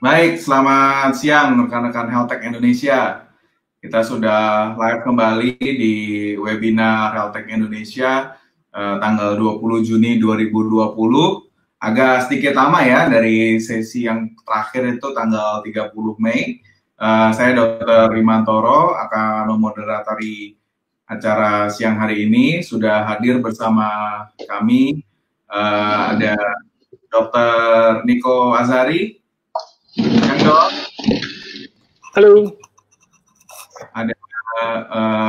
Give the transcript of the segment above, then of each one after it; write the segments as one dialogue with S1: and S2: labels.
S1: Baik, selamat siang rekan-rekan Healthtech Indonesia. Kita sudah live kembali di webinar Healthtech Indonesia tanggal 20 Juni 2020. Agak sedikit lama ya dari sesi yang terakhir itu tanggal 30 Mei. Saya Dr. Rimantoro akan memoderatori acara siang hari ini. Sudah hadir bersama kami ada Dr. Niko Azari, yang dok.
S2: Halo.
S1: Ada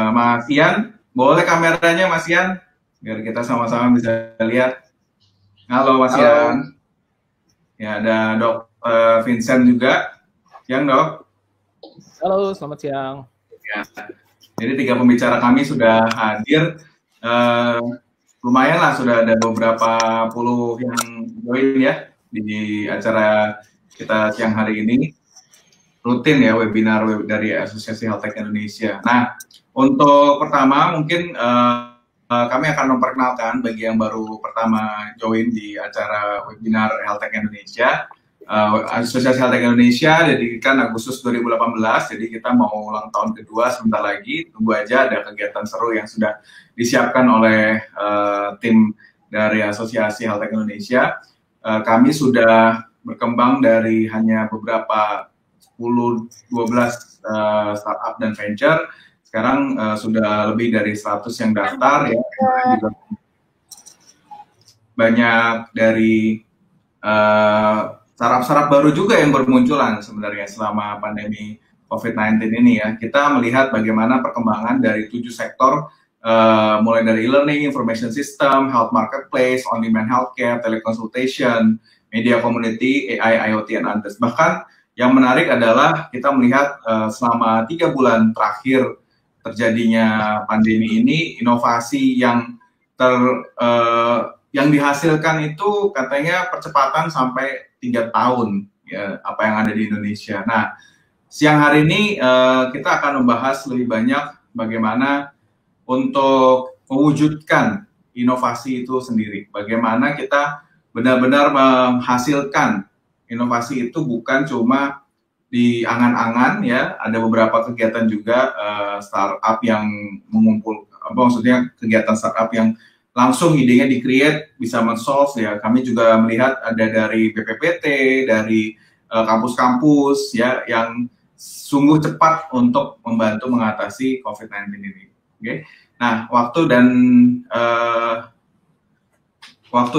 S1: Mas Ian, boleh kameranya Mas Ian, biar kita sama-sama bisa lihat. Halo Mas Ian. Ya, ada Dr. Vincent juga, yang dok.
S2: Halo, selamat siang.
S1: Ya. Jadi 3 pembicara kami sudah hadir. Lumayan lah, sudah ada beberapa puluh yang join ya di acara kita siang hari ini. Rutin ya webinar dari Asosiasi Healthtech Indonesia. Nah, untuk pertama mungkin kami akan memperkenalkan bagi yang baru pertama join di acara webinar Healthtech Indonesia. Asosiasi Healthtech Indonesia didirikan Agustus 2018, jadi kita mau ulang tahun kedua sebentar lagi. Tunggu aja, ada kegiatan seru yang sudah disiapkan oleh tim dari Asosiasi Healthtech Indonesia. Kami sudah berkembang dari hanya beberapa 10-12 startup dan venture. Sekarang sudah lebih dari 100 yang daftar ya. Juga banyak dari startup-startup baru juga yang bermunculan sebenarnya selama pandemi COVID-19 ini ya. Kita melihat bagaimana perkembangan dari 7 sektor, mulai dari e-learning, information system, health marketplace, on-demand healthcare, teleconsultation, media community, AI, IoT, and others. Bahkan yang menarik adalah kita melihat selama 3 bulan terakhir terjadinya pandemi ini, inovasi yang dihasilkan itu katanya percepatan sampai 3 tahun ya, apa yang ada di Indonesia. Nah, siang hari ini kita akan membahas lebih banyak bagaimana untuk mewujudkan inovasi itu sendiri. Bagaimana kita benar-benar menghasilkan inovasi itu bukan cuma di angan-angan ya, ada beberapa kegiatan juga startup yang mengumpul, maksudnya kegiatan startup yang langsung idenya di-create, bisa men-solve ya. Kami juga melihat ada dari BPPT, dari kampus-kampus ya, yang sungguh cepat untuk membantu mengatasi COVID-19 ini. Okay? Nah, waktu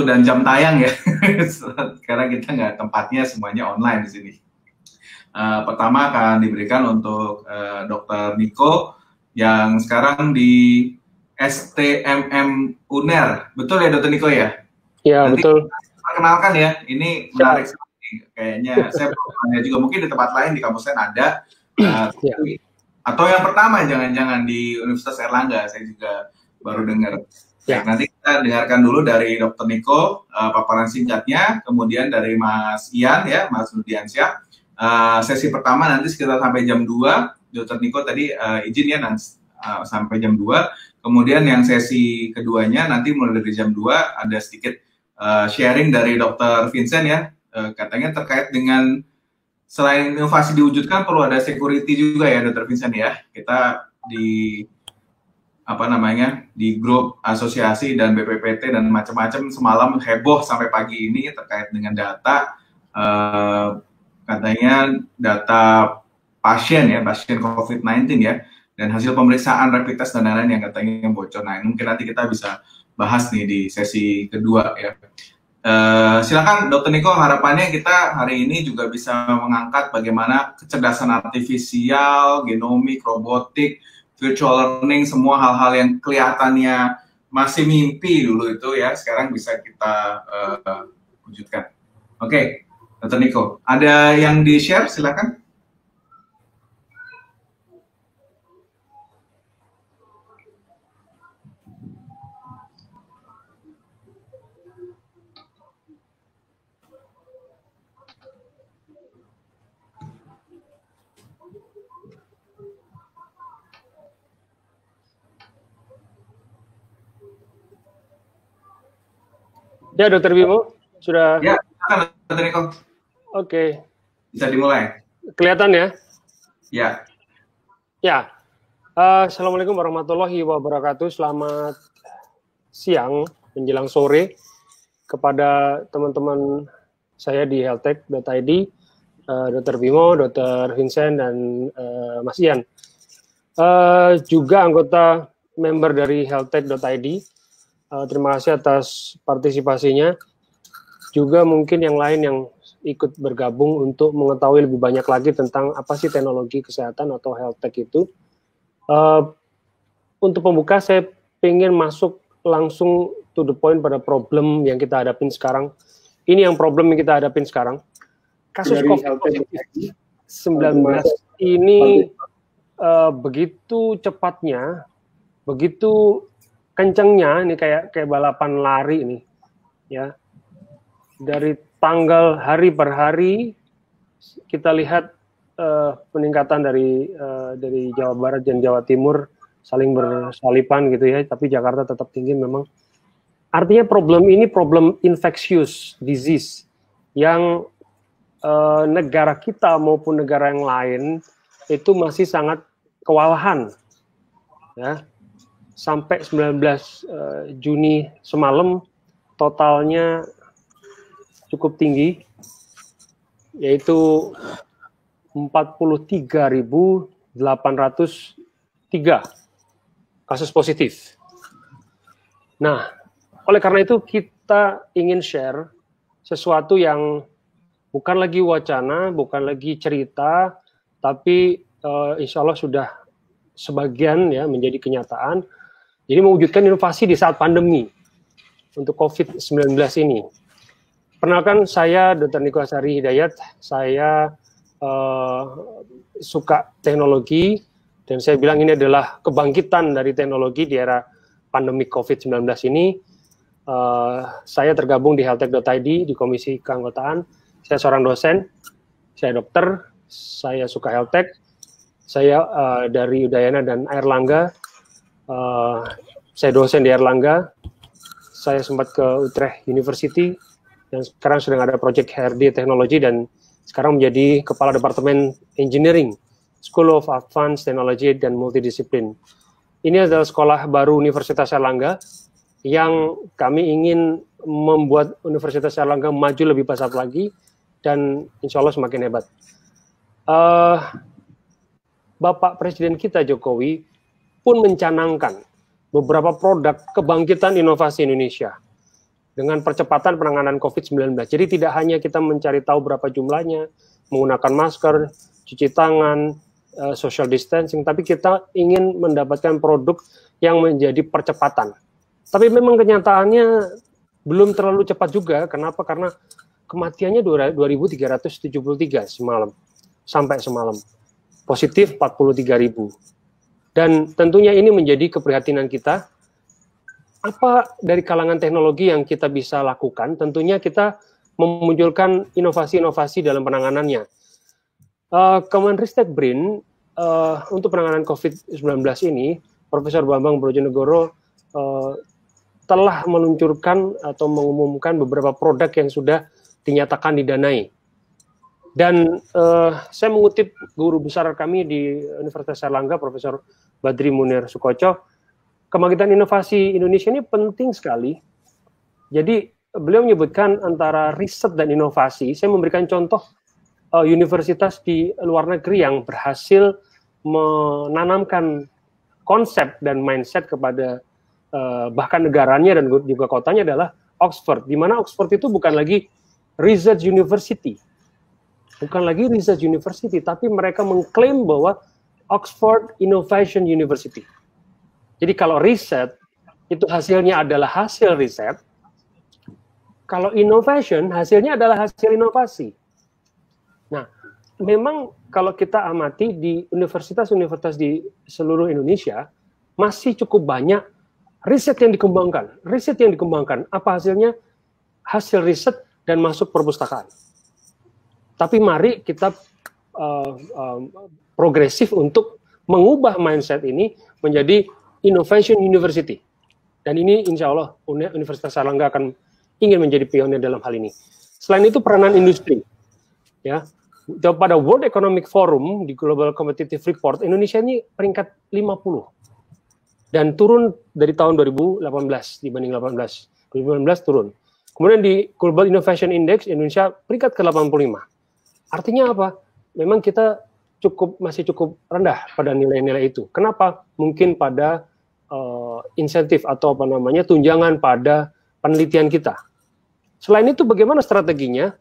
S1: dan jam tayang ya, karena kita nggak, tempatnya semuanya online di sini. Pertama akan diberikan untuk Dr. Niko yang sekarang di STMM UNER, betul ya Dr. Niko ya?
S2: Ya, nanti betul.
S1: Perkenalkan ya, ini menarik sekali. Kayaknya saya pernah juga, mungkin di tempat lain di kampus lain ada, atau yang pertama jangan-jangan di Universitas Erlangga, saya juga baru dengar. Ya. Nanti kita dengarkan dulu dari Dr. Niko paparan singkatnya, kemudian dari Mas Ian ya, Mas Nudiansyah. Sesi pertama nanti sekitar sampai jam 2, Dr. Niko tadi izin ya sampai jam 2. Kemudian yang sesi keduanya nanti mulai dari jam 2 ada sedikit sharing dari Dr. Vincent ya, katanya terkait dengan selain inovasi diwujudkan perlu ada security juga ya Dr. Vincent ya. Kita di di grup asosiasi dan BPPT dan macam-macam semalam heboh sampai pagi ini terkait dengan data, katanya data pasien COVID-19 ya, dan hasil pemeriksaan rapid test dan lain-lain yang katanya bocor. Nah, mungkin nanti kita bisa bahas nih di sesi kedua ya. Silakan Dr. Niko, harapannya kita hari ini juga bisa mengangkat bagaimana kecerdasan artifisial, genomik, robotik, virtual learning, semua hal-hal yang kelihatannya masih mimpi dulu itu ya, sekarang bisa kita wujudkan. Oke, Dr. Niko, ada yang di-share? Silakan.
S2: Ya, Dr. Bimo, sudah.
S1: Ya, silakan Dr. Niko.
S2: Oke.
S1: Bisa dimulai.
S2: Kelihatan ya?
S1: Ya.
S2: Ya. Assalamualaikum warahmatullahi wabarakatuh. Selamat siang menjelang sore kepada teman-teman saya di healthtech.id, Dr. Bimo, Dr. Vincent, dan Mas Ian. Juga anggota member dari healthtech.id. Terima kasih atas partisipasinya. Juga mungkin yang lain yang ikut bergabung untuk mengetahui lebih banyak lagi tentang apa sih teknologi kesehatan atau health tech itu. Untuk pembuka, saya ingin masuk langsung to the point pada problem yang kita hadapin sekarang. Ini yang problem yang kita hadapin sekarang. Kasus COVID-19 ini begitu cepatnya, begitu kencangnya, ini kayak balapan lari ini, ya. Dari tanggal hari per hari kita lihat peningkatan dari Jawa Barat dan Jawa Timur saling bersalipan gitu ya, tapi Jakarta tetap tinggi memang. Artinya problem ini problem infectious disease yang negara kita maupun negara yang lain itu masih sangat kewalahan, ya. Sampai 19 Juni semalam totalnya cukup tinggi, yaitu 43.803 kasus positif. Nah, oleh karena itu kita ingin share sesuatu yang bukan lagi wacana, bukan lagi cerita, tapi insya Allah sudah sebagian ya menjadi kenyataan. Jadi mewujudkan inovasi di saat pandemi untuk COVID-19 ini. Perkenalkan, saya Dr. Niko Asari Hidayat. Saya suka teknologi, dan saya bilang ini adalah kebangkitan dari teknologi di era pandemi COVID-19 ini. Saya tergabung di healthtech.id di Komisi Keanggotaan. Saya seorang dosen, saya dokter, saya suka healthtech. Saya dari Udayana dan Airlangga. Saya dosen di Airlangga. Saya sempat ke Utrecht University, dan sekarang sedang ada proyek HRD Teknologi, dan sekarang menjadi Kepala Departemen Engineering, School of Advanced Technology dan Multidisiplin. Ini adalah sekolah baru Universitas Airlangga yang kami ingin membuat Universitas Airlangga maju lebih pesat lagi, dan insya Allah semakin hebat. Bapak Presiden kita Jokowi pun mencanangkan beberapa produk kebangkitan inovasi Indonesia dengan percepatan penanganan COVID-19. Jadi tidak hanya kita mencari tahu berapa jumlahnya, menggunakan masker, cuci tangan, social distancing, tapi kita ingin mendapatkan produk yang menjadi percepatan. Tapi memang kenyataannya belum terlalu cepat juga. Kenapa? Karena kematiannya 2.373 semalam, sampai semalam. Positif 43.000. Dan tentunya ini menjadi keprihatinan kita. Apa dari kalangan teknologi yang kita bisa lakukan? Tentunya kita memunculkan inovasi-inovasi dalam penanganannya. Kemenristek BRIN untuk penanganan COVID-19 ini, Profesor Bambang Brojonegoro telah meluncurkan atau mengumumkan beberapa produk yang sudah dinyatakan didanai. Dan saya mengutip guru besar kami di Universitas Airlangga, Profesor Badri Munir Sukoco, kebangkitan inovasi Indonesia ini penting sekali. Jadi beliau menyebutkan antara riset dan inovasi. Saya memberikan contoh universitas di luar negeri yang berhasil menanamkan konsep dan mindset kepada bahkan negaranya dan juga kotanya adalah Oxford. Di mana Oxford itu bukan lagi research university. Bukan lagi research university, tapi mereka mengklaim bahwa Oxford Innovation University. Jadi kalau riset, itu hasilnya adalah hasil riset. Kalau innovation, hasilnya adalah hasil inovasi. Nah, memang kalau kita amati di universitas-universitas di seluruh Indonesia, masih cukup banyak riset yang dikembangkan. Riset yang dikembangkan, apa hasilnya? Hasil riset dan masuk perpustakaan. Tapi mari kita progresif untuk mengubah mindset ini menjadi Innovation University. Dan ini insya Allah Universitas Airlangga akan ingin menjadi pionir dalam hal ini. Selain itu peranan industri, ya, pada World Economic Forum di Global Competitive Report, Indonesia ini peringkat 50 dan turun dari tahun 2018 dibanding 2018 turun. Kemudian di Global Innovation Index Indonesia peringkat ke-85. Artinya apa? Memang kita masih cukup rendah pada nilai-nilai itu. Kenapa? Mungkin pada insentif atau tunjangan pada penelitian kita. Selain itu bagaimana strateginya?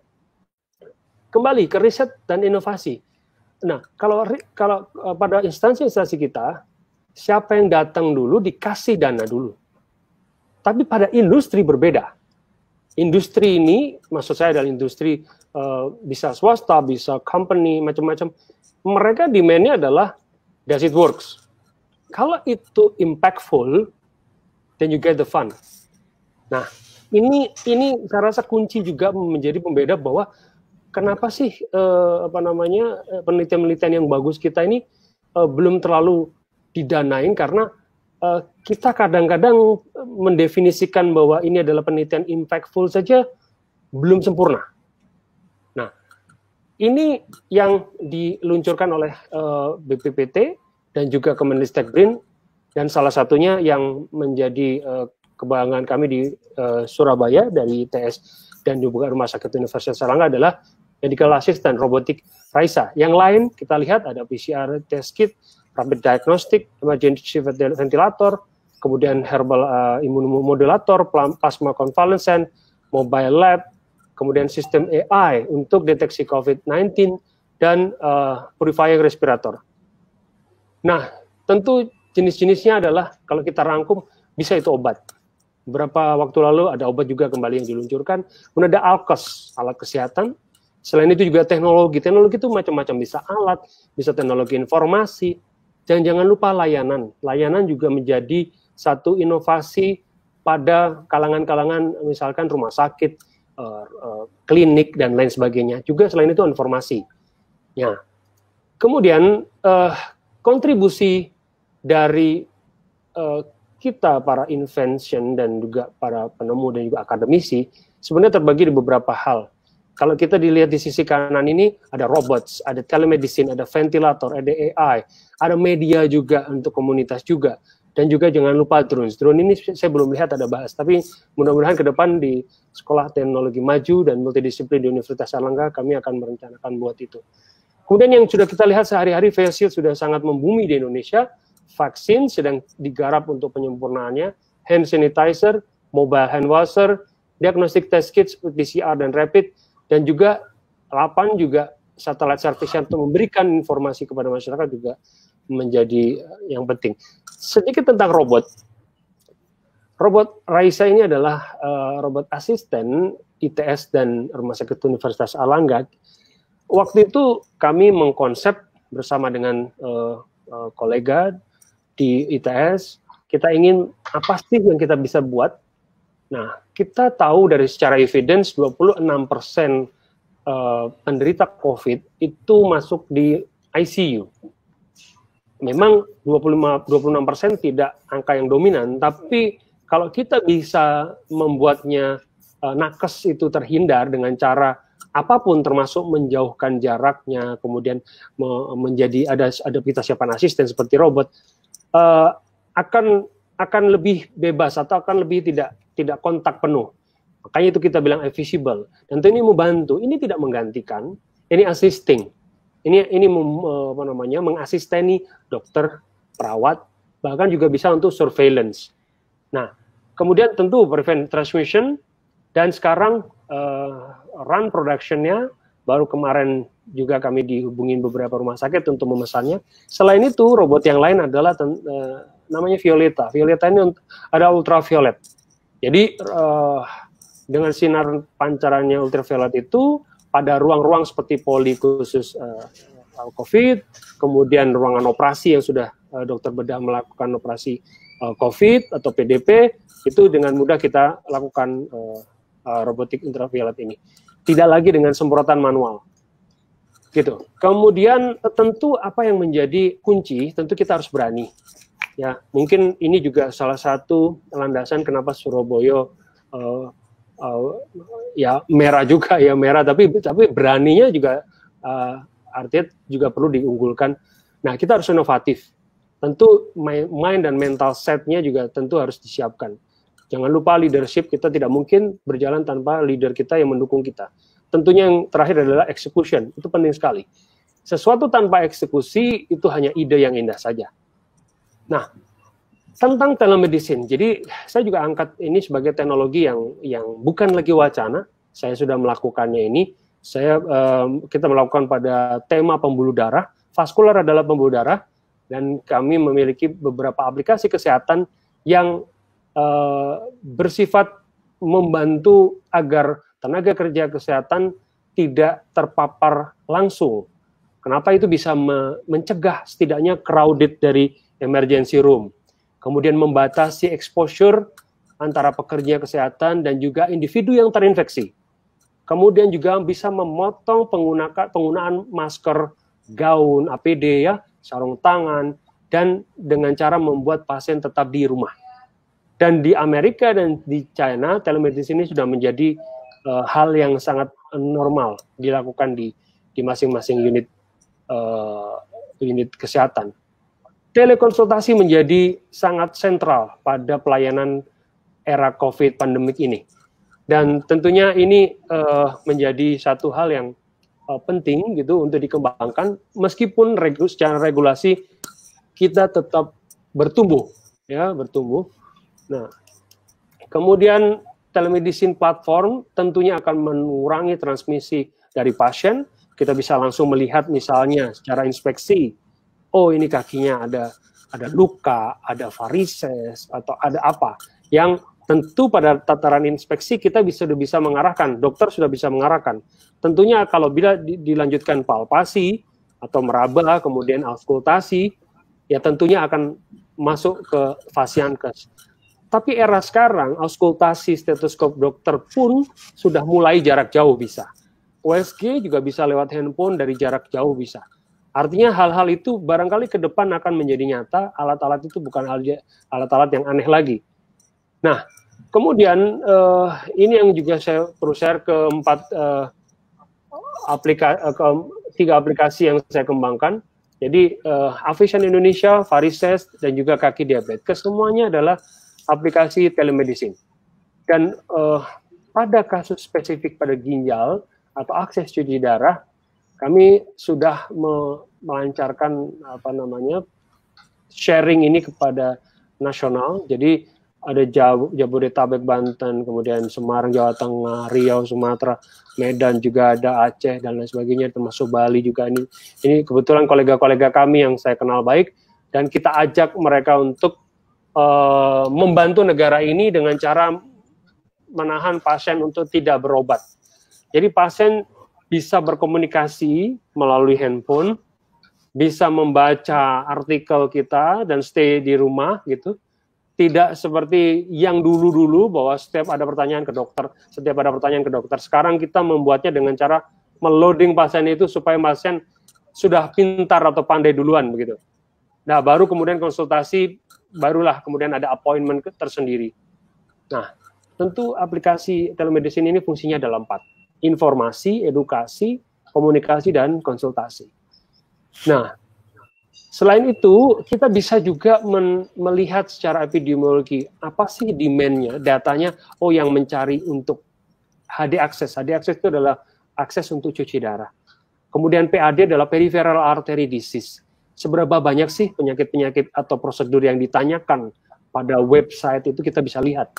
S2: Kembali ke riset dan inovasi. Nah, kalau pada instansi-instansi kita, siapa yang datang dulu dikasih dana dulu. Tapi pada industri berbeda. Industri ini, maksud saya adalah industri bisa swasta, bisa company, macam-macam. Mereka demand-nya adalah does it works. Kalau itu impactful, then you get the fund. Nah, ini saya rasa kunci juga menjadi pembeda bahwa kenapa sih penelitian-penelitian yang bagus kita ini belum terlalu didanain, karena kita kadang-kadang mendefinisikan bahwa ini adalah penelitian impactful saja belum sempurna. Nah, ini yang diluncurkan oleh BPPT dan juga Kemendikbud, dan salah satunya yang menjadi kebanggaan kami di Surabaya dari ITS dan juga Rumah Sakit Universitas Airlangga adalah Medical Assistant Robotic Raisa. Yang lain kita lihat ada PCR test kit, rapid diagnostic, emergency ventilator, kemudian herbal immunomodulator, plasma convalescent, mobile lab, kemudian sistem AI untuk deteksi COVID-19 dan purifying respirator. Nah, tentu jenis-jenisnya adalah kalau kita rangkum bisa itu obat. Beberapa waktu lalu ada obat juga kembali yang diluncurkan. Kemudian ada ALKES, alat kesehatan. Selain itu juga teknologi. Teknologi itu macam-macam, bisa alat, bisa teknologi informasi. Dan jangan lupa layanan. Layanan juga menjadi satu inovasi pada kalangan-kalangan misalkan rumah sakit, klinik, dan lain sebagainya. Juga selain itu informasi. Ya. Kemudian kontribusi dari kita para invention dan juga para penemu dan juga akademisi sebenarnya terbagi di beberapa hal. Kalau kita dilihat di sisi kanan ini ada robots, ada telemedicine, ada ventilator, ada AI, ada media juga untuk komunitas juga, dan juga jangan lupa drones. Drone ini saya belum lihat ada bahas, tapi mudah-mudahan ke depan di Sekolah Teknologi Maju dan Multidisiplin di Universitas Airlangga kami akan merencanakan buat itu. Kemudian yang sudah kita lihat sehari-hari, face shield sudah sangat membumi di Indonesia. Vaksin sedang digarap untuk penyempurnaannya, hand sanitizer, mobile hand washer, diagnostic test kits, PCR dan rapid, dan juga 8 juga satellite service untuk memberikan informasi kepada masyarakat juga menjadi yang penting. Sedikit tentang robot. Robot Raisa ini adalah robot asisten ITS dan Rumah Sakit Universitas Airlangga. Waktu itu kami mengkonsep bersama dengan kolega di ITS, kita ingin apa sih yang kita bisa buat. Nah, kita tahu dari secara evidence 26% penderita COVID itu masuk di ICU. Memang 26% tidak angka yang dominan, tapi kalau kita bisa membuatnya nakes itu terhindar dengan cara apapun, termasuk menjauhkan jaraknya, kemudian menjadi ada kita siapkan asisten seperti robot, akan lebih bebas atau akan lebih tidak kontak penuh. Makanya itu kita bilang visible. Dan ini membantu. Ini tidak menggantikan, ini assisting. Ini mengasisteni dokter, perawat, bahkan juga bisa untuk surveillance. Nah, kemudian tentu prevent transmission, dan sekarang run production-nya, baru kemarin juga kami dihubungin beberapa rumah sakit untuk memesannya. Selain itu, robot yang lain adalah namanya Violeta. Violeta ini ada ultraviolet. Jadi dengan sinar pancarannya ultraviolet itu pada ruang-ruang seperti poli khusus COVID, kemudian ruangan operasi yang sudah dokter bedah melakukan operasi COVID atau PDP, itu dengan mudah kita lakukan robotik ultraviolet ini. Tidak lagi dengan semprotan manual. Gitu. Kemudian tentu apa yang menjadi kunci, tentu kita harus berani. Ya, mungkin ini juga salah satu landasan kenapa Surabaya ya merah juga ya merah, tapi beraninya juga artinya juga perlu diunggulkan. Nah, kita harus inovatif. Tentu mind dan mental set-nya juga tentu harus disiapkan. Jangan lupa leadership, kita tidak mungkin berjalan tanpa leader kita yang mendukung kita. Tentunya yang terakhir adalah execution, itu penting sekali. Sesuatu tanpa eksekusi itu hanya ide yang indah saja. Nah, tentang telemedicine, jadi saya juga angkat ini sebagai teknologi yang bukan lagi wacana. Saya sudah melakukannya ini. Kita melakukan pada tema pembuluh darah. Vaskular adalah pembuluh darah, dan kami memiliki beberapa aplikasi kesehatan yang bersifat membantu agar tenaga kerja kesehatan tidak terpapar langsung. Kenapa itu bisa mencegah setidaknya crowded dari emergency room, kemudian membatasi exposure antara pekerja kesehatan dan juga individu yang terinfeksi. Kemudian juga bisa memotong penggunaan masker, gaun, APD, ya, sarung tangan, dan dengan cara membuat pasien tetap di rumah. Dan di Amerika dan di China, telemedicine ini sudah menjadi hal yang sangat normal dilakukan di masing-masing unit kesehatan. Telekonsultasi menjadi sangat sentral pada pelayanan era COVID pandemik ini. Dan tentunya ini menjadi satu hal yang penting gitu untuk dikembangkan, meskipun secara regulasi kita tetap bertumbuh, ya, bertumbuh. Nah, kemudian telemedicine platform tentunya akan mengurangi transmisi dari pasien. Kita bisa langsung melihat misalnya secara inspeksi, oh ini kakinya ada luka, ada varises, atau ada apa, yang tentu pada tataran inspeksi kita sudah bisa mengarahkan, dokter sudah bisa mengarahkan. Tentunya kalau bila dilanjutkan palpasi atau meraba, kemudian auskultasi, ya tentunya akan masuk ke fasiankes. Tapi era sekarang, auskultasi stetoskop dokter pun sudah mulai jarak jauh bisa. USG juga bisa lewat handphone dari jarak jauh bisa. Artinya hal-hal itu barangkali ke depan akan menjadi nyata, alat-alat itu bukan alat-alat yang aneh lagi. Nah, kemudian ini yang juga saya perlu share ke tiga aplikasi yang saya kembangkan. Jadi Avision Indonesia, Varises, dan juga Kaki Diabetes, kesemuanya adalah aplikasi telemedicine. Dan pada kasus spesifik pada ginjal atau akses cuci darah, kami sudah melancarkan sharing ini kepada nasional. Jadi ada Jabodetabek, Banten, kemudian Semarang, Jawa Tengah, Riau, Sumatera, Medan, juga ada Aceh dan lain sebagainya, termasuk Bali juga. Ini kebetulan kolega-kolega kami yang saya kenal baik, dan kita ajak mereka untuk membantu negara ini dengan cara menahan pasien untuk tidak berobat. Jadi pasien bisa berkomunikasi melalui handphone, bisa membaca artikel kita dan stay di rumah gitu. Tidak seperti yang dulu-dulu bahwa setiap ada pertanyaan ke dokter. Sekarang kita membuatnya dengan cara meloading pasien itu supaya pasien sudah pintar atau pandai duluan begitu. Nah, baru kemudian konsultasi, barulah kemudian ada appointment tersendiri. Nah, tentu aplikasi telemedicine ini fungsinya ada 4. Informasi, edukasi, komunikasi, dan konsultasi. Nah, selain itu, kita bisa juga melihat secara epidemiologi, apa sih demand-nya, datanya, yang mencari untuk HD access. HD access itu adalah akses untuk cuci darah. Kemudian PAD adalah peripheral artery disease. Seberapa banyak sih penyakit-penyakit atau prosedur yang ditanyakan pada website itu kita bisa lihat.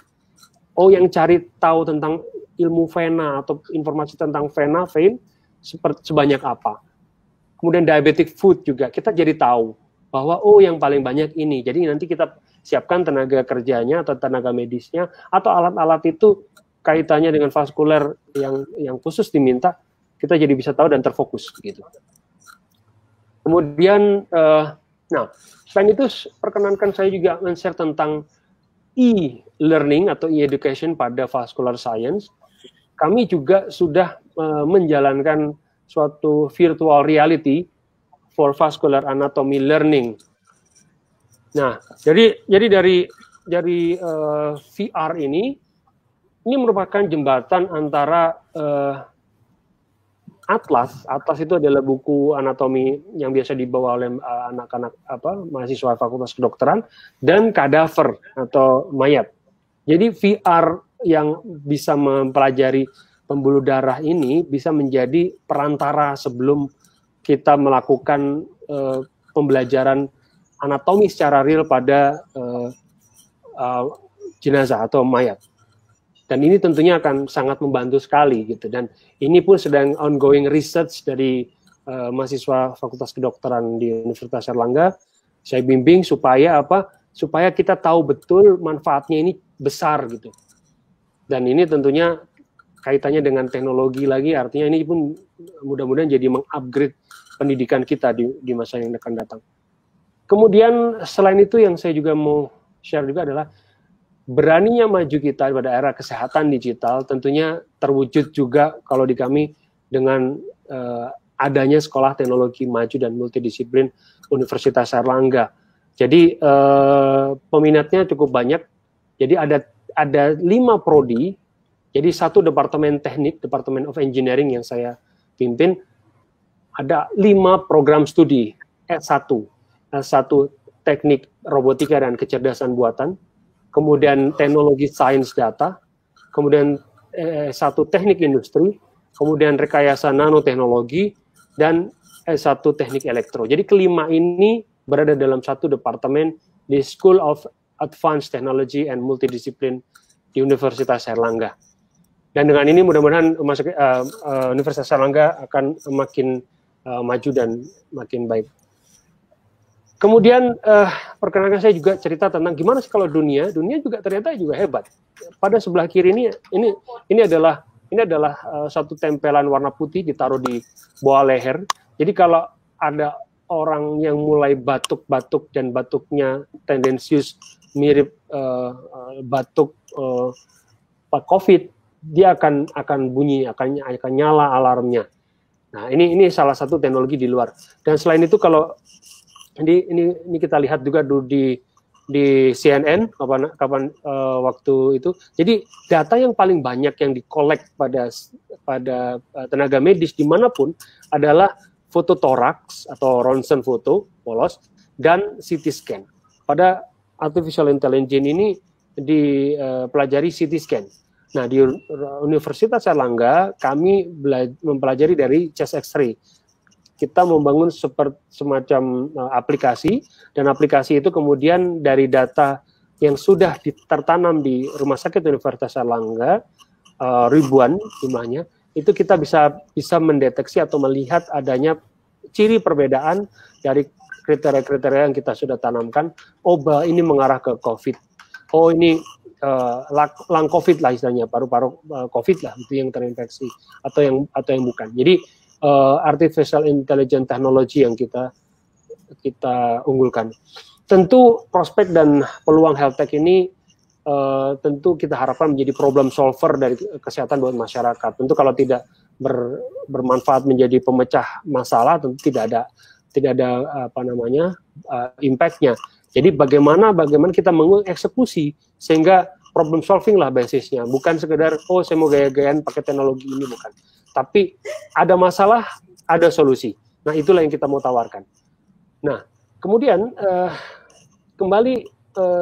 S2: Yang cari tahu tentang ilmu vena atau informasi tentang vena, vein, sebanyak apa. Kemudian diabetic foot juga, kita jadi tahu bahwa yang paling banyak ini. Jadi nanti kita siapkan tenaga kerjanya atau tenaga medisnya atau alat-alat itu kaitannya dengan vaskuler yang khusus diminta, kita jadi bisa tahu dan terfokus gitu. Kemudian, selain itu perkenankan saya juga men-share tentang e-learning atau e-education pada vascular science. Kami juga sudah menjalankan suatu virtual reality for vascular anatomy learning. Nah, jadi dari VR ini merupakan jembatan antara Atlas itu adalah buku anatomi yang biasa dibawa oleh anak-anak mahasiswa Fakultas Kedokteran, dan kadaver atau mayat. Jadi VR yang bisa mempelajari pembuluh darah ini bisa menjadi perantara sebelum kita melakukan pembelajaran anatomi secara real pada jenazah atau mayat. Dan ini tentunya akan sangat membantu sekali gitu. Dan ini pun sedang ongoing research dari mahasiswa Fakultas Kedokteran di Universitas Airlangga. Saya bimbing supaya supaya kita tahu betul manfaatnya ini besar gitu. Dan ini tentunya kaitannya dengan teknologi lagi, artinya ini pun mudah-mudahan jadi mengupgrade pendidikan kita di masa yang akan datang. Kemudian selain itu yang saya juga mau share juga adalah beraninya maju kita pada era kesehatan digital, tentunya terwujud juga kalau di kami dengan adanya Sekolah Teknologi Maju dan Multidisiplin Universitas Airlangga. Jadi peminatnya cukup banyak. Jadi ada 5 prodi. Jadi 1 departemen teknik, Department of Engineering yang saya pimpin, ada 5 program studi S1. S1 Teknik Robotika dan Kecerdasan Buatan, kemudian Teknologi Sains Data, kemudian S1 Teknik Industri, kemudian Rekayasa Nanoteknologi, dan S1 Teknik Elektro. Jadi kelima ini berada dalam 1 departemen di School of Advanced Technology and Multidiscipline di Universitas Airlangga. Dan dengan ini mudah-mudahan Universitas Airlangga akan makin maju dan makin baik. Kemudian perkenalkan saya juga cerita tentang gimana sih kalau dunia juga ternyata juga hebat. Pada sebelah kiri ini adalah satu tempelan warna putih ditaruh di bawah leher. Jadi kalau ada orang yang mulai batuk-batuk dan batuknya tendensius mirip batuk COVID, dia akan bunyi, akan nyala alarmnya. Nah, ini salah satu teknologi di luar. Dan selain itu kalau ini kita lihat juga di CNN kapan waktu itu. Jadi data yang paling banyak yang dikolek pada tenaga medis dimanapun adalah foto toraks atau ronsen foto polos dan CT scan. Pada artificial intelligence ini dipelajari CT scan. Nah, di Universitas Airlangga kami mempelajari dari chest X-ray. Kita membangun semacam aplikasi, dan aplikasi itu kemudian dari data yang sudah tertanam di Rumah Sakit Universitas Airlangga, ribuan jumlahnya, itu kita bisa mendeteksi atau melihat adanya ciri perbedaan dari kriteria-kriteria yang kita sudah tanamkan. Oh, ini mengarah ke COVID. Oh, ini lang COVID lah istilahnya, paru-paru COVID lah, itu yang terinfeksi atau yang bukan. Jadi artificial intelligence technology yang kita unggulkan. Tentu prospek dan peluang health tech ini tentu kita harapkan menjadi problem solver dari kesehatan buat masyarakat. Tentu kalau tidak bermanfaat menjadi pemecah masalah, tentu tidak ada impact-nya. Jadi bagaimana kita mengeksekusi sehingga problem solving lah basisnya, bukan sekedar saya mau gaya-gayaan pakai teknologi ini, bukan. Tapi ada masalah, ada solusi. Nah, itulah yang kita mau tawarkan. Nah, kemudian kembali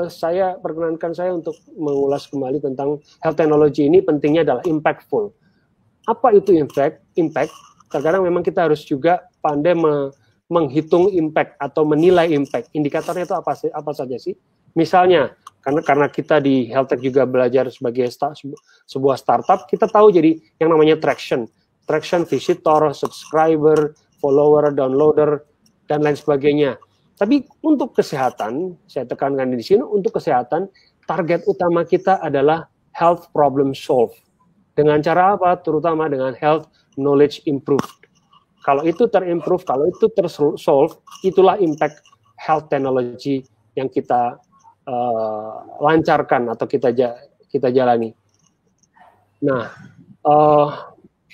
S2: saya perkenankan saya untuk mengulas kembali tentang health technology ini. Pentingnya adalah impactful. Apa itu impact? Terkadang memang kita harus juga pandai menghitung impact atau menilai impact. Indikatornya itu apa saja sih? Misalnya, karena kita di health tech juga belajar sebagai sebuah startup, kita tahu jadi yang namanya traction visitor, subscriber, follower, downloader, dan lain sebagainya. Tapi untuk kesehatan, saya tekankan di sini, untuk kesehatan, target utama kita adalah health problem solve. Dengan cara apa? Terutama dengan health knowledge improved. Kalau itu terimprove, kalau itu tersolve, itulah impact health technology yang kita lancarkan atau kita jalani. Nah,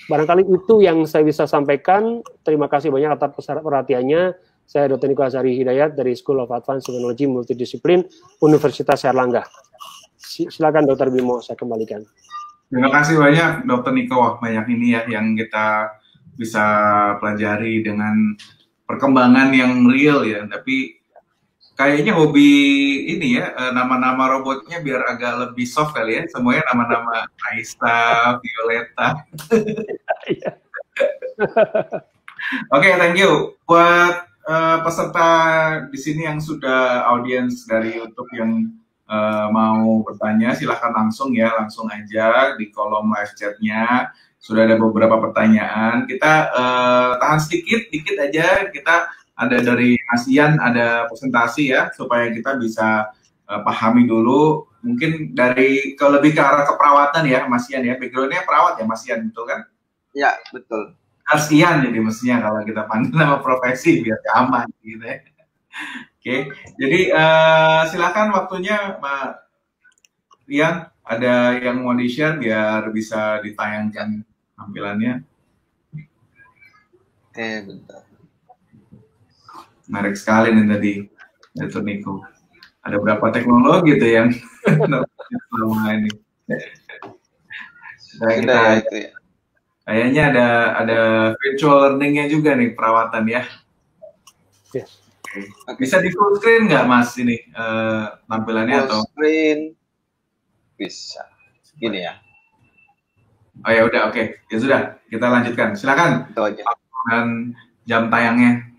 S2: barangkali itu yang saya bisa sampaikan. Terima kasih banyak atas perhatiannya. Saya Dr. Niko Azhari Hidayat dari School of Advanced Technology Multidisiplin Universitas Airlangga. Silakan Dr. Bimo, saya kembalikan.
S1: Terima kasih banyak Dr. Niko. Wah, banyak ini ya yang kita bisa pelajari dengan perkembangan yang real ya. Tapi kayaknya hobi ini ya, nama-nama robotnya biar agak lebih soft kali ya. Semuanya nama-nama Aista, Violeta.
S2: Iya.
S1: Oke, thank you. Buat peserta di sini yang sudah audiens dari YouTube yang mau bertanya, silahkan langsung ya, langsung aja di kolom live chatnya. Sudah ada beberapa pertanyaan. Kita tahan sedikit, dikit aja. Kita ada dari Mas Ian, ada presentasi ya, supaya kita bisa pahami dulu. Mungkin dari lebih ke arah keperawatan ya, Mas Ian ya. Background-nya perawat ya, Mas Ian, betul kan?
S3: Ya, betul.
S1: Mas Ian jadi mestinya kalau kita panggil nama profesi biar aman gitu ya. Oke, jadi silakan waktunya Pak Ian, ada yang mau di-share biar bisa ditayangkan tampilannya.
S3: Oke, bentar.
S1: Menarik sekali nih tadi, Dr. Niko. Ada berapa teknologi tuh yang selama ini?
S3: Sudah itu ya.
S1: Kayaknya ada virtual learning-nya juga nih perawatan ya.
S2: Yes.
S1: Okay. Bisa di full screen nggak Mas ini tampilannya
S3: full screen bisa. Gini ya.
S1: Oh ya udah oke. Ya sudah kita lanjutkan. Silakan.
S3: Itu aja.
S1: Dan jam tayangnya.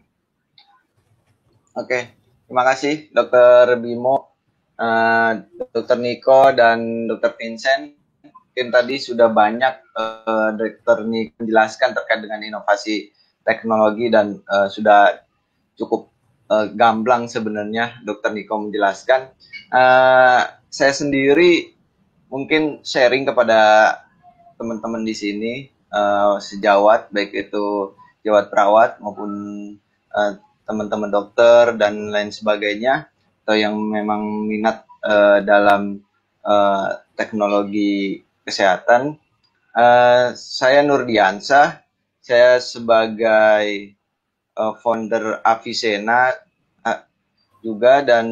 S3: Oke. Terima kasih Dr. Bimo, Dr. Niko dan Dr. Vincent. Mungkin tadi sudah banyak Dr. Niko menjelaskan terkait dengan inovasi teknologi dan sudah cukup gamblang sebenarnya Dr. Niko menjelaskan. Saya sendiri mungkin sharing kepada teman-teman di sini sejawat, baik itu jawat perawat maupun teman-teman dokter dan lain sebagainya, atau yang memang minat dalam teknologi kesehatan. Saya Nurdiansah, saya sebagai founder Avicenna juga dan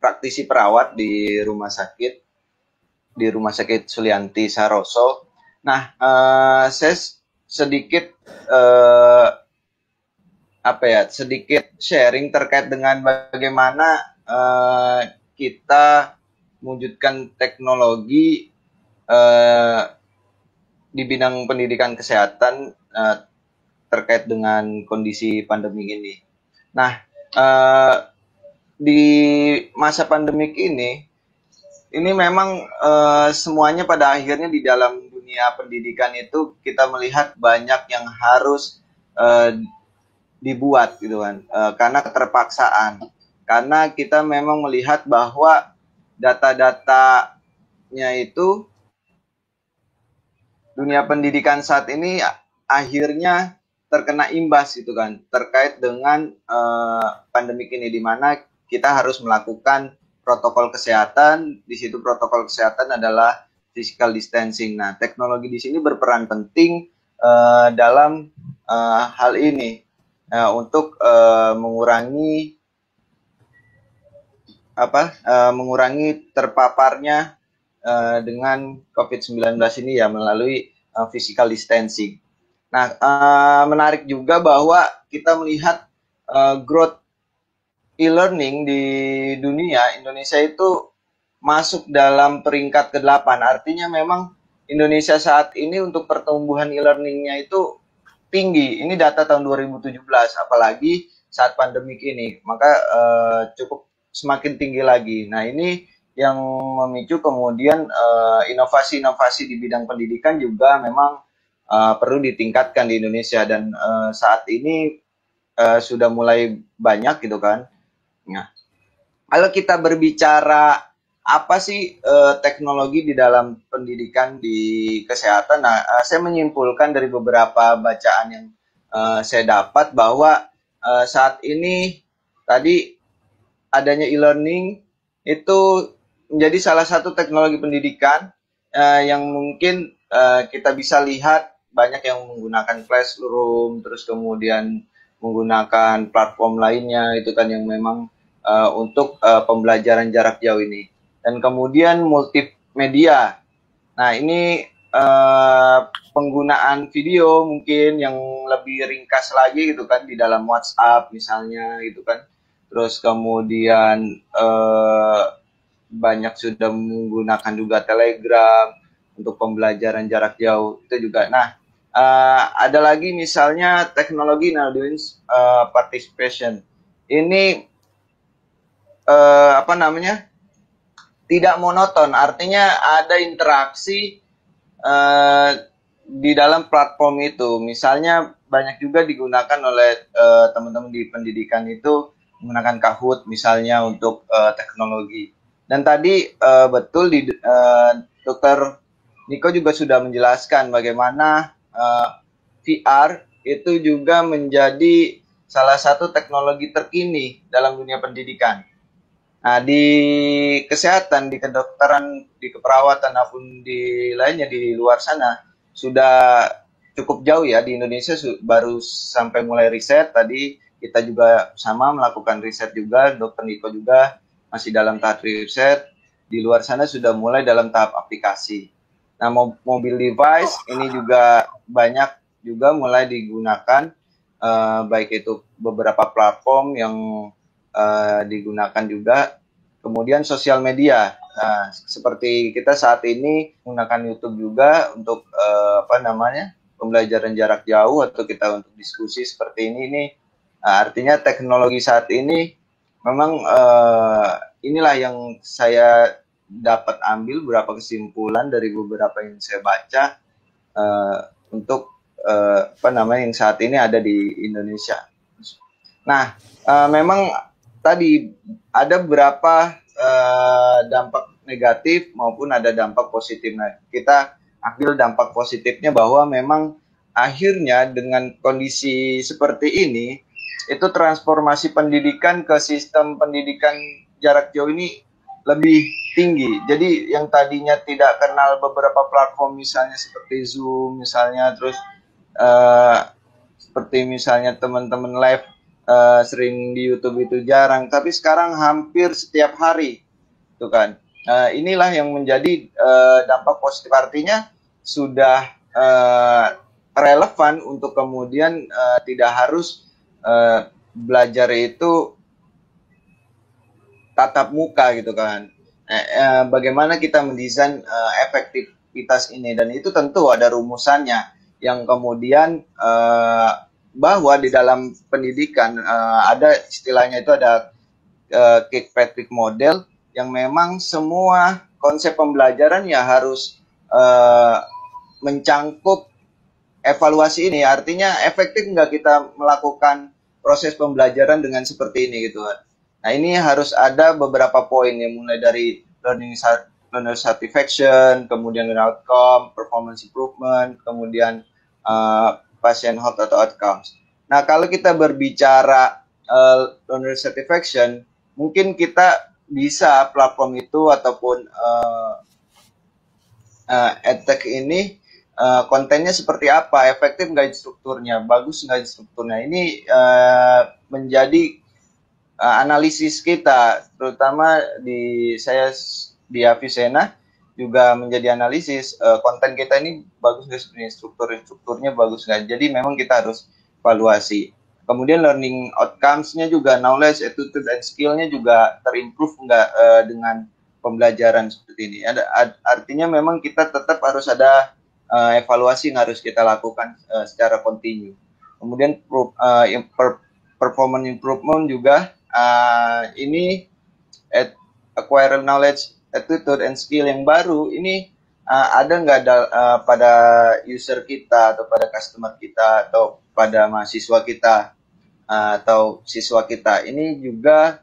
S3: praktisi perawat di rumah sakit Sulianti Saroso. Nah, saya sedikit sedikit sharing terkait dengan bagaimana kita mewujudkan teknologi di bidang pendidikan kesehatan terkait dengan kondisi pandemi ini. Nah, di masa pandemik ini memang semuanya pada akhirnya di dalam dunia pendidikan itu kita melihat banyak yang harus dibuat gitu kan, karena keterpaksaan. Karena kita memang melihat bahwa data-datanya itu dunia pendidikan saat ini akhirnya terkena imbas gitu kan, terkait dengan pandemik ini, di mana kita harus melakukan protokol kesehatan. Di situ protokol kesehatan adalah physical distancing. Nah, teknologi di sini berperan penting dalam hal ini untuk mengurangi terpaparnya dengan COVID-19 ini ya melalui physical distancing. Nah, menarik juga bahwa kita melihat growth e-learning di dunia. Indonesia itu masuk dalam peringkat ke-8. Artinya memang Indonesia saat ini untuk pertumbuhan e-learningnya itu tinggi. Ini data tahun 2017, apalagi saat pandemik ini. Maka cukup semakin tinggi lagi. Nah, ini yang memicu kemudian inovasi-inovasi di bidang pendidikan juga memang perlu ditingkatkan di Indonesia, dan saat ini sudah mulai banyak gitu kan. Nah, kalau kita berbicara apa sih teknologi di dalam pendidikan di kesehatan, nah saya menyimpulkan dari beberapa bacaan yang saya dapat bahwa saat ini tadi adanya e-learning itu menjadi salah satu teknologi pendidikan yang mungkin kita bisa lihat banyak yang menggunakan classroom, terus kemudian menggunakan platform lainnya itu kan yang memang untuk pembelajaran jarak jauh ini. Dan kemudian multimedia. Nah, ini penggunaan video mungkin yang lebih ringkas lagi gitu kan di dalam WhatsApp misalnya gitu kan. Terus kemudian banyak sudah menggunakan juga Telegram untuk pembelajaran jarak jauh itu juga. Nah, ada lagi misalnya teknologi audience participation. Ini apa namanya? Tidak monoton, artinya ada interaksi di dalam platform itu. Misalnya banyak juga digunakan oleh teman-teman di pendidikan itu menggunakan Kahoot misalnya untuk teknologi. Dan tadi betul di Dr. Niko juga sudah menjelaskan bagaimana VR itu juga menjadi salah satu teknologi terkini dalam dunia pendidikan. Nah, di kesehatan, di kedokteran, di keperawatan, maupun di lainnya di luar sana sudah cukup jauh ya. Di Indonesia baru sampai mulai riset. Tadi kita juga sama melakukan riset juga, Dr. Niko juga masih dalam tahap riset. Di luar sana sudah mulai dalam tahap aplikasi. Nah, mobil device ini juga banyak juga mulai digunakan, baik itu beberapa platform yang digunakan juga. Kemudian sosial media, seperti kita saat ini menggunakan YouTube juga untuk apa namanya pembelajaran jarak jauh atau kita untuk diskusi seperti ini artinya teknologi saat ini memang inilah yang saya dapat ambil beberapa kesimpulan dari beberapa yang saya baca untuk apa namanya yang saat ini ada di Indonesia. Nah, memang tadi ada beberapa dampak negatif maupun ada dampak positif. Nah, kita ambil dampak positifnya bahwa memang akhirnya dengan kondisi seperti ini, itu transformasi pendidikan ke sistem pendidikan jarak jauh ini lebih tinggi. Jadi yang tadinya tidak kenal beberapa platform misalnya seperti Zoom misalnya, terus seperti misalnya teman-teman live sering di YouTube itu jarang, tapi sekarang hampir setiap hari, tuh kan. Inilah yang menjadi dampak positif, artinya sudah relevan untuk kemudian tidak harus belajar itu tatap muka gitu kan. Bagaimana kita mendesain efektivitas ini, dan itu tentu ada rumusannya yang kemudian bahwa di dalam pendidikan ada istilahnya itu ada Kirkpatrick model yang memang semua konsep pembelajaran ya harus mencangkup evaluasi ini. Artinya efektif nggak kita melakukan proses pembelajaran dengan seperti ini gitu kan. Nah, ini harus ada beberapa poin yang mulai dari learner satisfaction, kemudian outcome, performance improvement, kemudian patient health atau outcomes. Nah, kalau kita berbicara learner satisfaction, mungkin kita bisa platform itu ataupun edtech ini kontennya seperti apa, efektif nggak strukturnya, bagus nggak strukturnya. Ini menjadi analisis kita, terutama saya di Avicenna juga menjadi analisis konten kita ini bagus nggak sebenarnya, strukturnya bagus nggak. Jadi memang kita harus evaluasi. Kemudian learning outcomes-nya juga, knowledge, attitude, and skill-nya juga terimprove nggak dengan pembelajaran seperti ini. Artinya memang kita tetap harus ada evaluasi yang harus kita lakukan secara kontinu. Kemudian performance improvement juga, ini acquire knowledge, attitude, and skill yang baru ini ada nggak pada user kita atau pada customer kita atau pada mahasiswa kita atau siswa kita. Ini juga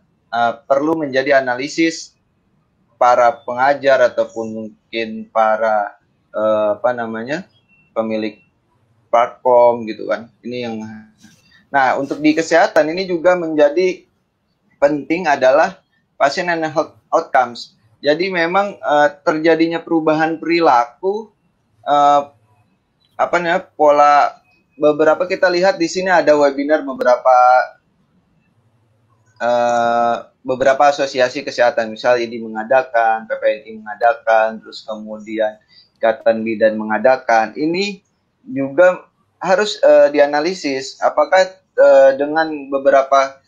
S3: perlu menjadi analisis para pengajar ataupun mungkin para pemilik platform gitu kan. Ini yang nah, untuk di kesehatan ini juga menjadi penting adalah patient and health outcomes. Jadi memang terjadinya perubahan perilaku, pola. Beberapa kita lihat di sini ada webinar beberapa asosiasi kesehatan, misal IDI mengadakan, PPNI mengadakan, terus kemudian Ikatan Bidan mengadakan, ini juga harus dianalisis apakah dengan beberapa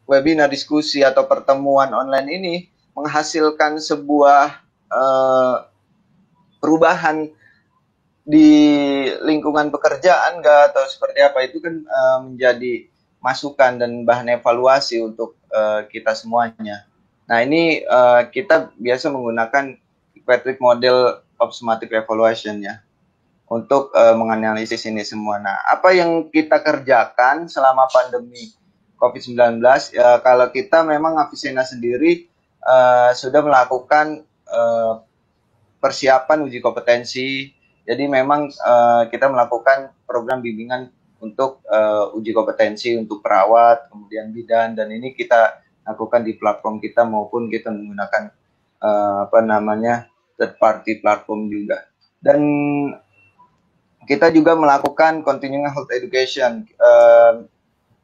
S3: webinar diskusi atau pertemuan online ini menghasilkan sebuah perubahan di lingkungan pekerjaan enggak, atau seperti apa. Itu kan menjadi masukan dan bahan evaluasi untuk kita semuanya. Nah, ini kita biasa menggunakan Patrick Model of Systematic Evaluation ya untuk menganalisis ini semua. Nah, apa yang kita kerjakan selama pandemi COVID-19, kalau kita memang Avicenna sendiri sudah melakukan persiapan uji kompetensi. Jadi memang kita melakukan program bimbingan untuk uji kompetensi untuk perawat, kemudian bidan, dan ini kita lakukan di platform kita maupun kita menggunakan third party platform juga. Dan kita juga melakukan continuing health education.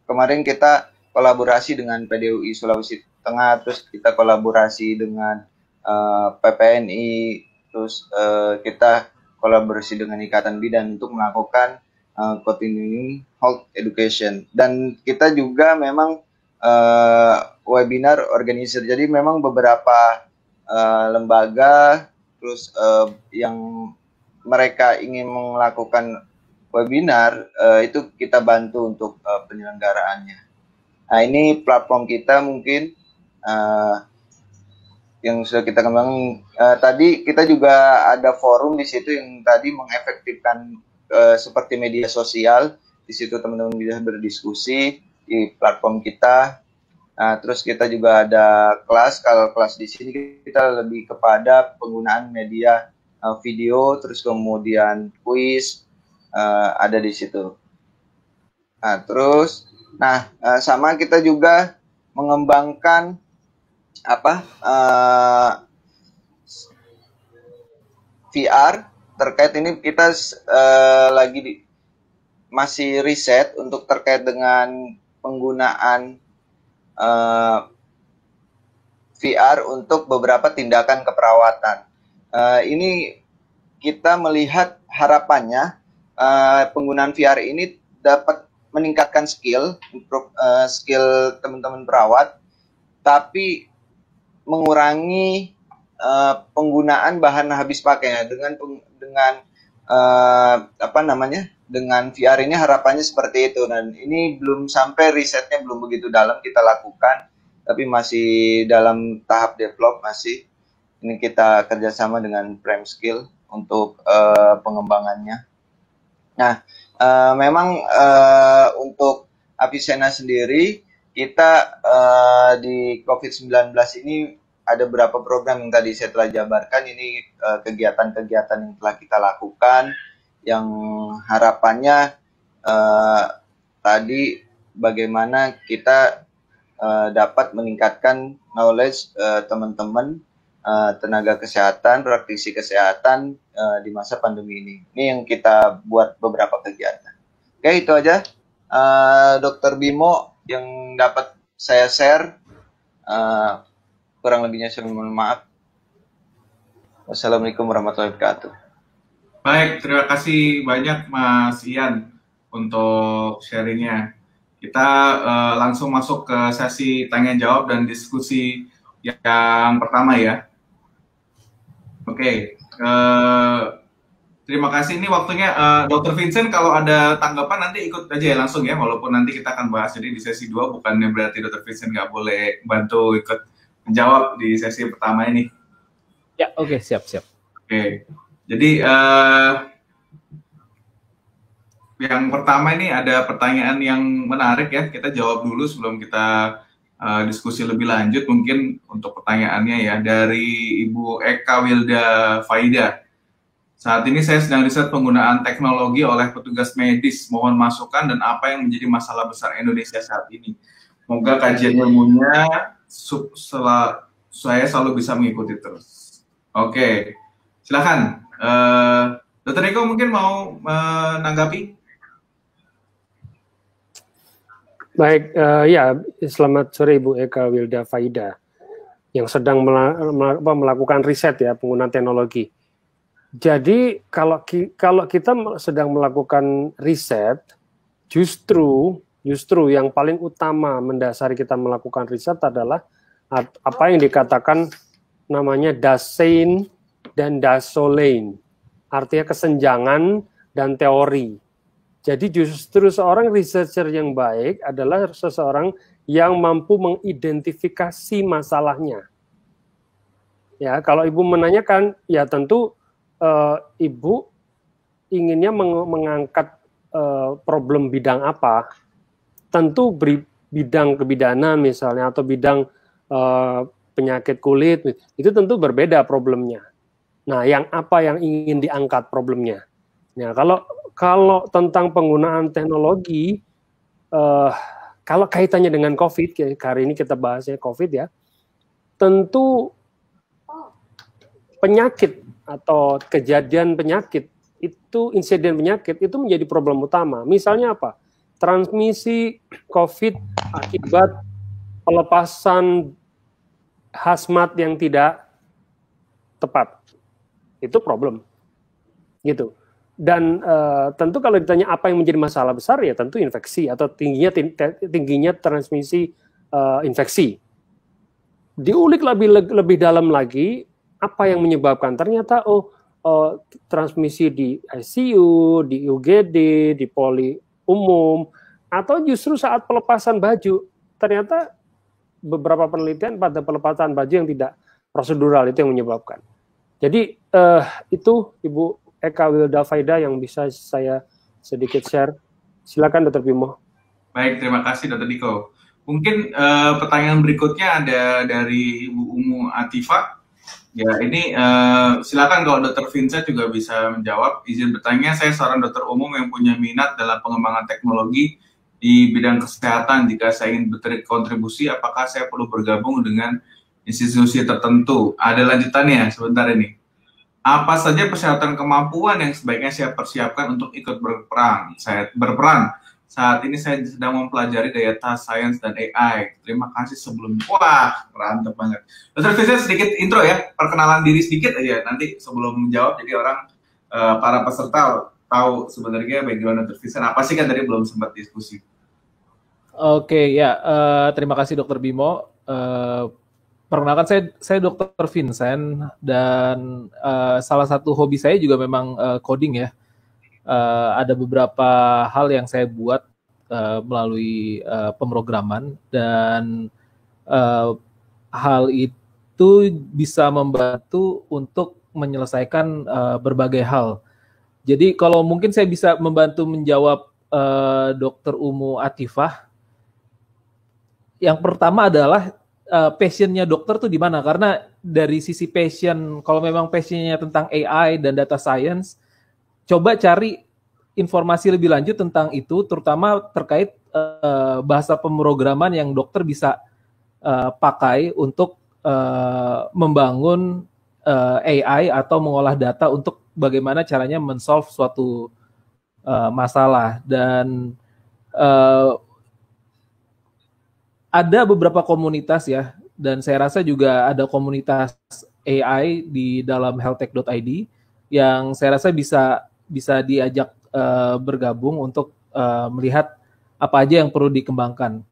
S3: Kemarin kita kolaborasi dengan PDUI Sulawesi Tengah, terus kita kolaborasi dengan PPNI, terus kita kolaborasi dengan Ikatan Bidan untuk melakukan continuing health education. Dan kita juga memang webinar organizer. Jadi memang beberapa lembaga terus yang mereka ingin melakukan webinar itu kita bantu untuk penyelenggaraannya. Nah, ini platform kita mungkin yang sudah kita kembangkan. Tadi kita juga ada forum di situ yang tadi mengefektifkan seperti media sosial. Di situ teman-teman bisa berdiskusi di platform kita. Nah, terus kita juga ada kelas. Kalau kelas di sini kita lebih kepada penggunaan media video, terus kemudian kuis ada di situ. Nah, terus, sama kita juga mengembangkan VR terkait ini. Kita masih riset untuk terkait dengan penggunaan VR untuk beberapa tindakan keperawatan. Ini kita melihat harapannya penggunaan VR ini dapat meningkatkan skill teman-teman perawat, tapi mengurangi penggunaan bahan habis pakainya. Dengan VR ini harapannya seperti itu. Dan ini belum sampai, risetnya belum begitu dalam kita lakukan, tapi masih dalam tahap develop masih. Ini kita kerjasama dengan Prime Skill untuk pengembangannya. Nah, memang untuk Avicenna sendiri, kita di COVID-19 ini ada beberapa program yang tadi saya telah jabarkan. Ini kegiatan-kegiatan yang telah kita lakukan, yang harapannya tadi bagaimana kita dapat meningkatkan knowledge teman-teman tenaga kesehatan, praktisi kesehatan di masa pandemi ini. Ini yang kita buat beberapa kegiatan. Oke, itu aja Dr. Bimo yang dapat saya share. Kurang lebihnya saya mohon maaf. Wassalamualaikum warahmatullahi wabarakatuh.
S1: Baik, terima kasih banyak Mas Ian untuk sharingnya. Kita langsung masuk ke sesi tanya jawab dan diskusi yang pertama ya. Oke, terima kasih. Ini waktunya Dr. Vincent, kalau ada tanggapan nanti ikut aja ya langsung ya, walaupun nanti kita akan bahas. Jadi di sesi 2 bukannya berarti Dr. Vincent nggak boleh bantu ikut menjawab di sesi pertama ini.
S4: Ya, oke, siap.
S1: Oke. Jadi yang pertama ini ada pertanyaan yang menarik ya, kita jawab dulu sebelum kita diskusi lebih lanjut. Mungkin untuk pertanyaannya ya, dari Ibu Eka Wilda Faida. Saat ini saya sedang riset penggunaan teknologi oleh petugas medis. Mohon masukan dan apa yang menjadi masalah besar Indonesia saat ini. Semoga kajian ilmunya saya selalu bisa mengikuti terus. Oke, silakan. Dr. Eko mungkin mau menanggapi?
S2: Baik, ya, selamat sore Ibu Eka Wilda Faida yang sedang melakukan riset ya penggunaan teknologi. Jadi kalau kita sedang melakukan riset, justru yang paling utama mendasari kita melakukan riset adalah apa yang dikatakan namanya Dasein dan Dasolein, artinya kesenjangan dan teori. Jadi justru seorang researcher yang baik adalah seseorang yang mampu mengidentifikasi masalahnya. Ya, kalau Ibu menanyakan, ya tentu Ibu inginnya mengangkat problem bidang apa, tentu bidang kebidanan misalnya, atau bidang penyakit kulit, itu tentu berbeda problemnya. Nah, yang apa yang ingin diangkat problemnya? Nah, kalau tentang penggunaan teknologi, kalau kaitannya dengan COVID, hari ini kita bahasnya COVID ya, tentu penyakit atau kejadian penyakit itu, insiden penyakit itu menjadi problem utama. Misalnya apa? Transmisi COVID akibat pelepasan hazmat yang tidak tepat. Itu problem. Gitu. Dan tentu kalau ditanya apa yang menjadi masalah besar, ya tentu infeksi atau tingginya transmisi infeksi. Diulik lebih dalam lagi, apa yang menyebabkan? Ternyata transmisi di ICU, di UGD, di poli umum, atau justru saat pelepasan baju. Ternyata beberapa penelitian pada pelepasan baju yang tidak prosedural itu yang menyebabkan. Jadi itu Ibu Eka Wilda Faida yang bisa saya sedikit share. Silakan Dr. Bimo.
S1: Baik, terima kasih Dr. Diko. Mungkin pertanyaan berikutnya ada dari Ibu Umu Atifa. Ya, ini silakan kalau Dr. Vincent juga bisa menjawab. Izin bertanya, saya seorang dokter umum yang punya minat dalam pengembangan teknologi di bidang kesehatan. Jika saya ingin berkontribusi, apakah saya perlu bergabung dengan institusi tertentu? Ada lanjutannya sebentar ini. Apa saja persyaratan kemampuan yang sebaiknya saya persiapkan untuk ikut berperan? Saat ini saya sedang mempelajari data science dan AI. Terima kasih sebelumnya. Wah, mantap banget. Dr. Vincent, sedikit intro ya, perkenalan diri sedikit aja. Nanti sebelum menjawab, jadi orang, para peserta tahu sebenarnya bagaimana Dr. Vincent. Apa sih, kan tadi belum sempat diskusi.
S4: Oke, ya. Terima kasih Dr. Bimo. Perkenalkan, saya Dr. Vincent, dan salah satu hobi saya juga memang coding ya. Ada beberapa hal yang saya buat melalui pemrograman, dan hal itu bisa membantu untuk menyelesaikan berbagai hal. Jadi kalau mungkin saya bisa membantu menjawab Dr. Umu Atifah, yang pertama adalah passionnya dokter tuh di mana? Karena dari sisi passion, kalau memang passionnya tentang AI dan data science, coba cari informasi lebih lanjut tentang itu, terutama terkait bahasa pemrograman yang dokter bisa pakai untuk membangun AI atau mengolah data untuk bagaimana caranya men-solve suatu masalah. Dan ada beberapa komunitas ya, dan saya rasa juga ada komunitas AI di dalam healthtech.id yang saya rasa bisa diajak bergabung untuk melihat apa aja yang perlu dikembangkan.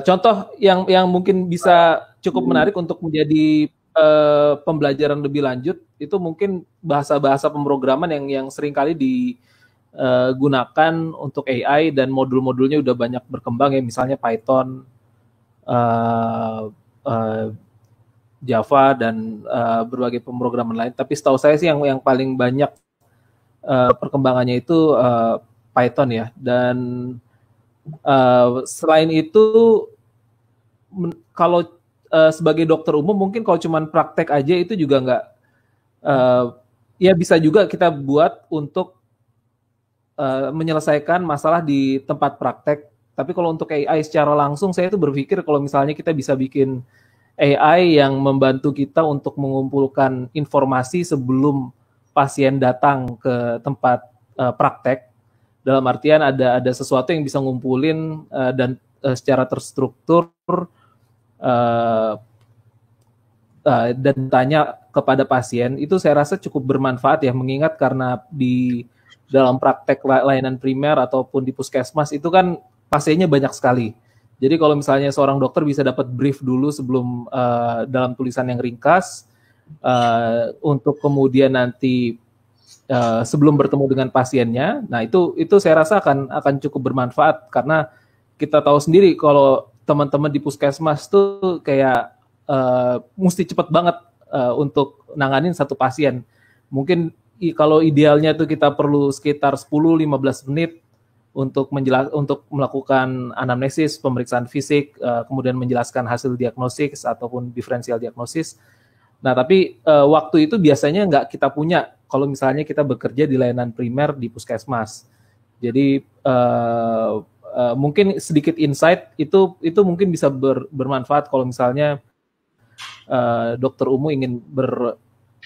S4: Contoh yang mungkin bisa cukup menarik untuk menjadi pembelajaran lebih lanjut, itu mungkin bahasa-bahasa pemrograman yang seringkali digunakan untuk AI, dan modul-modulnya udah banyak berkembang ya, misalnya Python, Java, dan berbagai pemrograman lain. Tapi setahu saya sih yang paling banyak perkembangannya itu Python ya. Dan selain itu, kalau sebagai dokter umum mungkin kalau cuma praktek aja itu juga nggak, ya bisa juga kita buat untuk menyelesaikan masalah di tempat praktek. Tapi kalau untuk AI secara langsung, saya itu berpikir kalau misalnya kita bisa bikin AI yang membantu kita untuk mengumpulkan informasi sebelum pasien datang ke tempat praktek, dalam artian ada sesuatu yang bisa ngumpulin dan secara terstruktur dan tanya kepada pasien itu saya rasa cukup bermanfaat ya, mengingat karena di dalam praktek layanan primer ataupun di puskesmas itu kan pasiennya banyak sekali. Jadi kalau misalnya seorang dokter bisa dapat brief dulu sebelum dalam tulisan yang ringkas untuk kemudian nanti sebelum bertemu dengan pasiennya, nah itu saya rasa akan cukup bermanfaat karena kita tahu sendiri kalau teman-teman di puskesmas tuh kayak mesti cepat banget untuk nanganin satu pasien. Mungkin kalau idealnya tuh kita perlu sekitar 10-15 menit untuk melakukan anamnesis, pemeriksaan fisik, kemudian menjelaskan hasil diagnosis ataupun diferensial diagnosis. Nah, tapi waktu itu biasanya nggak kita punya kalau misalnya kita bekerja di layanan primer di puskesmas. Jadi mungkin sedikit insight itu mungkin bisa bermanfaat kalau misalnya Dokter Umu ingin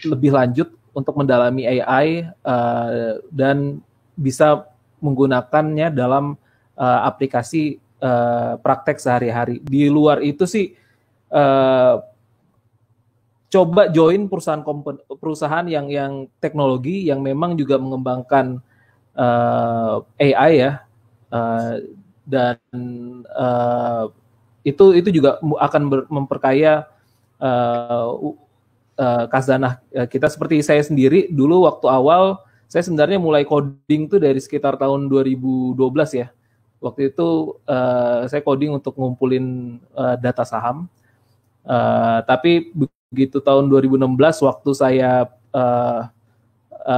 S4: lebih lanjut untuk mendalami AI dan bisa menggunakannya dalam aplikasi praktek sehari-hari. Di luar itu sih coba join perusahaan yang teknologi yang memang juga mengembangkan AI ya, dan itu juga akan memperkaya khazanah kita. Seperti saya sendiri dulu waktu awal saya sebenarnya mulai coding tuh dari sekitar tahun 2012 ya. Waktu itu saya coding untuk ngumpulin data saham. Tapi begitu tahun 2016 waktu saya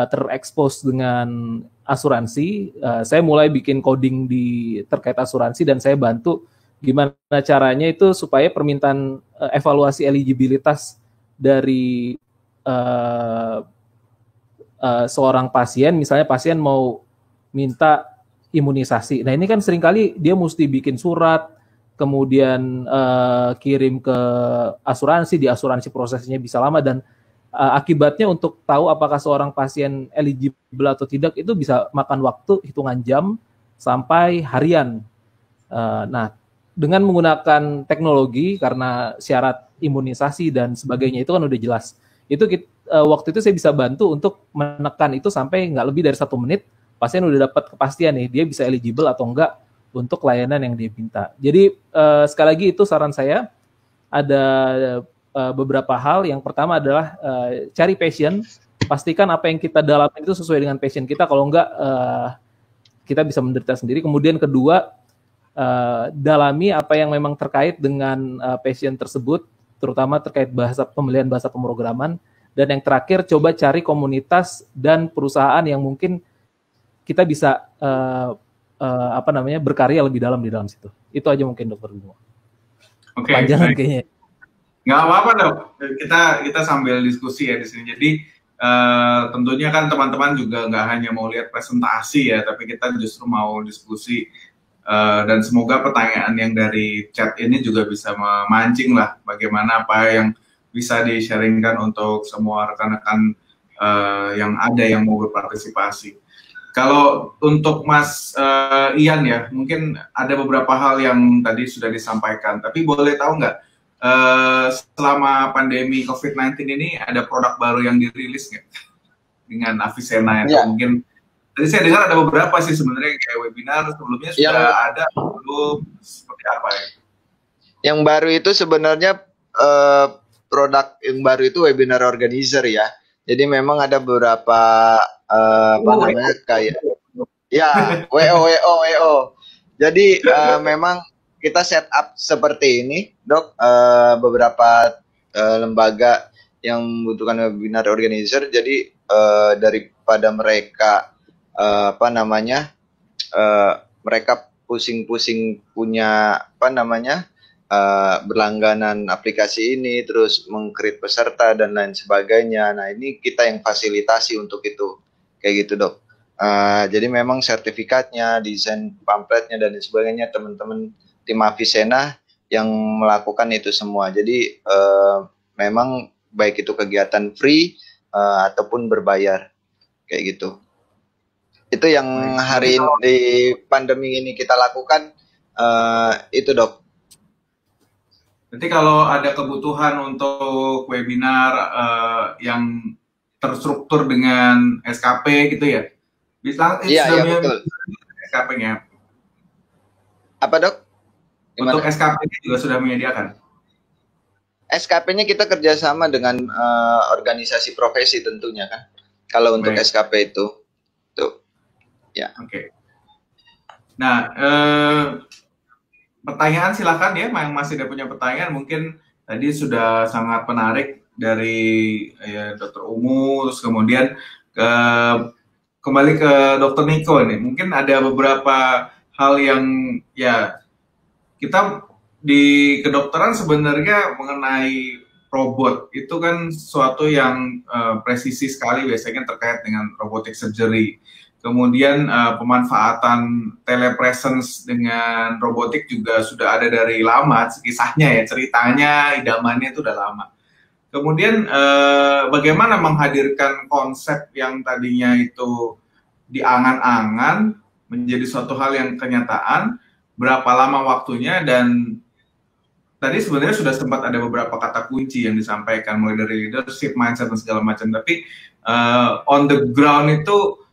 S4: terekspos dengan asuransi, saya mulai bikin coding terkait asuransi dan saya bantu gimana caranya itu supaya permintaan evaluasi eligibilitas dari seorang pasien, misalnya pasien mau minta imunisasi. Nah ini kan seringkali dia mesti bikin surat, kemudian kirim ke asuransi, di asuransi prosesnya bisa lama dan akibatnya untuk tahu apakah seorang pasien eligible atau tidak itu bisa makan waktu hitungan jam sampai harian. Nah, dengan menggunakan teknologi karena syarat imunisasi dan sebagainya itu kan udah jelas. Itu waktu itu saya bisa bantu untuk menekan itu sampai nggak lebih dari 1 menit, pasien udah dapat kepastian nih dia bisa eligible atau enggak untuk layanan yang dia minta. Jadi sekali lagi itu saran saya, ada beberapa hal. Yang pertama adalah cari passion, pastikan apa yang kita dalami itu sesuai dengan passion kita, kalau enggak kita bisa menderita sendiri. Kemudian kedua, dalami apa yang memang terkait dengan passion tersebut, terutama terkait pemilihan bahasa pemrograman. Dan yang terakhir, coba cari komunitas dan perusahaan yang mungkin kita bisa berkarya lebih dalam di dalam situ. Itu aja mungkin Dokter Bimo.
S1: Oke.
S4: Panjangan kayaknya.
S1: Nggak apa-apa dok. Kita sambil diskusi ya di sini. Jadi tentunya kan teman-teman juga nggak hanya mau lihat presentasi ya, tapi kita justru mau diskusi. Dan semoga pertanyaan yang dari chat ini juga bisa memancing lah bagaimana apa yang bisa di-sharingkan untuk semua rekan-rekan yang ada yang mau berpartisipasi. Kalau untuk Mas Ian ya, mungkin ada beberapa hal yang tadi sudah disampaikan, tapi boleh tahu nggak selama pandemi COVID-19 ini ada produk baru yang dirilis nggak dengan Avicenna atau mungkin tadi saya dengar ada beberapa sih sebenarnya kayak webinar sebelumnya sudah ada, belum seperti apa ya?
S3: Yang baru itu sebenarnya produk yang baru itu webinar organizer ya. Jadi memang ada beberapa kayak ya WO. Jadi memang kita setup seperti ini, Dok. Beberapa lembaga yang membutuhkan webinar organizer. Jadi daripada mereka mereka pusing-pusing punya berlangganan aplikasi ini, terus meng-create peserta dan lain sebagainya. Nah ini kita yang fasilitasi untuk itu, kayak gitu Dok. Jadi memang sertifikatnya, desain pamfletnya dan sebagainya teman-teman tim Avicenna yang melakukan itu semua. Jadi memang baik itu kegiatan free ataupun berbayar, kayak gitu. Itu yang hari ini di pandemi ini kita lakukan, itu Dok.
S1: Nanti kalau ada kebutuhan untuk webinar yang terstruktur dengan SKP gitu ya, bisa
S3: Iya, betul.
S1: SKP-nya.
S3: Apa dok? Gimana?
S1: Untuk SKP juga sudah menyediakan.
S3: SKP-nya kita kerjasama dengan organisasi profesi tentunya kan. Kalau untuk SKP itu, tuh, ya.
S1: Oke. Nah, pertanyaan silakan ya, yang masih ada punya pertanyaan. Mungkin tadi sudah sangat menarik dari Dr. Umu, terus kemudian kembali ke Dr. Niko nih. Mungkin ada beberapa hal yang ya kita di kedokteran sebenarnya mengenai robot itu kan sesuatu yang presisi sekali, biasanya terkait dengan robotic surgery. Kemudian pemanfaatan telepresence dengan robotik juga sudah ada dari lama, kisahnya ya, ceritanya, idamannya itu udah lama. Kemudian bagaimana menghadirkan konsep yang tadinya itu diangan-angan menjadi suatu hal yang kenyataan, berapa lama waktunya, dan tadi sebenarnya sudah sempat ada beberapa kata kunci yang disampaikan, mulai dari leadership, mindset, dan segala macam. Tapi on the ground itu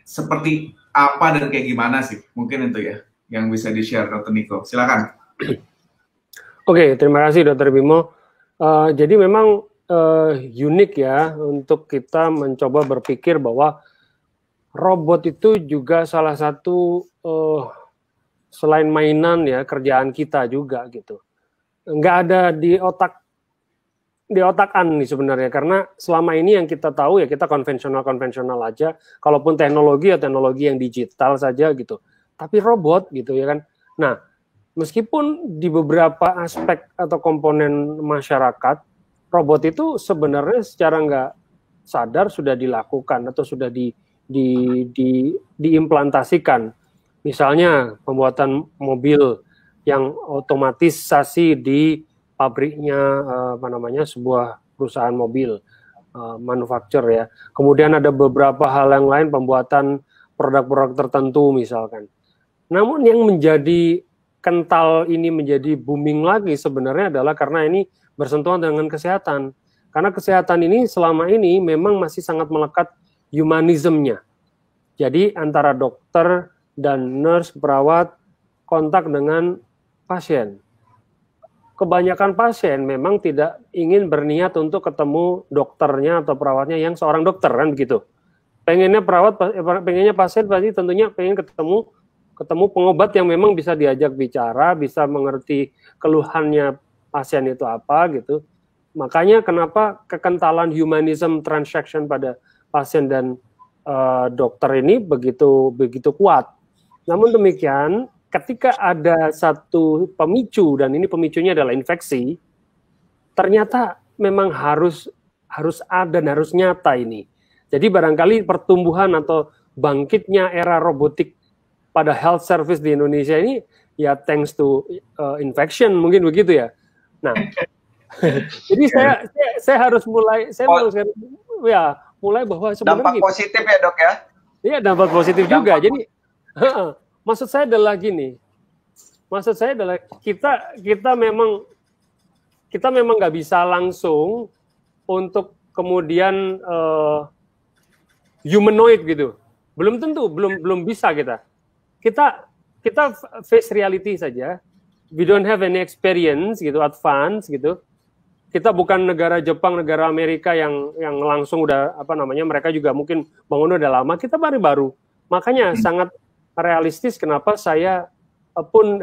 S1: seperti apa dan kayak gimana sih? Mungkin itu ya yang bisa di-share Dr. Niko. Silakan.
S2: Oke, terima kasih Dr. Bimo. Jadi memang unik ya untuk kita mencoba berpikir bahwa robot itu juga salah satu selain mainan ya, kerjaan kita juga gitu. Nggak ada di otakan nih sebenarnya, karena selama ini yang kita tahu ya kita konvensional aja, kalaupun teknologi ya teknologi yang digital saja gitu, tapi robot gitu ya kan. Nah, meskipun di beberapa aspek atau komponen masyarakat, robot itu sebenarnya secara nggak sadar sudah dilakukan atau sudah diimplantasikan. Misalnya pembuatan mobil yang otomatisasi di pabriknya sebuah perusahaan mobil manufacturer ya. Kemudian ada beberapa hal yang lain, pembuatan produk-produk tertentu misalkan. Namun yang menjadi kental ini menjadi booming lagi sebenarnya adalah karena ini bersentuhan dengan kesehatan. Karena kesehatan ini selama ini memang masih sangat melekat humanismnya. Jadi antara dokter dan nurse, perawat, kontak dengan pasien. Kebanyakan pasien memang tidak ingin berniat untuk ketemu dokternya atau perawatnya yang seorang dokter, kan begitu. Pengennya pasien pasti tentunya pengen ketemu pengobat yang memang bisa diajak bicara, bisa mengerti keluhannya pasien itu apa gitu. Makanya kenapa kekentalan humanism transaction pada pasien dan dokter ini begitu kuat. Namun demikian, ketika ada satu pemicu, dan ini pemicunya adalah infeksi, ternyata memang harus ada dan harus nyata ini. Jadi barangkali pertumbuhan atau bangkitnya era robotik pada health service di Indonesia ini ya thanks to infection, mungkin begitu ya. Nah, jadi saya harus mulai bahwa sebenarnya
S3: dampak positif ya dok ya.
S2: Iya, dampak positif juga. Jadi maksud saya adalah gini. Maksud saya adalah kita memang nggak bisa langsung untuk kemudian humanoid gitu. Belum tentu, belum bisa kita. Kita face reality saja. We don't have any experience gitu, advance gitu. Kita bukan negara Jepang, negara Amerika yang langsung udah mereka juga mungkin bangun udah lama. Kita baru. Makanya sangat realistis kenapa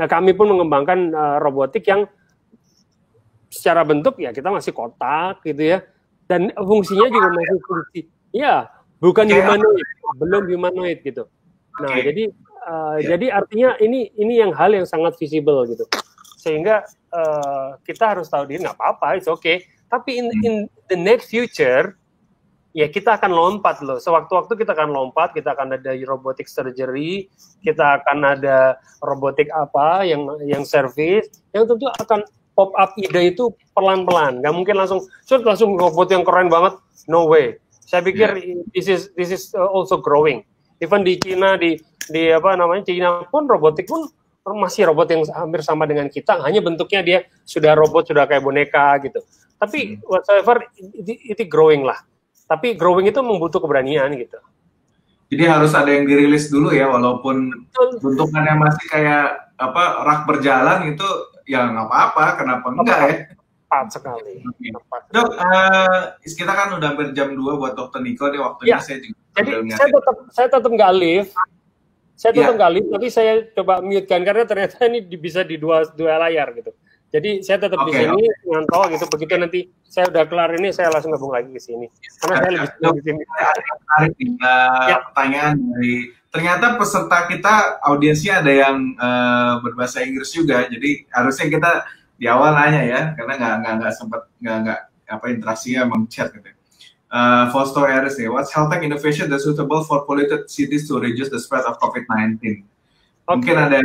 S2: kami pun mengembangkan robotik yang secara bentuk ya kita masih kotak gitu ya, dan fungsinya juga masih fungsi bukan humanoid, belum humanoid gitu. Nah, jadi artinya ini yang hal yang sangat visible gitu, sehingga kita harus tahu diri, nggak apa-apa, it's okay. Tapi in the next future ya kita akan lompat loh. Sewaktu-waktu kita akan lompat, kita akan ada robotic surgery, kita akan ada robotik apa yang service, yang tentu akan pop up ide itu pelan-pelan. Nggak mungkin langsung robot yang keren banget, no way. Saya pikir this is also growing. Even di Cina, di Cina pun robotik pun masih robot yang hampir sama dengan kita, hanya bentuknya dia sudah robot, sudah kayak boneka gitu. Tapi whatsoever itu growing lah. Tapi growing itu membutuhkan keberanian gitu.
S1: Jadi harus ada yang dirilis dulu ya, walaupun bentukannya masih kayak rak berjalan itu ya nggak apa-apa, kenapa enggak ya?
S2: Tepat sekali.
S1: Okay. Dok, kita kan udah hampir jam 2 buat Dr. Niko nih waktunya.
S2: Ya.
S1: Saya juga
S2: jadi saya tetap nggak live. Saya tetap nggak live, tapi saya coba mute kan karena ternyata ini bisa di dua layar gitu. Jadi saya tetap di sini ngontrol gitu. Begitu nanti saya udah kelar ini, saya langsung gabung lagi ke sini. Karena saya lebih senang di sini.
S1: Pertanyaan dari ternyata peserta kita audiensnya ada yang berbahasa Inggris juga. Jadi harusnya kita di awal nanya ya, karena nggak sempat interaksinya emang chat gitu. Fausto Eris nih, what's health tech innovation that's suitable for polluted cities to reduce the spread of COVID-19? Okay. Mungkin ada,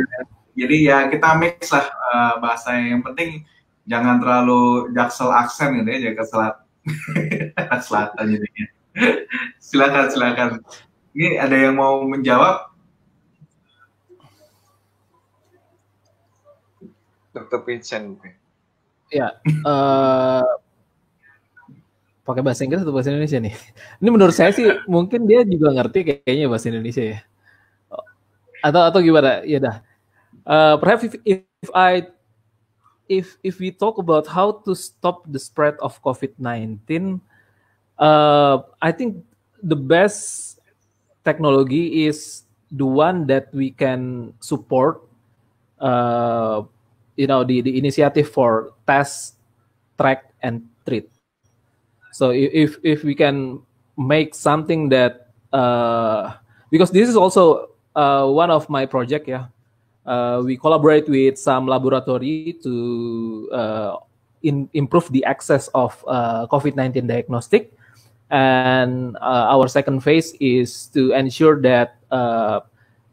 S1: jadi ya kita mix lah bahasanya. Yang penting jangan terlalu jaksel aksen gitu ya, jaga selatan jadinya. Silakan. Ini ada yang mau menjawab?
S3: Dr. Vincent.
S4: Ya, pakai bahasa Inggris atau bahasa Indonesia nih? Ini menurut saya sih mungkin dia juga ngerti kayaknya bahasa Indonesia ya. Atau gimana? Ya dah. Perhaps if we talk about how to stop the spread of COVID-19, I think the best technology is the one that we can support. The initiative for test, track, and treat. So if we can make something that because this is also one of my project, we collaborate with some laboratory to improve the access of COVID-19 diagnostic, and our second phase is to ensure that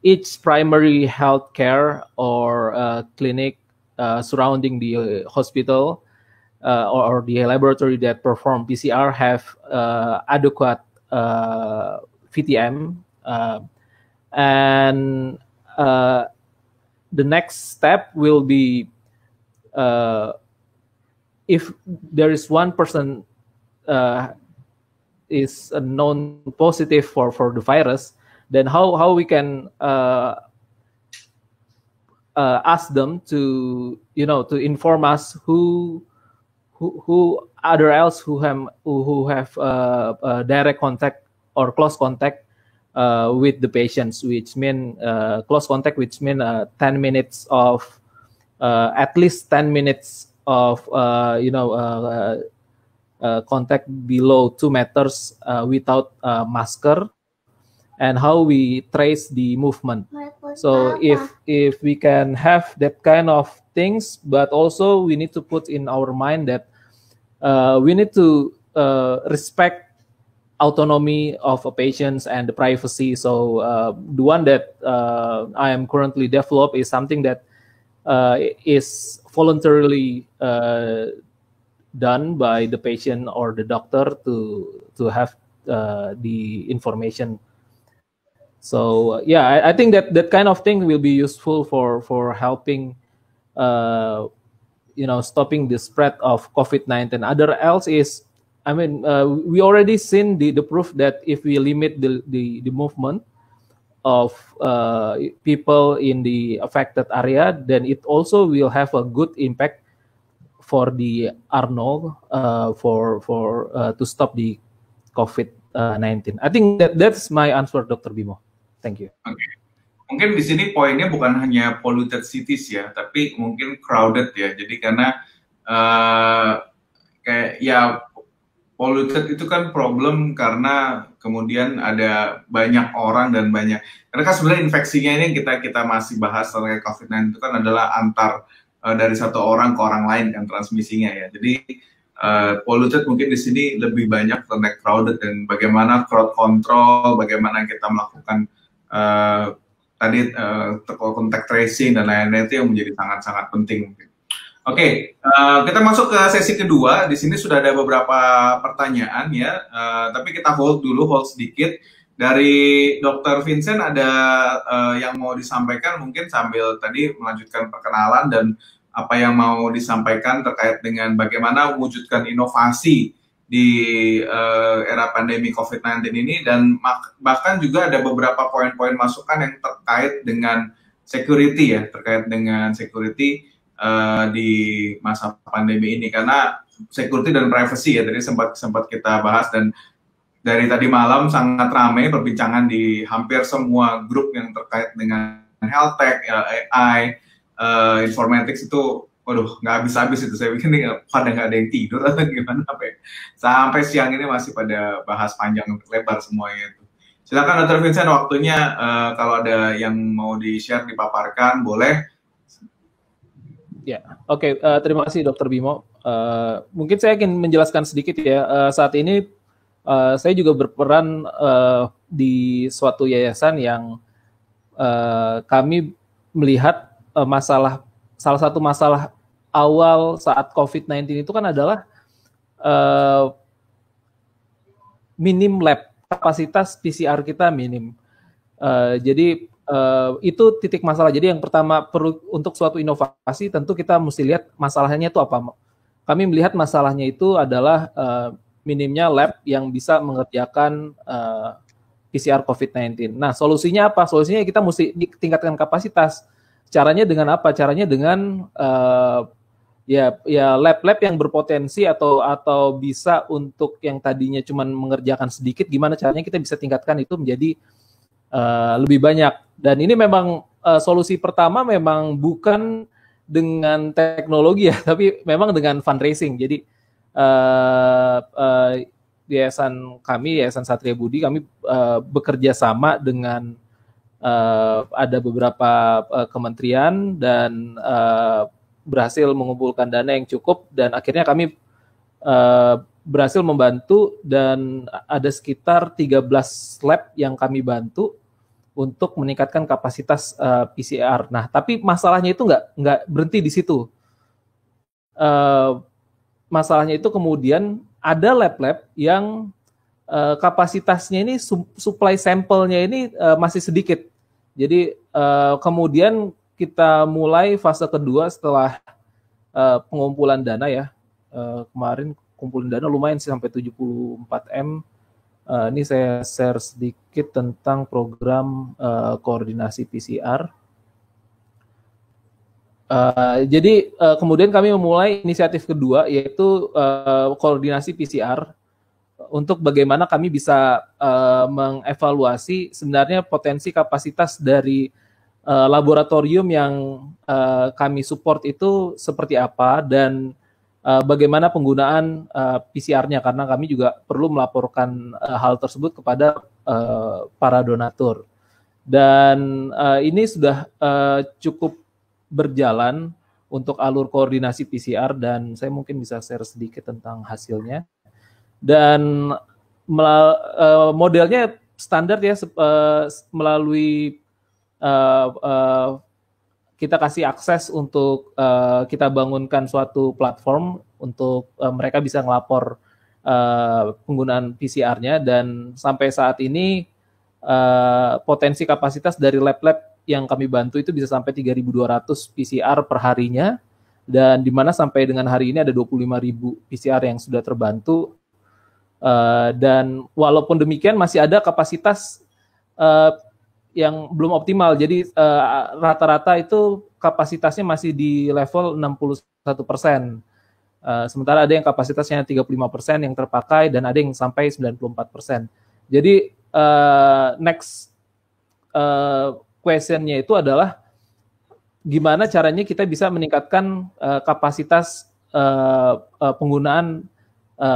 S4: each primary health care or clinic surrounding the hospital or the laboratory that perform PCR have adequate VTM, and the next step will be if there is one person is known positive for the virus, then how we can ask them to inform us who other else who have direct contact or close contact with the patients, which mean close contact, which mean 10 minutes of at least 10 minutes of contact below 2 meters without masker, and how we trace the movement. So if we can have that kind of things, but also we need to put in our mind that we need to respect autonomy of a patient and the privacy. So the one that I am currently developed is something that is voluntarily done by the patient or the doctor to have the information. So I think that kind of thing will be useful for helping stopping the spread of COVID-19. Other else is, we already seen the proof that if we limit the movement of people in the affected area, then it also will have a good impact for the Arnold to stop the COVID-19. I think that's my answer, Dr. Bimo. Thank you.
S1: Okay. Mungkin di sini poinnya bukan hanya polluted cities ya, tapi mungkin crowded ya. Jadi karena polluted itu kan problem karena kemudian ada banyak orang dan banyak. Karena kan sebenarnya infeksinya ini kita masih bahas terkait COVID-19 itu kan adalah antar dari satu orang ke orang lain kan transmisinya ya. Jadi polluted mungkin di sini lebih banyak tentang crowded dan bagaimana crowd control, bagaimana kita melakukan contact tracing dan lain-lain itu yang menjadi sangat-sangat penting. Oke, kita masuk ke sesi kedua. Di sini sudah ada beberapa pertanyaan ya, tapi kita hold sedikit. Dari Dr. Vincent ada yang mau disampaikan mungkin sambil tadi melanjutkan perkenalan dan apa yang mau disampaikan terkait dengan bagaimana mewujudkan inovasi di era pandemi COVID-19 ini, dan bahkan juga ada beberapa poin-poin masukan yang terkait dengan security ya, terkait dengan security di masa pandemi ini, karena security dan privacy ya tadi sempat kita bahas, dan dari tadi malam sangat ramai perbincangan di hampir semua grup yang terkait dengan health tech, AI, informatics itu, waduh, nggak habis-habis itu. Saya pikir nih pada nggak ada yang tidur atau gimana, sampai siang ini masih pada bahas panjang lebar semuanya itu. Silakan Dr. Vincent, waktunya kalau ada yang mau di-share, dipaparkan, boleh.
S4: Ya, oke. Terima kasih Dr. Bimo. Mungkin saya ingin menjelaskan sedikit ya. Saat ini saya juga berperan di suatu yayasan yang kami melihat salah satu masalah awal saat COVID-19 itu kan adalah minim lab, kapasitas PCR kita minim. Jadi itu titik masalah. Jadi yang pertama, perlu untuk suatu inovasi tentu kita mesti lihat masalahnya itu apa. Kami melihat masalahnya itu adalah minimnya lab yang bisa mengerjakan PCR COVID-19. Nah, solusinya apa? Solusinya kita mesti tingkatkan kapasitas. Caranya dengan apa? Caranya dengan ya lab-lab yang berpotensi atau bisa untuk yang tadinya cuma mengerjakan sedikit, gimana caranya kita bisa tingkatkan itu menjadi lebih banyak. Dan ini memang solusi pertama memang bukan dengan teknologi ya, tapi memang dengan fundraising. Jadi yayasan kami, Yayasan Satria Budi, kami bekerja sama dengan ada beberapa kementerian dan berhasil mengumpulkan dana yang cukup, dan akhirnya kami berhasil membantu, dan ada sekitar 13 lab yang kami bantu untuk meningkatkan kapasitas PCR. Nah, tapi masalahnya itu nggak berhenti di situ. Masalahnya itu kemudian ada lab-lab yang kapasitasnya ini supply sampelnya ini masih sedikit. Jadi kemudian kita mulai fase kedua setelah pengumpulan dana ya. Kemarin kumpulin dana lumayan sih sampai 74M. Ini saya share sedikit tentang program koordinasi PCR. Jadi kemudian kami memulai inisiatif kedua, yaitu koordinasi PCR, untuk bagaimana kami bisa mengevaluasi sebenarnya potensi kapasitas dari laboratorium yang kami support itu seperti apa, dan bagaimana penggunaan PCR-nya, karena kami juga perlu melaporkan hal tersebut kepada para donatur. Dan ini sudah cukup berjalan untuk alur koordinasi PCR, dan saya mungkin bisa share sedikit tentang hasilnya. Dan modelnya standar ya, melalui kita kasih akses untuk kita bangunkan suatu platform untuk mereka bisa ngelapor penggunaan PCR-nya, dan sampai saat ini potensi kapasitas dari lab-lab yang kami bantu itu bisa sampai 3.200 PCR per harinya, dan di mana sampai dengan hari ini ada 25.000 PCR yang sudah terbantu. Dan walaupun demikian masih ada kapasitas yang belum optimal. Jadi rata-rata itu kapasitasnya masih di level 61%. Sementara ada yang kapasitasnya 35% yang terpakai, dan ada yang sampai 94%. Jadi next question-nya itu adalah gimana caranya kita bisa meningkatkan kapasitas penggunaan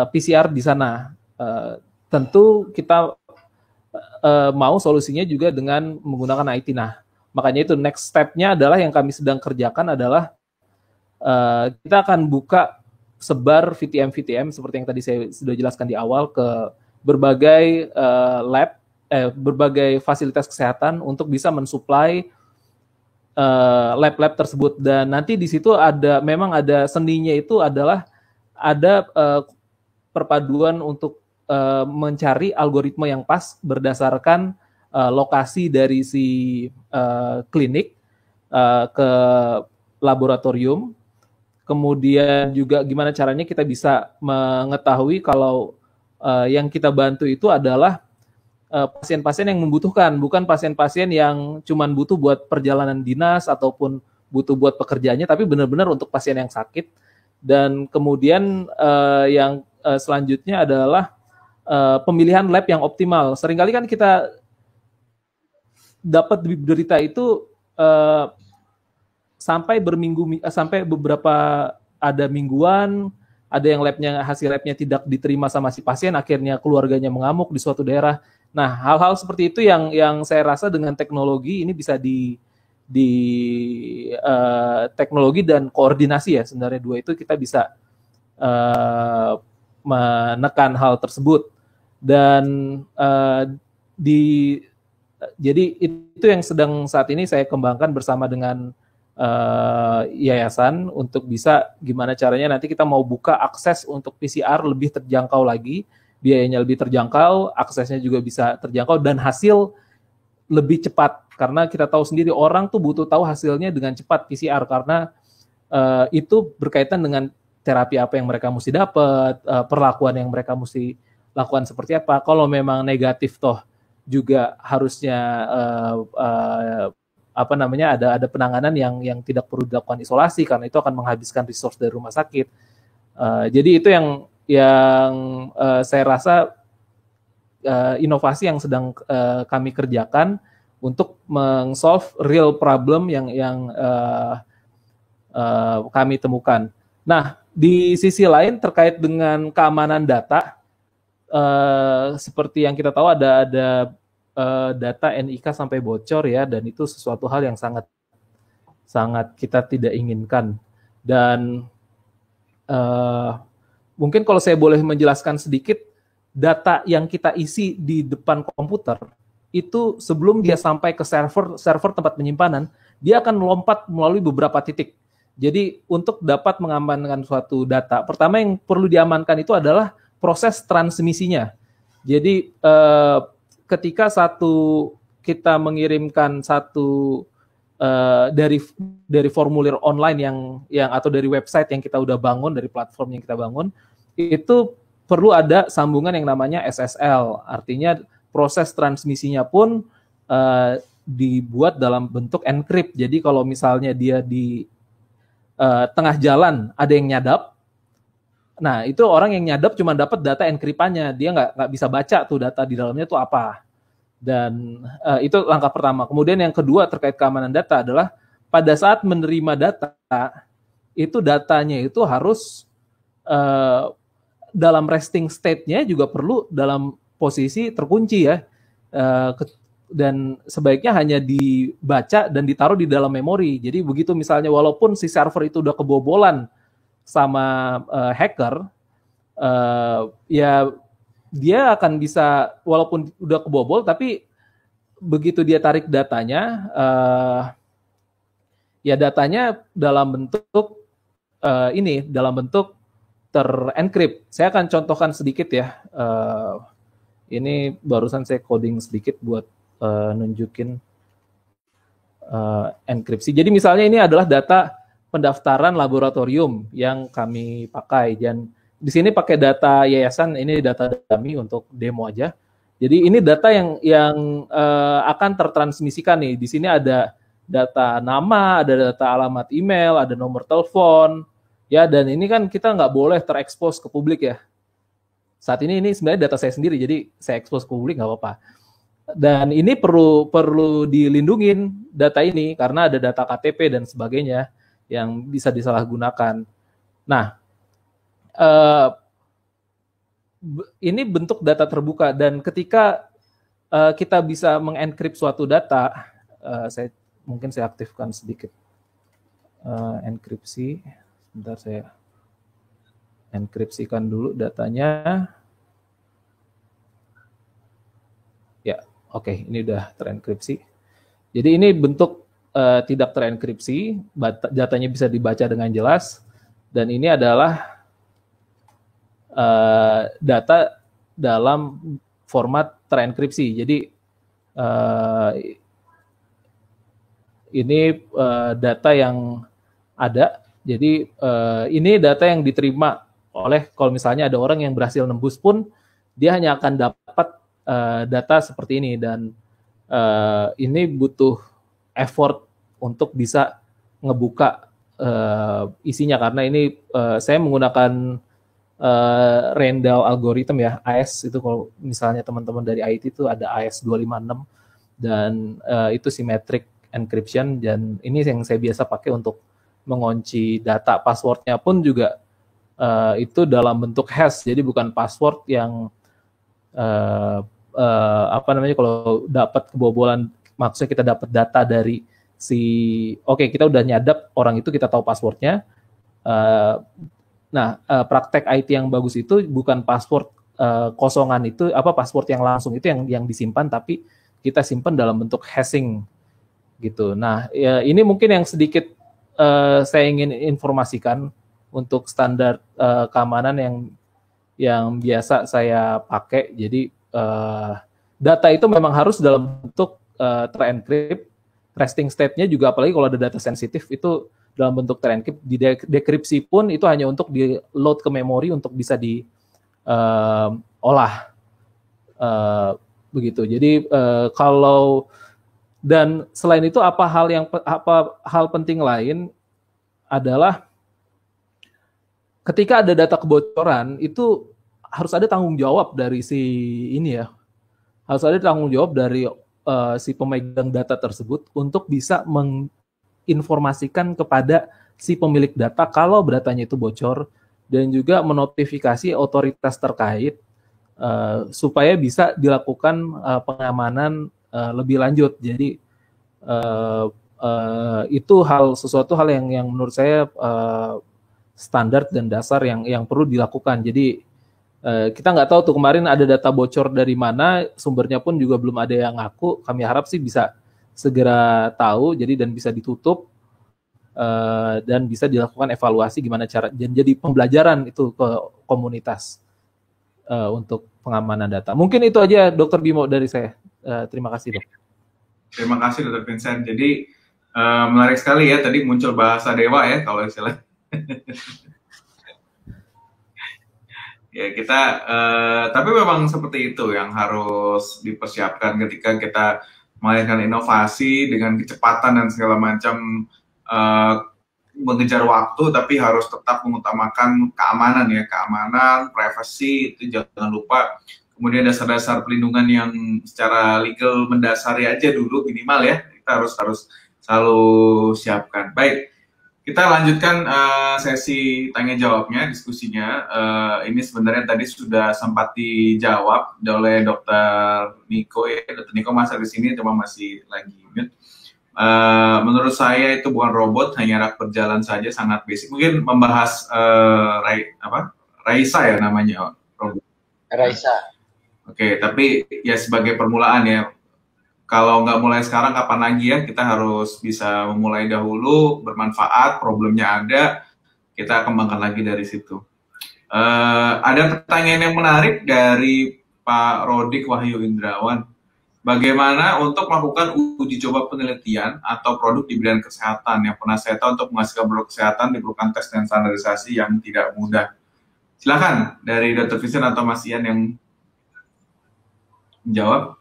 S4: PCR di sana. Tentu kita mau solusinya juga dengan menggunakan IT. Nah, makanya itu next step-nya adalah yang kami sedang kerjakan adalah kita akan buka sebar VTM seperti yang tadi saya sudah jelaskan di awal ke berbagai lab, berbagai fasilitas kesehatan untuk bisa mensuplai lab-lab tersebut. Dan nanti di situ memang ada seninya, itu adalah ada perpaduan untuk mencari algoritma yang pas berdasarkan lokasi dari si klinik ke laboratorium. Kemudian juga gimana caranya kita bisa mengetahui kalau yang kita bantu itu adalah pasien-pasien yang membutuhkan, bukan pasien-pasien yang cuman butuh buat perjalanan dinas ataupun butuh buat pekerjaannya, tapi benar-benar untuk pasien yang sakit. Dan kemudian yang selanjutnya adalah pemilihan lab yang optimal. Seringkali kan kita dapat berita itu sampai beberapa ada mingguan, ada yang hasil labnya tidak diterima sama si pasien, akhirnya keluarganya mengamuk di suatu daerah. Nah, hal-hal seperti itu yang saya rasa dengan teknologi ini bisa teknologi dan koordinasi ya, sebenarnya dua itu kita bisa menekan hal tersebut. Dan jadi itu yang sedang saat ini saya kembangkan bersama dengan yayasan untuk bisa gimana caranya nanti kita mau buka akses untuk PCR lebih terjangkau lagi, biayanya lebih terjangkau, aksesnya juga bisa terjangkau, dan hasil lebih cepat. Karena kita tahu sendiri orang tuh butuh tahu hasilnya dengan cepat PCR, karena itu berkaitan dengan terapi apa yang mereka mesti dapat, perlakuan yang mereka mesti lakukan seperti apa. Kalau memang negatif toh juga harusnya ada penanganan yang tidak perlu dilakukan isolasi, karena itu akan menghabiskan resource dari rumah sakit. Jadi itu yang saya rasa inovasi yang sedang kami kerjakan untuk meng-solve real problem yang kami temukan. Nah, di sisi lain terkait dengan keamanan data, seperti yang kita tahu ada data NIK sampai bocor ya, dan itu sesuatu hal yang sangat kita tidak inginkan. Dan mungkin kalau saya boleh menjelaskan sedikit, data yang kita isi di depan komputer itu sebelum dia sampai ke server tempat penyimpanan, dia akan melompat melalui beberapa titik. Jadi untuk dapat mengamankan suatu data, pertama yang perlu diamankan itu adalah proses transmisinya. Jadi ketika kita mengirimkan satu dari formulir online yang atau dari website yang kita udah bangun, dari platform yang kita bangun, itu perlu ada sambungan yang namanya SSL. Artinya proses transmisinya pun dibuat dalam bentuk encrypt. Jadi kalau misalnya dia di tengah jalan ada yang nyadap, nah itu orang yang nyadap cuma dapat data encryptannya, dia nggak bisa baca tuh data di dalamnya itu apa. Dan itu langkah pertama. Kemudian yang kedua terkait keamanan data adalah pada saat menerima data, itu datanya itu harus dalam resting state-nya juga perlu dalam posisi terkunci ya, dan sebaiknya hanya dibaca dan ditaruh di dalam memori. Jadi begitu misalnya walaupun si server itu udah kebobolan sama hacker, ya dia akan bisa, walaupun udah kebobol, tapi begitu dia tarik datanya, ya datanya dalam bentuk dalam bentuk terencrypt. Saya akan contohkan sedikit ya. Ini barusan saya coding sedikit buat nunjukin enkripsi. Jadi misalnya ini adalah data pendaftaran laboratorium yang kami pakai, dan di sini pakai data yayasan, ini data kami untuk demo aja. Jadi ini data yang akan tertransmisikan nih. Di sini ada data nama, ada data alamat email, ada nomor telepon, ya, dan ini kan kita nggak boleh terekspos ke publik ya. Saat ini sebenarnya data saya sendiri, jadi saya ekspos ke publik nggak apa-apa. Dan ini perlu dilindungin data ini karena ada data KTP dan sebagainya yang bisa disalahgunakan. Nah, ini bentuk data terbuka, dan ketika kita bisa mengenkrip suatu data, mungkin saya aktifkan sedikit enkripsi. Sebentar saya enkripsikan dulu datanya. Ya, oke, ini udah terenkripsi. Jadi ini bentuk tidak terenkripsi, datanya bisa dibaca dengan jelas, dan ini adalah data dalam format terenkripsi. Jadi ini data yang ada. Jadi ini data yang diterima oleh, kalau misalnya ada orang yang berhasil nembus pun, dia hanya akan dapat data seperti ini, dan ini butuh effort untuk bisa ngebuka isinya, karena ini saya menggunakan Randall algorithm ya, AES itu, kalau misalnya teman-teman dari IT itu ada AES 256, dan itu symmetric encryption, dan ini yang saya biasa pakai untuk mengunci data. Passwordnya pun juga itu dalam bentuk hash, jadi bukan password yang kalau dapat kebobolan, maksudnya kita dapat data dari kita udah nyadap orang itu, kita tahu passwordnya. Praktek IT yang bagus itu bukan password kosongan itu, password yang langsung itu yang disimpan, tapi kita simpan dalam bentuk hashing gitu. Nah, ya, ini mungkin yang sedikit saya ingin informasikan untuk standar keamanan yang biasa saya pakai. Jadi data itu memang harus dalam bentuk terencrypt, resting state-nya juga, apalagi kalau ada data sensitif itu dalam bentuk terencrypt. Di dekripsi pun itu hanya untuk di load ke memori untuk bisa diolah begitu. Jadi dan selain itu hal penting lain adalah ketika ada data kebocoran itu harus ada tanggung jawab dari harus ada tanggung jawab dari si pemegang data tersebut untuk bisa menginformasikan kepada si pemilik data kalau datanya itu bocor, dan juga menotifikasi otoritas terkait supaya bisa dilakukan pengamanan lebih lanjut. Jadi itu sesuatu hal yang menurut saya standar dan dasar yang perlu dilakukan. Jadi kita nggak tahu tuh kemarin ada data bocor dari mana, sumbernya pun juga belum ada yang ngaku. Kami harap sih bisa segera tahu, dan bisa ditutup dan bisa dilakukan evaluasi gimana cara, dan jadi pembelajaran itu ke komunitas untuk pengamanan data. Mungkin itu aja Dr. Bimo dari saya. Terima kasih, Dok.
S1: Terima kasih Dr. Vincent. Jadi menarik sekali ya, tadi muncul bahasa dewa ya kalau istilah. Ya kita, tapi memang seperti itu yang harus dipersiapkan ketika kita melahirkan inovasi dengan kecepatan dan segala macam, mengejar waktu, tapi harus tetap mengutamakan keamanan ya, keamanan, privacy itu jangan lupa. Kemudian dasar-dasar pelindungan yang secara legal mendasari aja dulu minimal ya, kita harus selalu siapkan. Baik, kita lanjutkan sesi tanya jawabnya, diskusinya. Ini sebenarnya tadi sudah sempat dijawab oleh Dr. Niko ya. Dr. Niko masa di sini cuma masih lagi mute. Menurut saya itu bukan robot, hanya rak berjalan saja, sangat basic. Mungkin membahas Raisa ya namanya, robot.
S3: Raisa.
S1: Oke, tapi ya sebagai permulaan ya, kalau nggak mulai sekarang kapan lagi ya, kita harus bisa memulai dahulu, bermanfaat, problemnya ada, kita kembangkan lagi dari situ. Ada pertanyaan yang menarik dari Pak Rodik Wahyu Indrawan. Bagaimana untuk melakukan uji coba penelitian atau produk di bidang kesehatan? Yang pernah saya tahu untuk menghasilkan produk kesehatan diperlukan tes dan standarisasi yang tidak mudah. Silakan dari Dr. Vincent atau Mas Ian yang menjawab.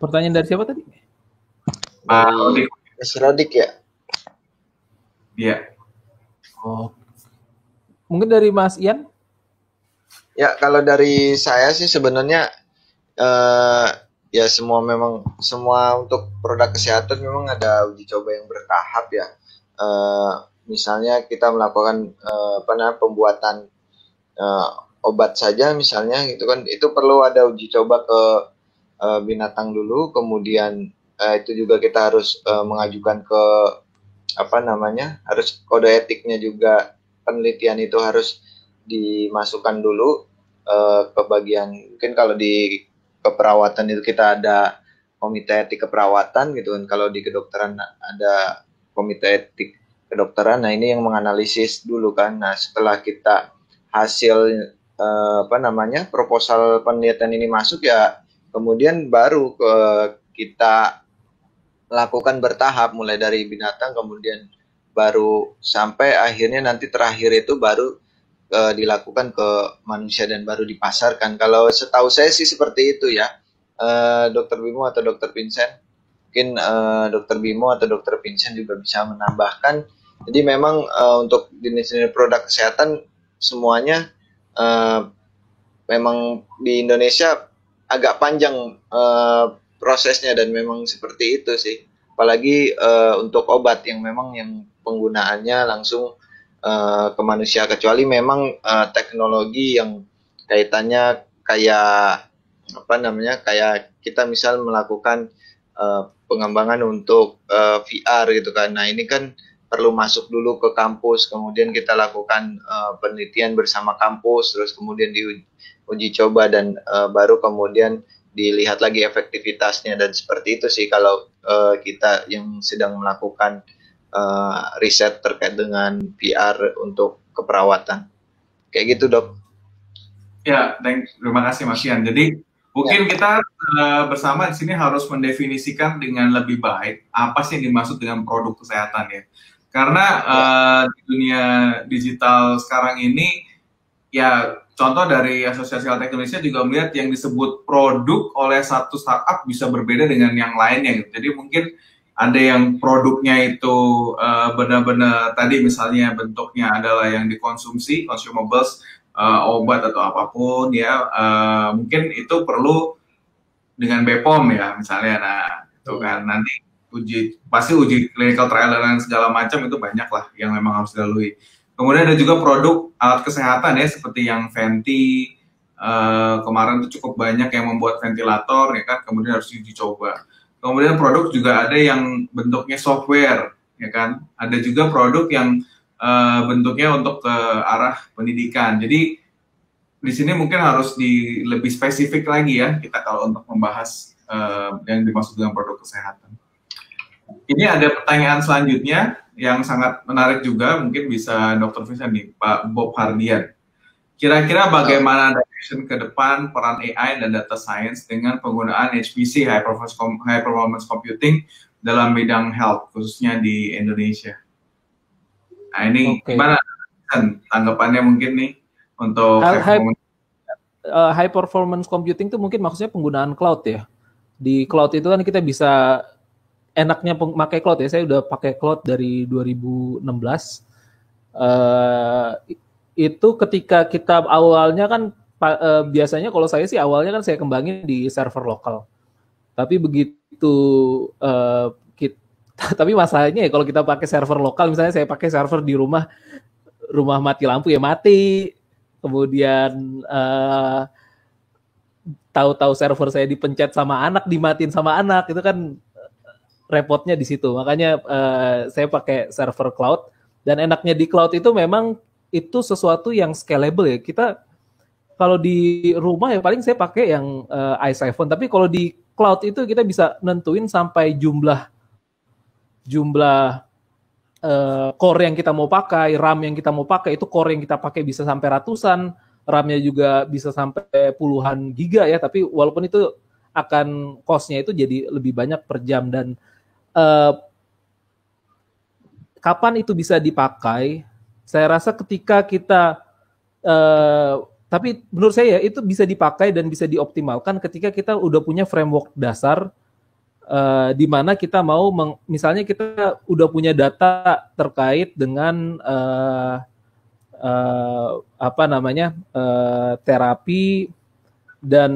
S4: Pertanyaan dari siapa tadi?
S1: Pak Rodik.
S3: Mas Rodik ya?
S1: Iya.
S4: Oh. Mungkin dari Mas Ian?
S3: Ya, kalau dari saya sih sebenarnya ya semua untuk produk kesehatan memang ada uji coba yang bertahap ya. Misalnya kita melakukan pembuatan obat saja misalnya gitu kan, itu perlu ada uji coba ke binatang dulu, kemudian itu juga kita harus mengajukan ke harus kode etiknya juga, penelitian itu harus dimasukkan dulu ke bagian, mungkin kalau di keperawatan itu kita ada komite etik keperawatan gitu kan, kalau di kedokteran ada komite etik kedokteran. Nah ini yang menganalisis dulu kan. Nah setelah kita hasil proposal penelitian ini masuk, ya kemudian baru kita lakukan bertahap, mulai dari binatang, kemudian baru sampai akhirnya nanti terakhir itu baru dilakukan ke manusia dan baru dipasarkan. Kalau setahu saya sih seperti itu ya, Dr. Bimo atau Dr. Vincent. Mungkin Dr. Bimo atau Dr. Vincent juga bisa menambahkan. Jadi memang untuk jenis-jenis produk kesehatan semuanya memang di Indonesia agak panjang prosesnya, dan memang seperti itu sih. Apalagi untuk obat yang memang yang penggunaannya langsung ke manusia, kecuali memang teknologi yang kaitannya kayak kayak kita misal melakukan pengembangan untuk VR gitu kan. Nah, ini kan perlu masuk dulu ke kampus, kemudian kita lakukan penelitian bersama kampus, terus kemudian diuji coba, dan baru kemudian dilihat lagi efektivitasnya. Dan seperti itu sih kalau kita yang sedang melakukan riset terkait dengan VR untuk keperawatan. Kayak gitu, Dok.
S1: Ya, terima kasih Mas Ian. Jadi mungkin kita bersama di sini harus mendefinisikan dengan lebih baik apa sih yang dimaksud dengan produk kesehatan ya. Karena di dunia digital sekarang ini, ya contoh dari Asosiasi Health Indonesia juga melihat yang disebut produk oleh satu startup bisa berbeda dengan yang lainnya gitu. Jadi mungkin ada yang produknya itu benar-benar tadi misalnya bentuknya adalah yang dikonsumsi, consumables, obat atau apapun ya, mungkin itu perlu dengan BPOM ya misalnya. Nah itu kan nanti pasti uji clinical trial dan segala macam itu banyak lah yang memang harus dilalui. Kemudian ada juga produk alat kesehatan ya, seperti yang venti, kemarin itu cukup banyak yang membuat ventilator ya kan, kemudian harus diuji coba. Kemudian produk juga ada yang bentuknya software ya kan, ada juga produk yang bentuknya untuk ke arah pendidikan. Jadi di sini mungkin harus lebih spesifik lagi ya kita kalau untuk membahas yang dimaksud dengan produk kesehatan. Ini ada pertanyaan selanjutnya yang sangat menarik juga, mungkin bisa Dr. Vincent nih, Pak Bob Hardian. Kira-kira bagaimana direction ke depan peran AI dan data science dengan penggunaan HPC, High Performance Computing, dalam bidang health, khususnya di Indonesia? Nah ini gimana tanggapannya mungkin nih untuk
S4: high performance computing itu mungkin maksudnya penggunaan cloud ya. Di cloud itu kan kita bisa enaknya pakai cloud ya. Saya udah pakai cloud dari 2016. Itu ketika kita awalnya kan biasanya kalau saya sih awalnya kan saya kembangin di server lokal. Tapi begitu tapi masalahnya ya kalau kita pakai server lokal, misalnya saya pakai server di rumah mati lampu ya mati. Kemudian tahu-tahu server saya dipencet sama anak, dimatiin sama anak, itu kan repotnya di situ. Makanya saya pakai server cloud, dan enaknya di cloud itu memang itu sesuatu yang scalable ya. Kita kalau di rumah ya paling saya pakai yang i7, tapi kalau di cloud itu kita bisa nentuin sampai jumlah core yang kita mau pakai, RAM yang kita mau pakai, itu core yang kita pakai bisa sampai ratusan, RAM-nya juga bisa sampai puluhan giga ya, tapi walaupun itu akan cost-nya itu jadi lebih banyak per jam. Dan kapan itu bisa dipakai? Saya rasa ketika kita, tapi menurut saya itu bisa dipakai dan bisa dioptimalkan ketika kita udah punya framework dasar, di mana kita mau, misalnya kita udah punya data terkait dengan terapi dan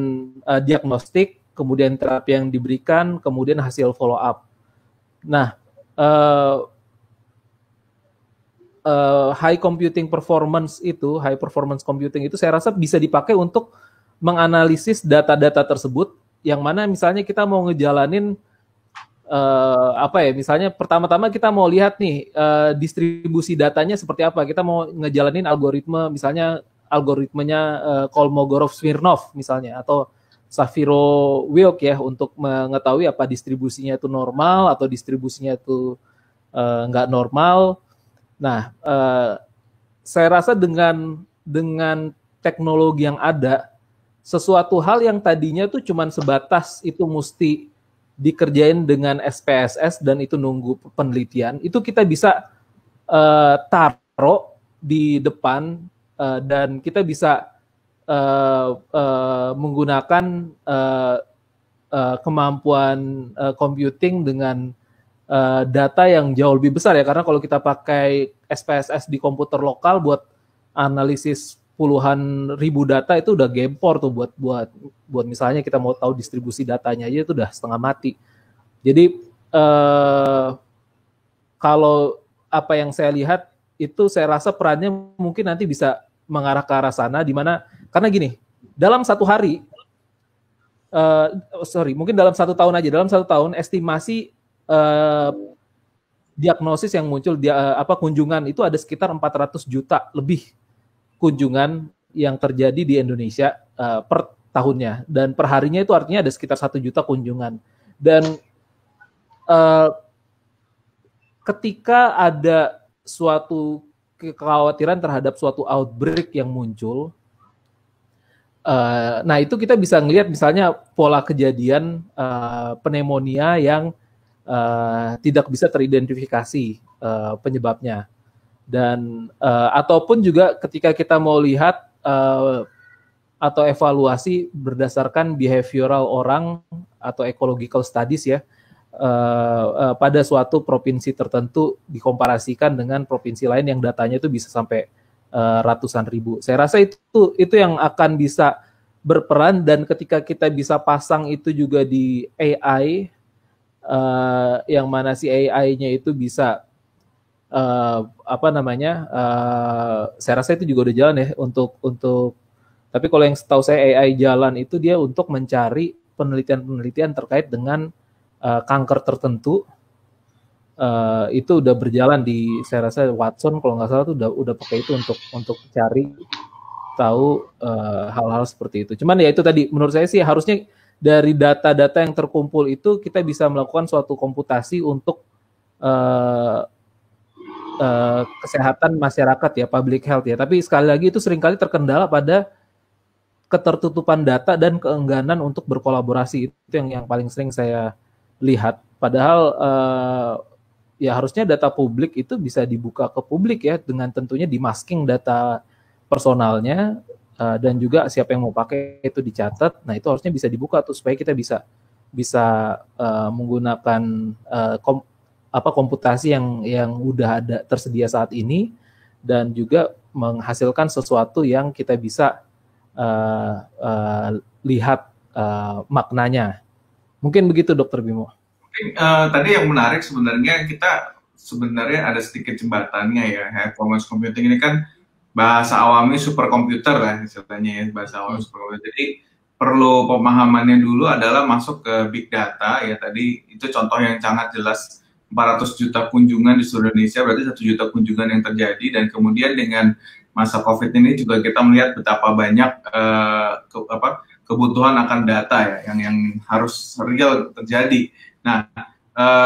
S4: diagnostik, kemudian terapi yang diberikan, kemudian hasil follow up. Nah, high performance computing itu saya rasa bisa dipakai untuk menganalisis data-data tersebut, yang mana misalnya kita mau ngejalanin misalnya pertama-tama kita mau lihat nih distribusi datanya seperti apa. Kita mau ngejalanin algoritma, misalnya algoritmanya Kolmogorov-Smirnov misalnya, atau Shapiro-Wilk ya, untuk mengetahui apa distribusinya itu normal atau distribusinya itu nggak normal. Nah, saya rasa dengan dengan teknologi yang ada, sesuatu hal yang tadinya tuh cuman sebatas itu mesti dikerjain dengan SPSS dan itu nunggu penelitian, itu kita bisa taruh di depan dan kita bisa menggunakan kemampuan computing dengan data yang jauh lebih besar ya, karena kalau kita pakai SPSS di komputer lokal buat analisis puluhan ribu data itu udah gempor tuh buat misalnya kita mau tahu distribusi datanya aja itu udah setengah mati. Jadi kalau apa yang saya lihat itu saya rasa perannya mungkin nanti bisa mengarah ke arah sana, di mana karena gini, dalam satu hari mungkin dalam 1 tahun aja, dalam 1 tahun estimasi diagnosis yang muncul kunjungan itu ada sekitar 400 juta lebih kunjungan yang terjadi di Indonesia per tahunnya, dan per harinya itu artinya ada sekitar 1 juta kunjungan. Dan ketika ada suatu kekhawatiran terhadap suatu outbreak yang muncul, nah itu kita bisa ngelihat misalnya pola kejadian pneumonia yang tidak bisa teridentifikasi penyebabnya. Dan ataupun juga ketika kita mau lihat atau evaluasi berdasarkan behavioral orang atau ecological studies ya, pada suatu provinsi tertentu dikomparasikan dengan provinsi lain yang datanya itu bisa sampai ratusan ribu. Saya rasa itu yang akan bisa berperan, dan ketika kita bisa pasang itu juga di AI, yang mana si AI-nya itu bisa saya rasa itu juga udah jalan ya untuk tapi kalau yang setahu saya AI jalan itu dia untuk mencari penelitian terkait dengan kanker tertentu, itu udah berjalan saya rasa Watson kalau nggak salah tuh udah pakai itu untuk cari tahu hal-hal seperti itu. Cuman ya itu tadi menurut saya sih harusnya dari data-data yang terkumpul itu kita bisa melakukan suatu komputasi untuk kesehatan masyarakat ya, public health ya. Tapi sekali lagi itu seringkali terkendala pada ketertutupan data dan keengganan untuk berkolaborasi. Itu yang paling sering saya lihat. Padahal ya harusnya data publik itu bisa dibuka ke publik ya, dengan tentunya dimasking data personalnya, dan juga siapa yang mau pakai itu dicatat. Nah itu harusnya bisa dibuka tuh supaya kita bisa menggunakan komputasi yang udah ada tersedia saat ini, dan juga menghasilkan sesuatu yang kita bisa lihat maknanya. Mungkin begitu Dr. Bimo.
S1: Tadi yang menarik sebenarnya ada sedikit jembatannya ya. Performance computing ini kan bahasa awamnya superkomputer lah istilahnya ya, bahasa awam superkomputer. Jadi perlu pemahamannya dulu adalah masuk ke big data ya, tadi itu contoh yang sangat jelas. 400 juta kunjungan di seluruh Indonesia, berarti 1 juta kunjungan yang terjadi, dan kemudian dengan masa COVID ini juga kita melihat betapa banyak kebutuhan akan data ya, yang harus real terjadi. Nah,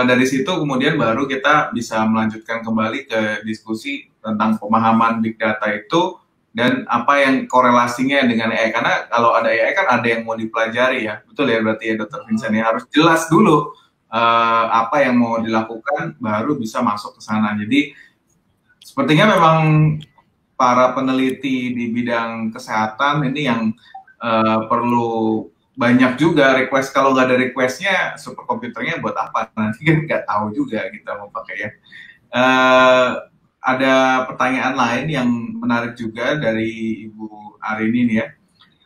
S1: dari situ kemudian baru kita bisa melanjutkan kembali ke diskusi tentang pemahaman big data itu dan apa yang korelasinya dengan AI. Karena kalau ada AI kan ada yang mau dipelajari ya, betul ya berarti ya Dr. Vincent ya, harus jelas dulu apa yang mau dilakukan baru bisa masuk ke sana. Jadi sepertinya memang para peneliti di bidang kesehatan ini yang perlu banyak juga request. Kalau nggak ada requestnya, superkomputernya buat apa? Nanti kan nggak tahu juga kita mau pakai ya. Ada pertanyaan lain yang menarik juga dari Ibu Arini nih ya.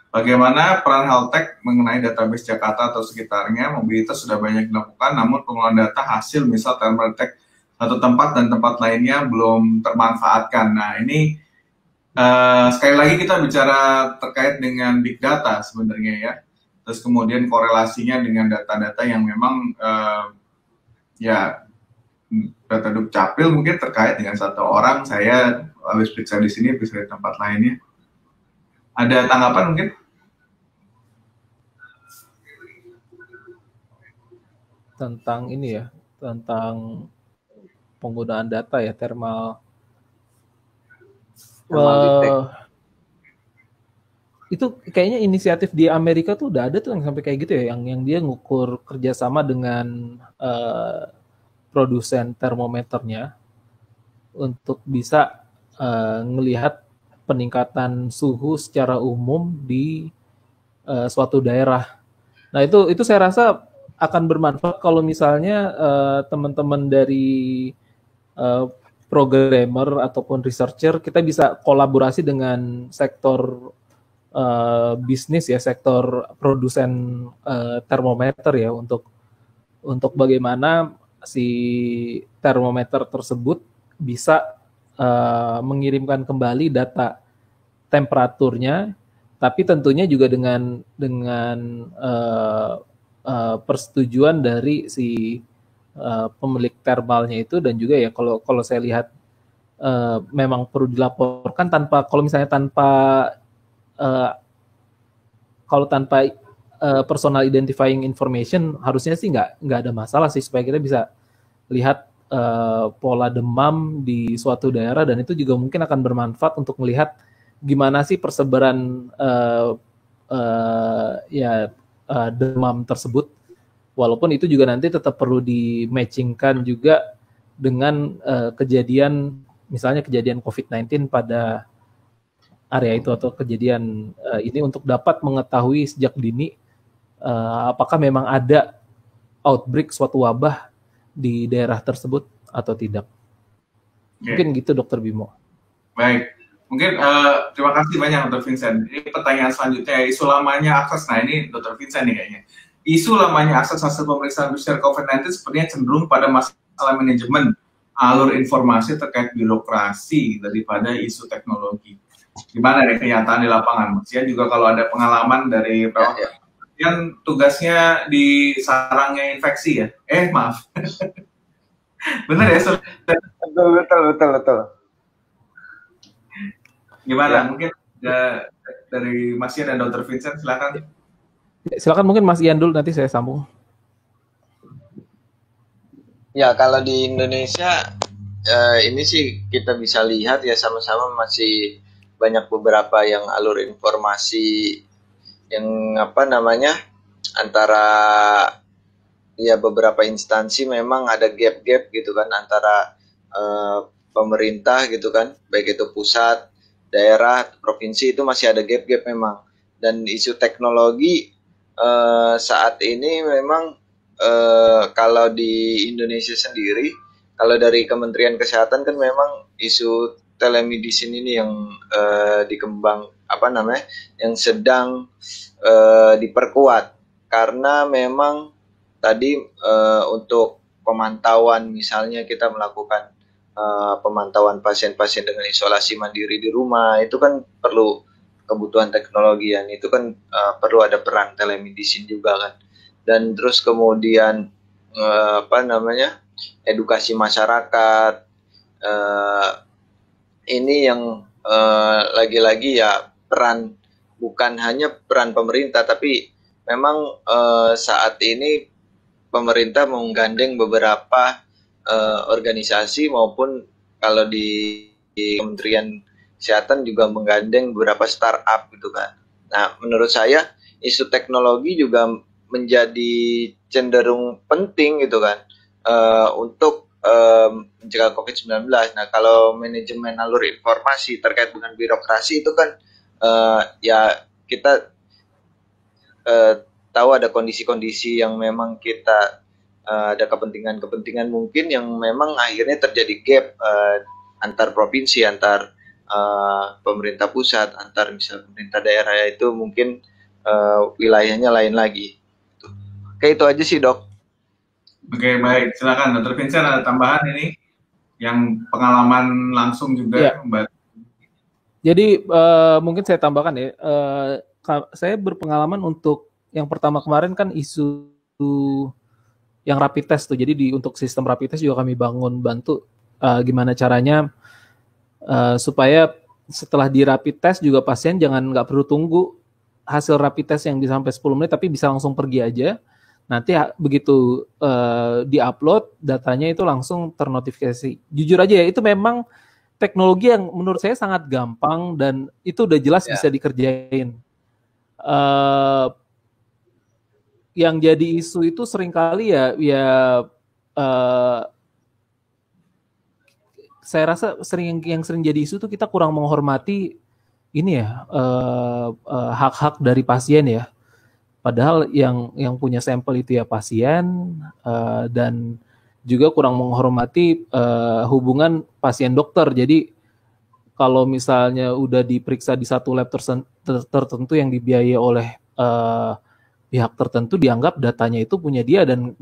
S1: Bagaimana peran health tech mengenai database Jakarta atau sekitarnya? Mobilitas sudah banyak dilakukan, namun pengolahan data hasil misal thermal tech satu tempat dan tempat lainnya belum termanfaatkan. Nah ini sekali lagi kita bicara terkait dengan big data sebenarnya ya. Terus kemudian korelasinya dengan data-data yang memang ya data dukcapil mungkin terkait dengan satu orang, saya habis periksa di sini, periksa di tempat lainnya. Ada tanggapan mungkin?
S4: Tentang ini ya, tentang penggunaan data ya, thermal. itu kayaknya inisiatif di Amerika tuh udah ada tuh yang sampai kayak gitu ya, yang dia ngukur kerjasama dengan produsen termometernya untuk bisa ngelihat peningkatan suhu secara umum di suatu daerah. Nah itu saya rasa akan bermanfaat kalau misalnya teman-teman dari programmer ataupun researcher kita bisa kolaborasi dengan sektor bisnis ya, sektor produsen termometer ya, untuk bagaimana si termometer tersebut bisa mengirimkan kembali data temperaturnya, tapi tentunya juga dengan persetujuan dari si pemilik thermalnya itu, dan juga ya kalau saya lihat memang perlu dilaporkan kalau misalnya tanpa personal identifying information harusnya sih nggak ada masalah sih, supaya kita bisa lihat pola demam di suatu daerah, dan itu juga mungkin akan bermanfaat untuk melihat gimana sih persebaran demam tersebut, walaupun itu juga nanti tetap perlu di-matchingkan juga dengan misalnya kejadian COVID-19 pada area itu, atau kejadian ini, untuk dapat mengetahui sejak dini apakah memang ada outbreak suatu wabah di daerah tersebut atau tidak. Mungkin gitu Dr. Bimo.
S1: Baik, mungkin terima kasih banyak Dr. Vincent. Ini pertanyaan selanjutnya, isu lamanya akses. Nah ini Dr. Vincent nih kayaknya. Isu lamanya akses hasil pemeriksaan PCR COVID-19 sepertinya cenderung pada masalah manajemen alur informasi terkait birokrasi daripada isu teknologi. Gimana deh kenyataan di lapangan? Maksudnya juga kalau ada pengalaman dari yang tugasnya di sarangnya infeksi ya? Maaf. Benar ya?
S3: Betul.
S1: Gimana?
S3: Ya.
S1: Mungkin dari Mas Ian dan Dr. Vincent, silakan.
S4: Silakan, mungkin Mas Ian dulu, nanti saya sambung.
S3: Ya, kalau di Indonesia ini sih kita bisa lihat ya, sama-sama masih banyak beberapa yang alur informasi yang antara ya beberapa instansi memang ada gap-gap gitu kan, antara pemerintah gitu kan, baik itu pusat, daerah, provinsi, itu masih ada gap-gap memang. Dan isu teknologi saat ini memang kalau di Indonesia sendiri, kalau dari Kementerian Kesehatan kan memang isu telemedicine ini yang yang sedang diperkuat, karena memang tadi untuk pemantauan, misalnya kita melakukan pemantauan pasien-pasien dengan isolasi mandiri di rumah, itu kan perlu kebutuhan teknologi, dan itu kan perlu ada peran telemedicine juga kan. Dan terus kemudian edukasi masyarakat, ini yang lagi-lagi ya bukan hanya peran pemerintah, tapi memang saat ini pemerintah menggandeng beberapa organisasi, maupun kalau di Kementerian Kesehatan juga menggandeng beberapa startup gitu kan. Nah, menurut saya isu teknologi juga menjadi cenderung penting gitu kan, untuk mencegah COVID-19. Nah, kalau manajemen alur informasi terkait dengan birokrasi itu kan ya kita tahu ada kondisi-kondisi yang memang kita ada kepentingan-kepentingan mungkin yang memang akhirnya terjadi gap antar provinsi, antar pemerintah pusat, antar misalnya pemerintah daerah, itu mungkin wilayahnya lain lagi. Oke, itu aja sih Dok.
S1: Oke, baik. Silakan Dr. Vincent, ada tambahan ini yang pengalaman langsung juga.
S4: Ya. Jadi mungkin saya tambahkan ya, saya berpengalaman untuk yang pertama kemarin kan isu yang rapid test tuh. Jadi untuk sistem rapid test juga kami bantu gimana caranya supaya setelah di rapid test juga pasien nggak perlu tunggu hasil rapid test yang bisa sampai 10 menit, tapi bisa langsung pergi aja. Nanti begitu di-upload, datanya itu langsung ternotifikasi. Jujur aja ya, itu memang teknologi yang menurut saya sangat gampang dan itu udah jelas bisa dikerjain. uh, yang jadi isu itu seringkali uh, saya rasa yang sering jadi isu itu kita kurang menghormati ini ya, hak-hak dari pasien ya. Padahal yang punya sampel itu ya pasien, dan juga kurang menghormati hubungan pasien dokter. Jadi kalau misalnya udah diperiksa di satu lab tertentu yang dibiayai oleh pihak tertentu, dianggap datanya itu punya dia dan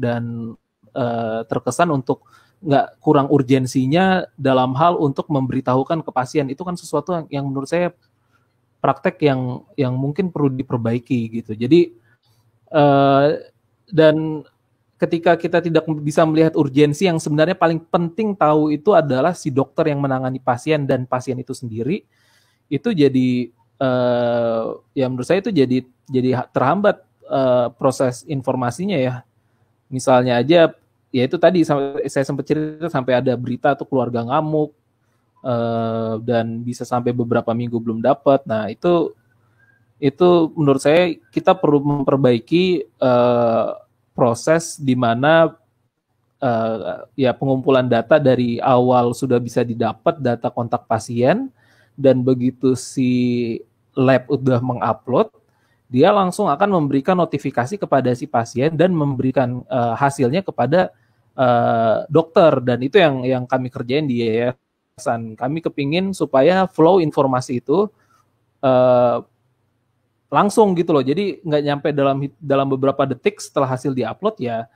S4: terkesan untuk nggak kurang urgensinya dalam hal untuk memberitahukan ke pasien. Itu kan sesuatu yang menurut saya praktek yang mungkin perlu diperbaiki gitu. Jadi dan ketika kita tidak bisa melihat urgensi, yang sebenarnya paling penting tahu itu adalah si dokter yang menangani pasien dan pasien itu sendiri, itu jadi ya menurut saya itu jadi terhambat proses informasinya ya. Misalnya aja ya itu tadi saya sempat cerita sampai ada berita tuh keluarga ngamuk, dan bisa sampai beberapa minggu belum dapat. Nah itu menurut saya kita perlu memperbaiki proses di mana ya pengumpulan data dari awal sudah bisa didapat data kontak pasien, dan begitu si lab udah mengupload, dia langsung akan memberikan notifikasi kepada si pasien dan memberikan hasilnya kepada dokter. Dan itu yang kami kerjain di yayasan. Kami kepingin supaya flow informasi itu langsung gitu loh. Jadi nggak nyampe dalam beberapa detik setelah hasil diupload ya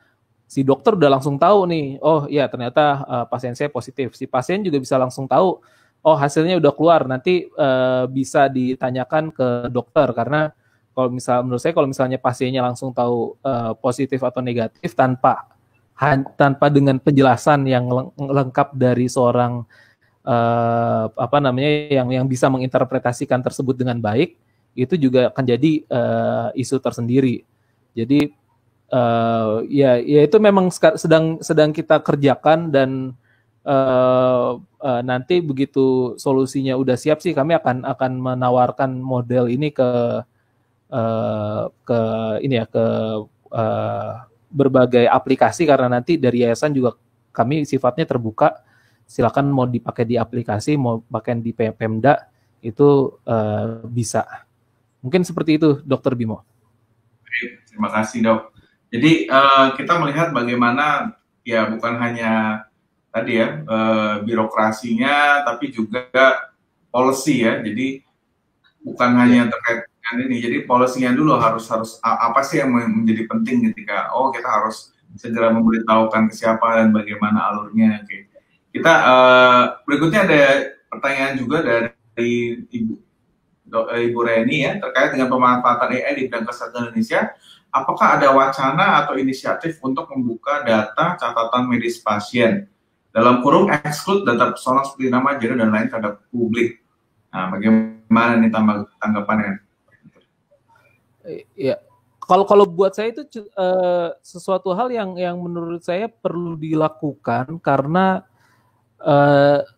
S4: si dokter udah langsung tahu nih, oh ya ternyata pasien saya positif. Si pasien juga bisa langsung tahu, oh hasilnya udah keluar, nanti bisa ditanyakan ke dokter. Karena menurut saya kalau misalnya pasiennya langsung tahu positif atau negatif tanpa dengan penjelasan yang lengkap dari seorang yang bisa menginterpretasikan tersebut dengan baik, itu juga akan jadi isu tersendiri. Jadi ya itu memang sedang kita kerjakan, dan nanti begitu solusinya udah siap sih kami akan menawarkan model ini ke berbagai aplikasi, karena nanti dari yayasan juga kami sifatnya terbuka. Silakan mau dipakai di aplikasi, mau pakai di Pemda, itu bisa. Mungkin seperti itu, Dr. Bimo.
S1: Terima kasih, Dok. Jadi kita melihat bagaimana ya bukan hanya tadi ya birokrasinya, tapi juga policy ya. Jadi bukan hanya terkait dengan ini. Jadi policy-nya dulu harus apa sih yang menjadi penting ketika kita harus segera memberitahukan ke siapa dan bagaimana alurnya. Oke. Kita berikutnya ada pertanyaan juga dari Ibu Reni ya, terkait dengan pemanfaatan AI di bidang kesehatan Indonesia. Apakah ada wacana atau inisiatif untuk membuka data catatan medis pasien dalam kurung exclude data personal seperti nama, gender, dan lain terhadap publik? Nah, bagaimana nih tanggapannya?
S4: Ya, kalau buat saya itu sesuatu hal yang menurut saya perlu dilakukan, karena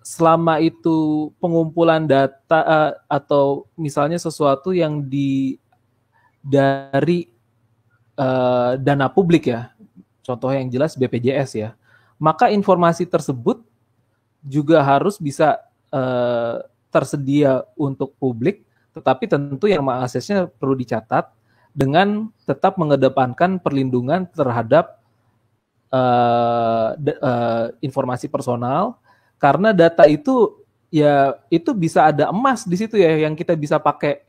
S4: selama itu pengumpulan data atau misalnya sesuatu yang dari dana publik ya, contoh yang jelas BPJS ya, maka informasi tersebut juga harus bisa tersedia untuk publik, tetapi tentu yang mengaksesnya perlu dicatat dengan tetap mengedepankan perlindungan terhadap informasi personal. Karena data itu ya itu bisa ada emas di situ ya, yang kita bisa pakai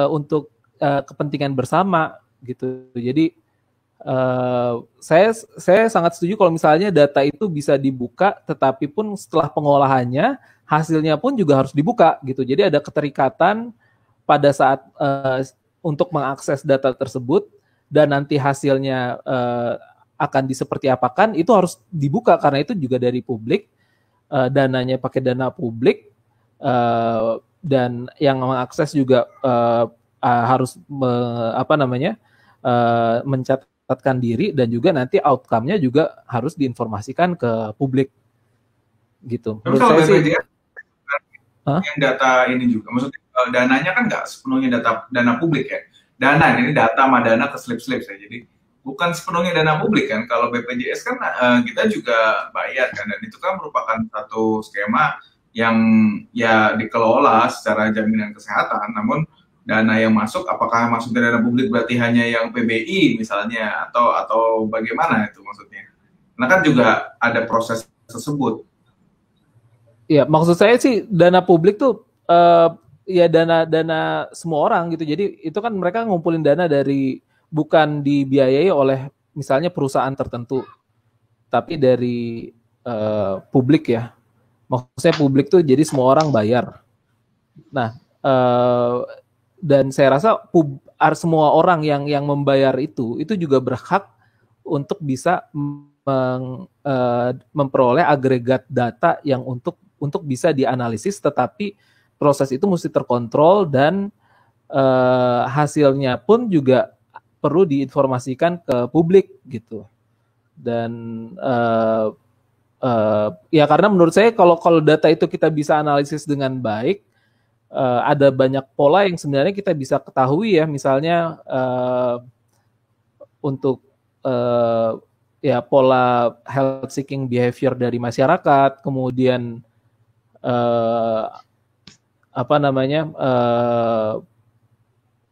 S4: untuk kepentingan bersama gitu. Jadi saya sangat setuju kalau misalnya data itu bisa dibuka, tetapi pun setelah pengolahannya hasilnya pun juga harus dibuka gitu. Jadi ada keterikatan pada saat untuk mengakses data tersebut, dan nanti hasilnya akan diseperti apakan, itu harus dibuka karena itu juga dari publik. Dananya pakai dana publik, dan yang mengakses juga harus mencatatkan diri, dan juga nanti outcome-nya juga harus diinformasikan ke publik gitu.
S1: Terus kalau BPJS yang data ini juga, maksudnya dananya kan nggak sepenuhnya dana publik ya. dana, ini data sama dana ke slip-slip saya. Jadi bukan sepenuhnya dana publik kan. Kalau BPJS kan kita juga bayar kan, dan itu kan merupakan satu skema yang ya dikelola secara jaminan kesehatan. Namun dana yang masuk, apakah masuk dari dana publik berarti hanya yang PBI misalnya, atau bagaimana itu maksudnya? Karena kan juga ada proses tersebut.
S4: Ya, maksud saya sih dana publik tuh ya dana semua orang gitu. Jadi itu kan mereka ngumpulin dana dari, bukan dibiayai oleh misalnya perusahaan tertentu, tapi dari publik ya. Maksudnya publik tuh jadi semua orang bayar. Nah, dan saya rasa semua orang yang membayar itu juga berhak untuk bisa memperoleh agregat data yang untuk bisa dianalisis, tetapi proses itu mesti terkontrol dan hasilnya pun juga perlu diinformasikan ke publik gitu. Dan ya karena menurut saya kalau data itu kita bisa analisis dengan baik, ada banyak pola yang sebenarnya kita bisa ketahui ya, misalnya untuk ya pola health seeking behavior dari masyarakat, kemudian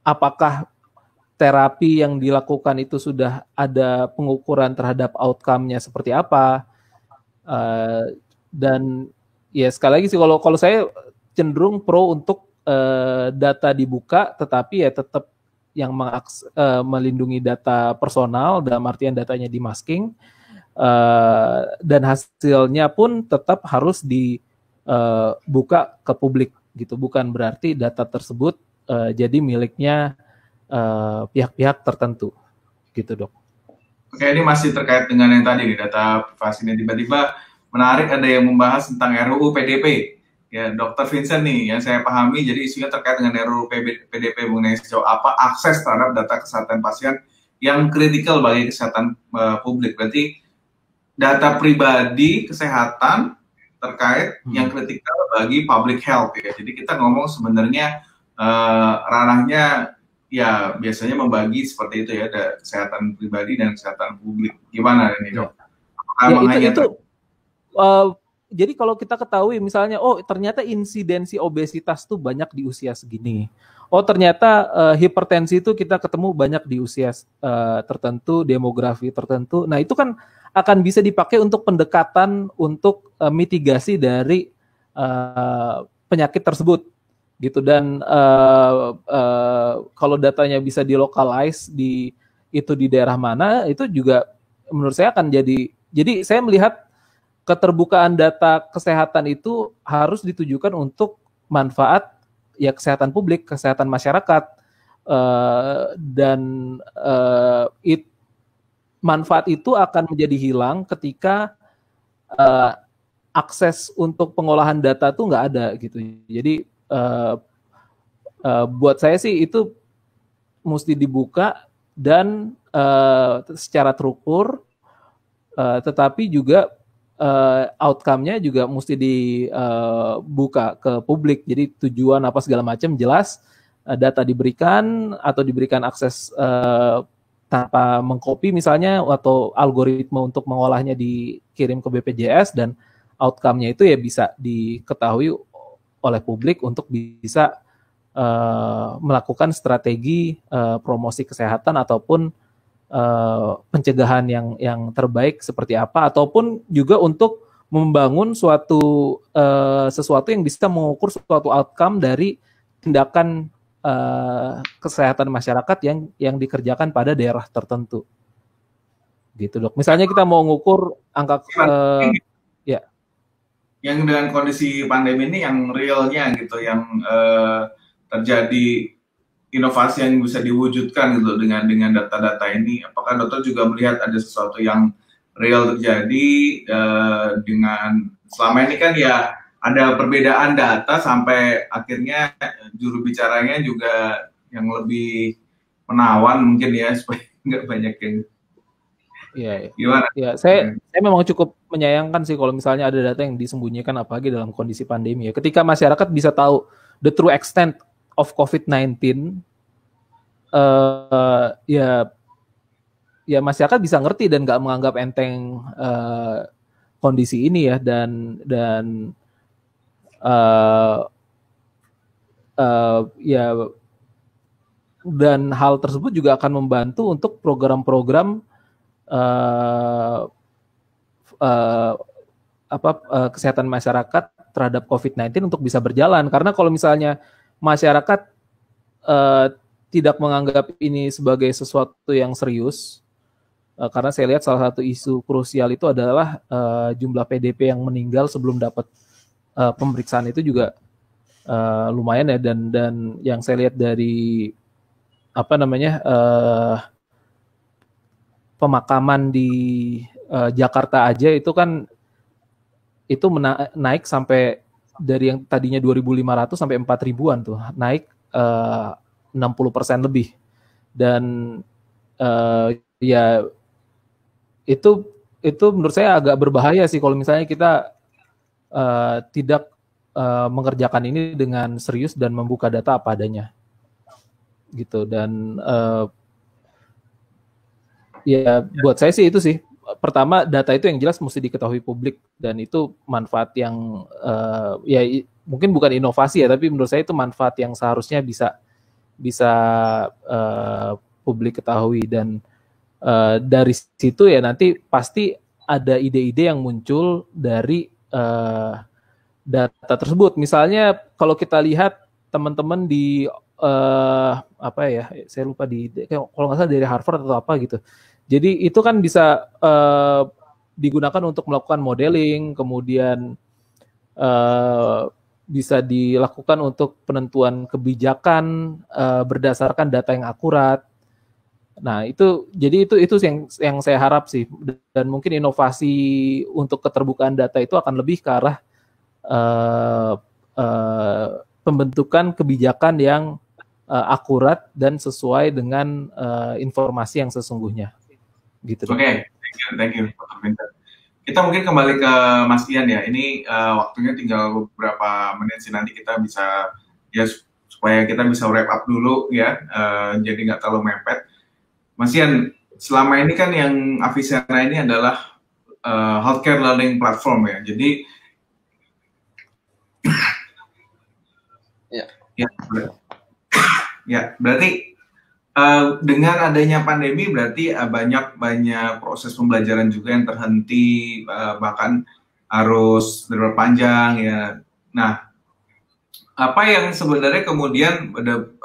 S4: apakah terapi yang dilakukan itu sudah ada pengukuran terhadap outcome-nya seperti apa, dan ya sekali lagi sih kalau saya cenderung pro untuk data dibuka, tetapi ya tetap yang melindungi data personal, dalam artian datanya di-masking, dan hasilnya pun tetap harus dibuka ke publik gitu. Bukan berarti data tersebut jadi miliknya pihak-pihak tertentu gitu, Dok.
S1: Oke, ini masih terkait dengan yang tadi nih, data privasi ini. Tiba-tiba menarik ada yang membahas tentang RUU PDP. Ya, Dr. Vincent nih, yang saya pahami, jadi isunya terkait dengan RUU PDP mengenai sejauh apa akses terhadap data kesehatan pasien yang kritikal bagi kesehatan publik. Berarti data pribadi kesehatan terkait yang kritikal bagi public health ya. Jadi kita ngomong sebenarnya ranahnya ya biasanya membagi seperti itu ya, ada kesehatan pribadi dan kesehatan publik. Gimana ini, Dok?
S4: Jadi kalau kita ketahui misalnya, oh ternyata insidensi obesitas tuh banyak di usia segini. Oh ternyata hipertensi itu kita ketemu banyak di usia tertentu, demografi tertentu. Nah itu kan akan bisa dipakai untuk pendekatan untuk mitigasi dari penyakit tersebut gitu. Dan kalau datanya bisa dilokalize di daerah mana, itu juga menurut saya akan jadi saya melihat keterbukaan data kesehatan itu harus ditujukan untuk manfaat ya kesehatan publik, kesehatan masyarakat, dan manfaat itu akan menjadi hilang ketika akses untuk pengolahan data tuh nggak ada gitu. Jadi buat saya sih itu mesti dibuka dan secara terukur, tetapi juga outcome-nya juga mesti dibuka ke publik. Jadi tujuan apa segala macam jelas, data diberikan atau diberikan akses tanpa mengcopy misalnya, atau algoritma untuk mengolahnya dikirim ke BPJS, dan outcome-nya itu ya bisa diketahui oleh publik untuk bisa melakukan strategi promosi kesehatan ataupun pencegahan yang terbaik seperti apa, ataupun juga untuk membangun sesuatu yang bisa mengukur suatu outcome dari tindakan kesehatan masyarakat yang dikerjakan pada daerah tertentu. Gitu, Dok. Misalnya kita mau mengukur angka ya.
S1: Yang dengan kondisi pandemi ini yang realnya gitu, yang terjadi inovasi yang bisa diwujudkan gitu dengan data-data ini. Apakah dokter juga melihat ada sesuatu yang real terjadi dengan selama ini kan ya ada perbedaan data sampai akhirnya juru bicaranya juga yang lebih menawan mungkin ya, supaya nggak banyak yang gimana?
S4: Ya, saya memang cukup menyayangkan sih kalau misalnya ada data yang disembunyikan, apalagi dalam kondisi pandemi ya. Ketika masyarakat bisa tahu the true extent of COVID-19, ya masyarakat bisa ngerti dan nggak menganggap enteng kondisi ini ya, dan ya, dan hal tersebut juga akan membantu untuk program-program kesehatan masyarakat terhadap COVID-19 untuk bisa berjalan. Karena kalau misalnya masyarakat tidak menganggap ini sebagai sesuatu yang serius, karena saya lihat salah satu isu krusial itu adalah jumlah PDP yang meninggal sebelum dapat pemeriksaan itu juga lumayan ya, dan yang saya lihat dari pemakaman di Jakarta aja itu kan itu naik sampai dari yang tadinya 2.500 sampai 4.000-an tuh, naik 60% lebih. Dan ya itu menurut saya agak berbahaya sih kalau misalnya kita tidak mengerjakan ini dengan serius dan membuka data apa adanya gitu. Dan ya buat saya sih itu sih, pertama data itu yang jelas mesti diketahui publik, dan itu manfaat yang ya mungkin bukan inovasi ya, tapi menurut saya itu manfaat yang seharusnya bisa publik ketahui. Dan dari situ ya nanti pasti ada ide-ide yang muncul dari data tersebut. Misalnya kalau kita lihat teman-teman di saya lupa kalau nggak salah dari Harvard atau apa gitu. Jadi itu kan bisa digunakan untuk melakukan modeling, kemudian bisa dilakukan untuk penentuan kebijakan berdasarkan data yang akurat. Nah, itu yang saya harap sih, dan mungkin inovasi untuk keterbukaan data itu akan lebih ke arah pembentukan kebijakan yang akurat dan sesuai dengan informasi yang sesungguhnya. Gitu.
S1: Oke, thank you, Dr. Vinter. Kita mungkin kembali ke Mas Ian ya. Ini waktunya tinggal beberapa menit sih, nanti kita bisa ya supaya kita bisa wrap up dulu ya, jadi nggak terlalu mepet. Mas Ian, selama ini kan yang Avicenna ini adalah healthcare learning platform ya. Jadi ya berarti dengan adanya pandemi berarti banyak proses pembelajaran juga yang terhenti, bahkan harus berpanjang ya. Nah, apa yang sebenarnya kemudian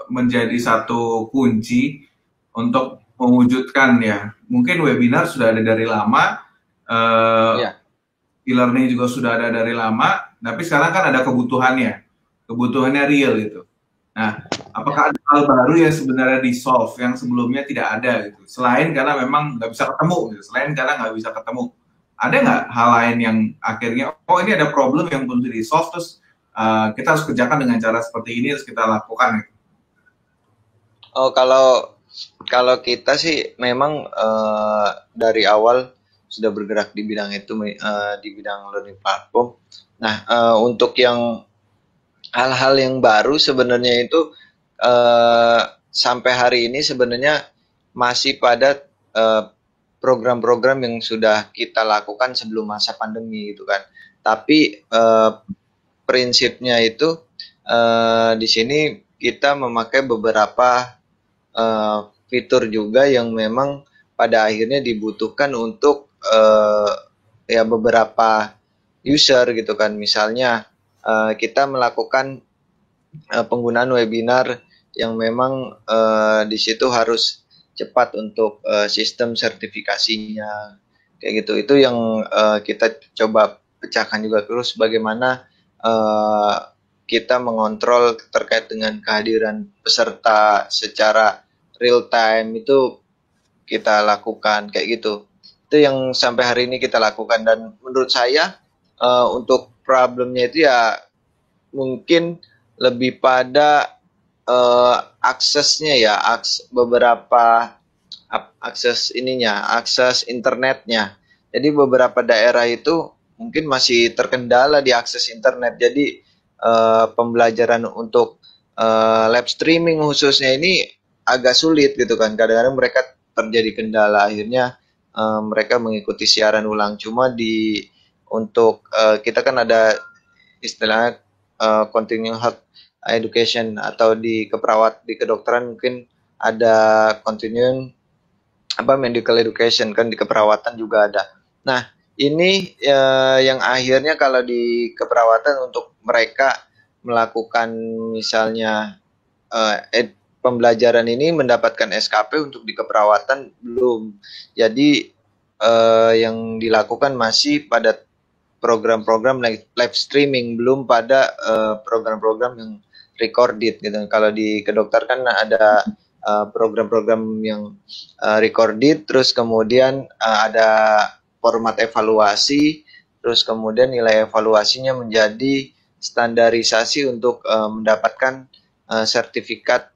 S1: menjadi satu kunci untuk mewujudkan ya? Mungkin webinar sudah ada dari lama, e-learning juga sudah ada dari lama, tapi sekarang kan ada kebutuhannya real gitu. Nah, apakah ada hal baru yang sebenarnya di-solve yang sebelumnya tidak ada gitu? Selain karena memang nggak bisa ketemu gitu, ada nggak hal lain yang akhirnya, ini ada problem yang perlu di-solve, terus kita harus kerjakan dengan cara seperti ini, terus kita lakukan gitu?
S3: Oh, kalau kita sih memang dari awal sudah bergerak di bidang itu, di bidang learning platform. Nah, untuk yang hal-hal yang baru sebenarnya itu sampai hari ini sebenarnya masih pada program-program yang sudah kita lakukan sebelum masa pandemi gitu kan. Tapi prinsipnya itu di sini kita memakai beberapa fitur juga yang memang pada akhirnya dibutuhkan untuk ya beberapa user gitu kan. Misalnya kita melakukan penggunaan webinar yang memang di situ harus cepat untuk sistem sertifikasinya kayak gitu. Itu yang kita coba pecahkan juga, terus bagaimana kita mengontrol terkait dengan kehadiran peserta secara real time, itu kita lakukan kayak gitu. Itu yang sampai hari ini kita lakukan, dan menurut saya untuk problemnya itu ya mungkin lebih pada aksesnya ya, beberapa akses internetnya. Jadi beberapa daerah itu mungkin masih terkendala di akses internet. Jadi pembelajaran untuk live streaming khususnya ini agak sulit gitu kan. Kadang-kadang mereka terjadi kendala, akhirnya mereka mengikuti siaran ulang. Cuma untuk kita kan ada istilahnya continuing health education, atau di kedokteran mungkin ada continuing medical education, kan di keperawatan juga ada. Nah, ini yang akhirnya kalau di keperawatan untuk mereka melakukan misalnya pembelajaran ini mendapatkan SKP, untuk di keperawatan belum. Jadi yang dilakukan masih pada program-program live streaming, belum pada program-program yang recorded gitu. Kalau di kedokter kan ada program-program yang recorded, terus kemudian ada format evaluasi, terus kemudian nilai evaluasinya menjadi standarisasi untuk mendapatkan sertifikat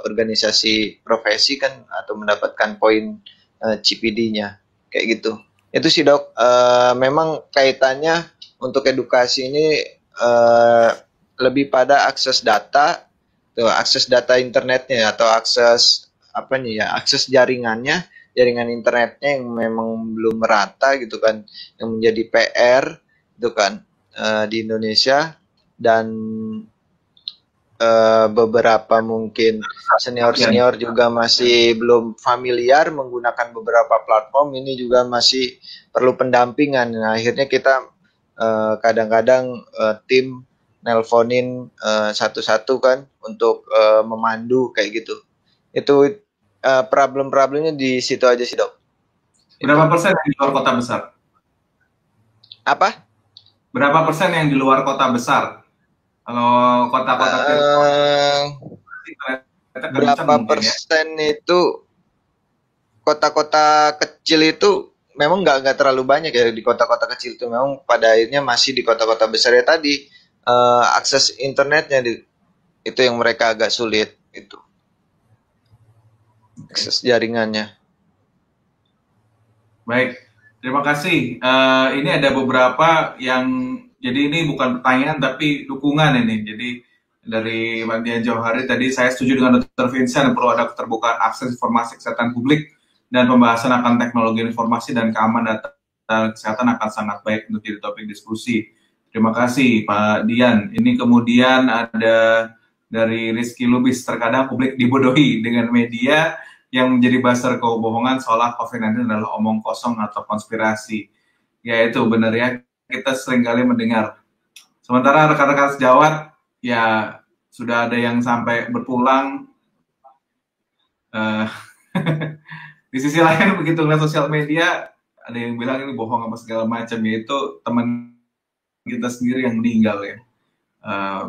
S3: organisasi profesi kan, atau mendapatkan poin CPD-nya kayak gitu. Itu sih Dok, memang kaitannya untuk edukasi ini lebih pada akses data, akses data internetnya, atau akses akses jaringan internetnya yang memang belum merata gitu kan, yang menjadi PR gitu kan di Indonesia. Dan beberapa mungkin senior juga masih belum familiar menggunakan beberapa platform ini, juga masih perlu pendampingan. Nah, akhirnya kita kadang-kadang tim nelponin satu-satu kan untuk memandu kayak gitu. Itu problem-problemnya di situ aja sih Dok.
S1: Berapa persen yang di luar kota besar?
S3: Apa?
S1: Berapa persen yang di luar kota besar? Kalau kota-kota
S3: berapa persen ya? Itu kota-kota kecil itu memang nggak terlalu banyak ya. Di kota-kota kecil itu memang pada akhirnya masih di kota-kota besar ya tadi akses internetnya itu yang mereka agak sulit itu, akses jaringannya.
S1: Baik, terima kasih. Ini ada beberapa yang, jadi ini bukan pertanyaan tapi dukungan ini. Jadi dari Mbak Dian Jauhari tadi, saya setuju dengan Dr. Vincent, perlu ada keterbukaan akses informasi kesehatan publik dan pembahasan akan teknologi informasi dan keamanan data kesehatan akan sangat baik untuk jadi topik diskusi. Terima kasih Pak Dian. Ini kemudian ada dari Rizky Lubis, terkadang publik dibodohi dengan media yang menjadi buzzer kebohongan seolah COVID-19 adalah omong kosong atau konspirasi. Ya itu benar ya, kita seringkali mendengar. Sementara rekan-rekan sejawat, ya sudah ada yang sampai berpulang. Di sisi lain begitu ngeliat sosial media, ada yang bilang ini bohong apa segala macam, yaitu teman kita sendiri yang meninggal ya.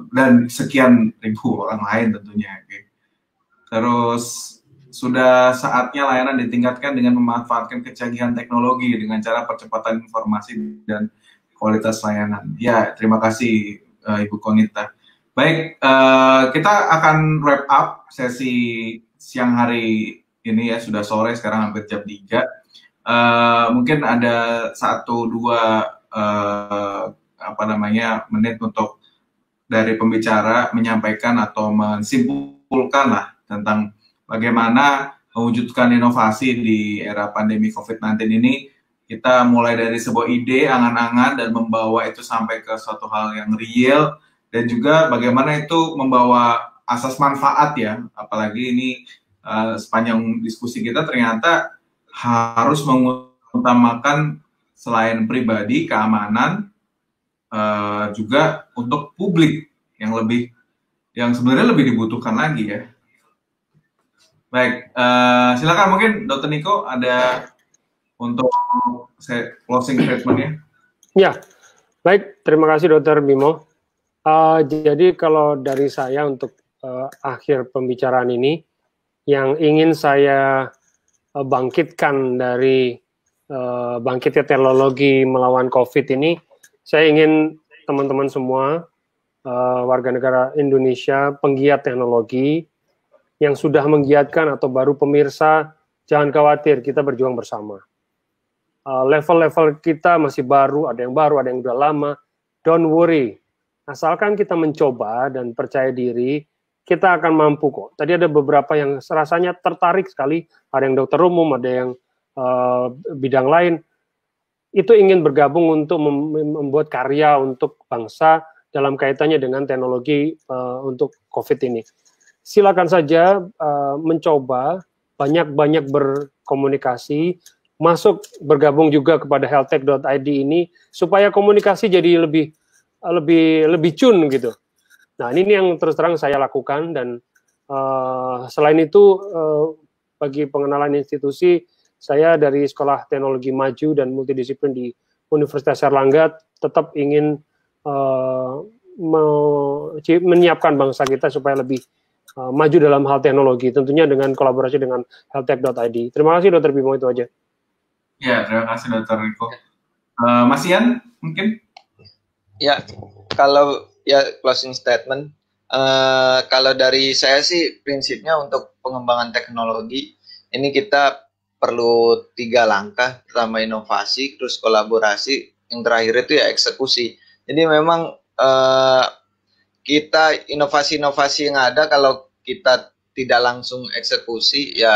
S1: Dan sekian ribu orang lain tentunya. Okay. Terus sudah saatnya layanan ditingkatkan dengan memanfaatkan kecanggihan teknologi dengan cara percepatan informasi dan kualitas layanan. Ya, terima kasih Ibu Konita. Baik, kita akan wrap up sesi siang hari ini ya, sudah sore sekarang hampir jam 3. Mungkin ada 1-2 menit untuk dari pembicara menyampaikan atau mensimpulkan lah tentang bagaimana mewujudkan inovasi di era pandemi COVID-19 ini. Kita mulai dari sebuah ide, angan-angan, dan membawa itu sampai ke suatu hal yang real, dan juga bagaimana itu membawa asas manfaat ya, apalagi ini sepanjang diskusi kita ternyata harus mengutamakan selain pribadi, keamanan, juga untuk publik yang sebenarnya lebih dibutuhkan lagi ya. Baik, silakan mungkin Dr. Niko ada untuk closing statement-nya.
S2: Ya, baik, terima kasih Dr. Bimo. Jadi kalau dari saya untuk akhir pembicaraan ini, yang ingin saya bangkitkan dari bangkitnya teknologi melawan COVID ini, saya ingin teman-teman semua warga negara Indonesia, penggiat teknologi, yang sudah menggiatkan atau baru pemirsa, jangan khawatir, kita berjuang bersama. Level-level kita masih baru, ada yang udah lama, don't worry. Asalkan kita mencoba dan percaya diri, kita akan mampu kok. Tadi ada beberapa yang rasanya tertarik sekali, ada yang dokter umum, ada yang bidang lain, itu ingin bergabung untuk membuat karya untuk bangsa dalam kaitannya dengan teknologi untuk COVID ini. Silakan saja mencoba, banyak-banyak berkomunikasi, masuk bergabung juga kepada healthtech.id ini, supaya komunikasi jadi lebih cun gitu. Nah, ini yang terus terang saya lakukan, dan selain itu bagi pengenalan institusi, saya dari Sekolah Teknologi Maju dan Multidisiplin di Universitas Airlangga tetap ingin menyiapkan bangsa kita supaya lebih maju dalam hal teknologi, tentunya dengan kolaborasi dengan healthtech.id. Terima kasih Dr. Bimo, itu aja.
S1: Ya, terima kasih Dr. Riko. Mas Ian, mungkin?
S3: Ya, kalau closing statement, kalau dari saya sih prinsipnya untuk pengembangan teknologi ini kita perlu 3 langkah. Pertama inovasi, terus kolaborasi, yang terakhir itu ya eksekusi. Jadi memang kita inovasi-inovasi yang ada kalau kita tidak langsung eksekusi ya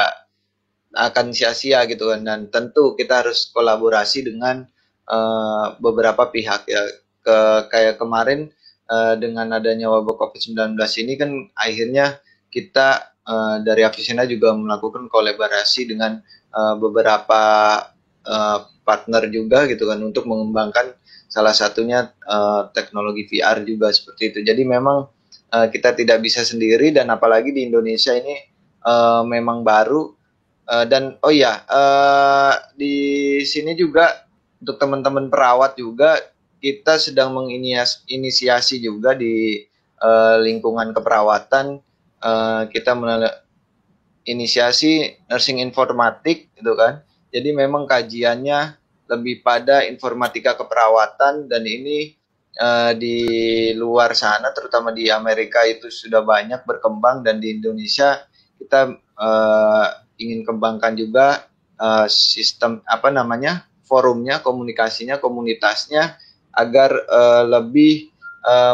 S3: akan sia-sia gitu kan. Dan tentu kita harus kolaborasi dengan beberapa pihak ya. Kayak kemarin dengan adanya wabah COVID-19 ini kan akhirnya kita dari Avicenna juga melakukan kolaborasi dengan beberapa partner juga gitu kan untuk mengembangkan salah satunya teknologi VR juga seperti itu. Jadi memang kita tidak bisa sendiri, dan apalagi di Indonesia ini memang baru, dan di sini juga untuk teman-teman perawat juga kita sedang menginisiasi juga di lingkungan keperawatan, kita inisiasi nursing informatik gitu kan. Jadi memang kajiannya lebih pada informatika keperawatan, dan ini di luar sana terutama di Amerika itu sudah banyak berkembang, dan di Indonesia kita ingin kembangkan juga sistem forumnya, komunikasinya, komunitasnya, agar lebih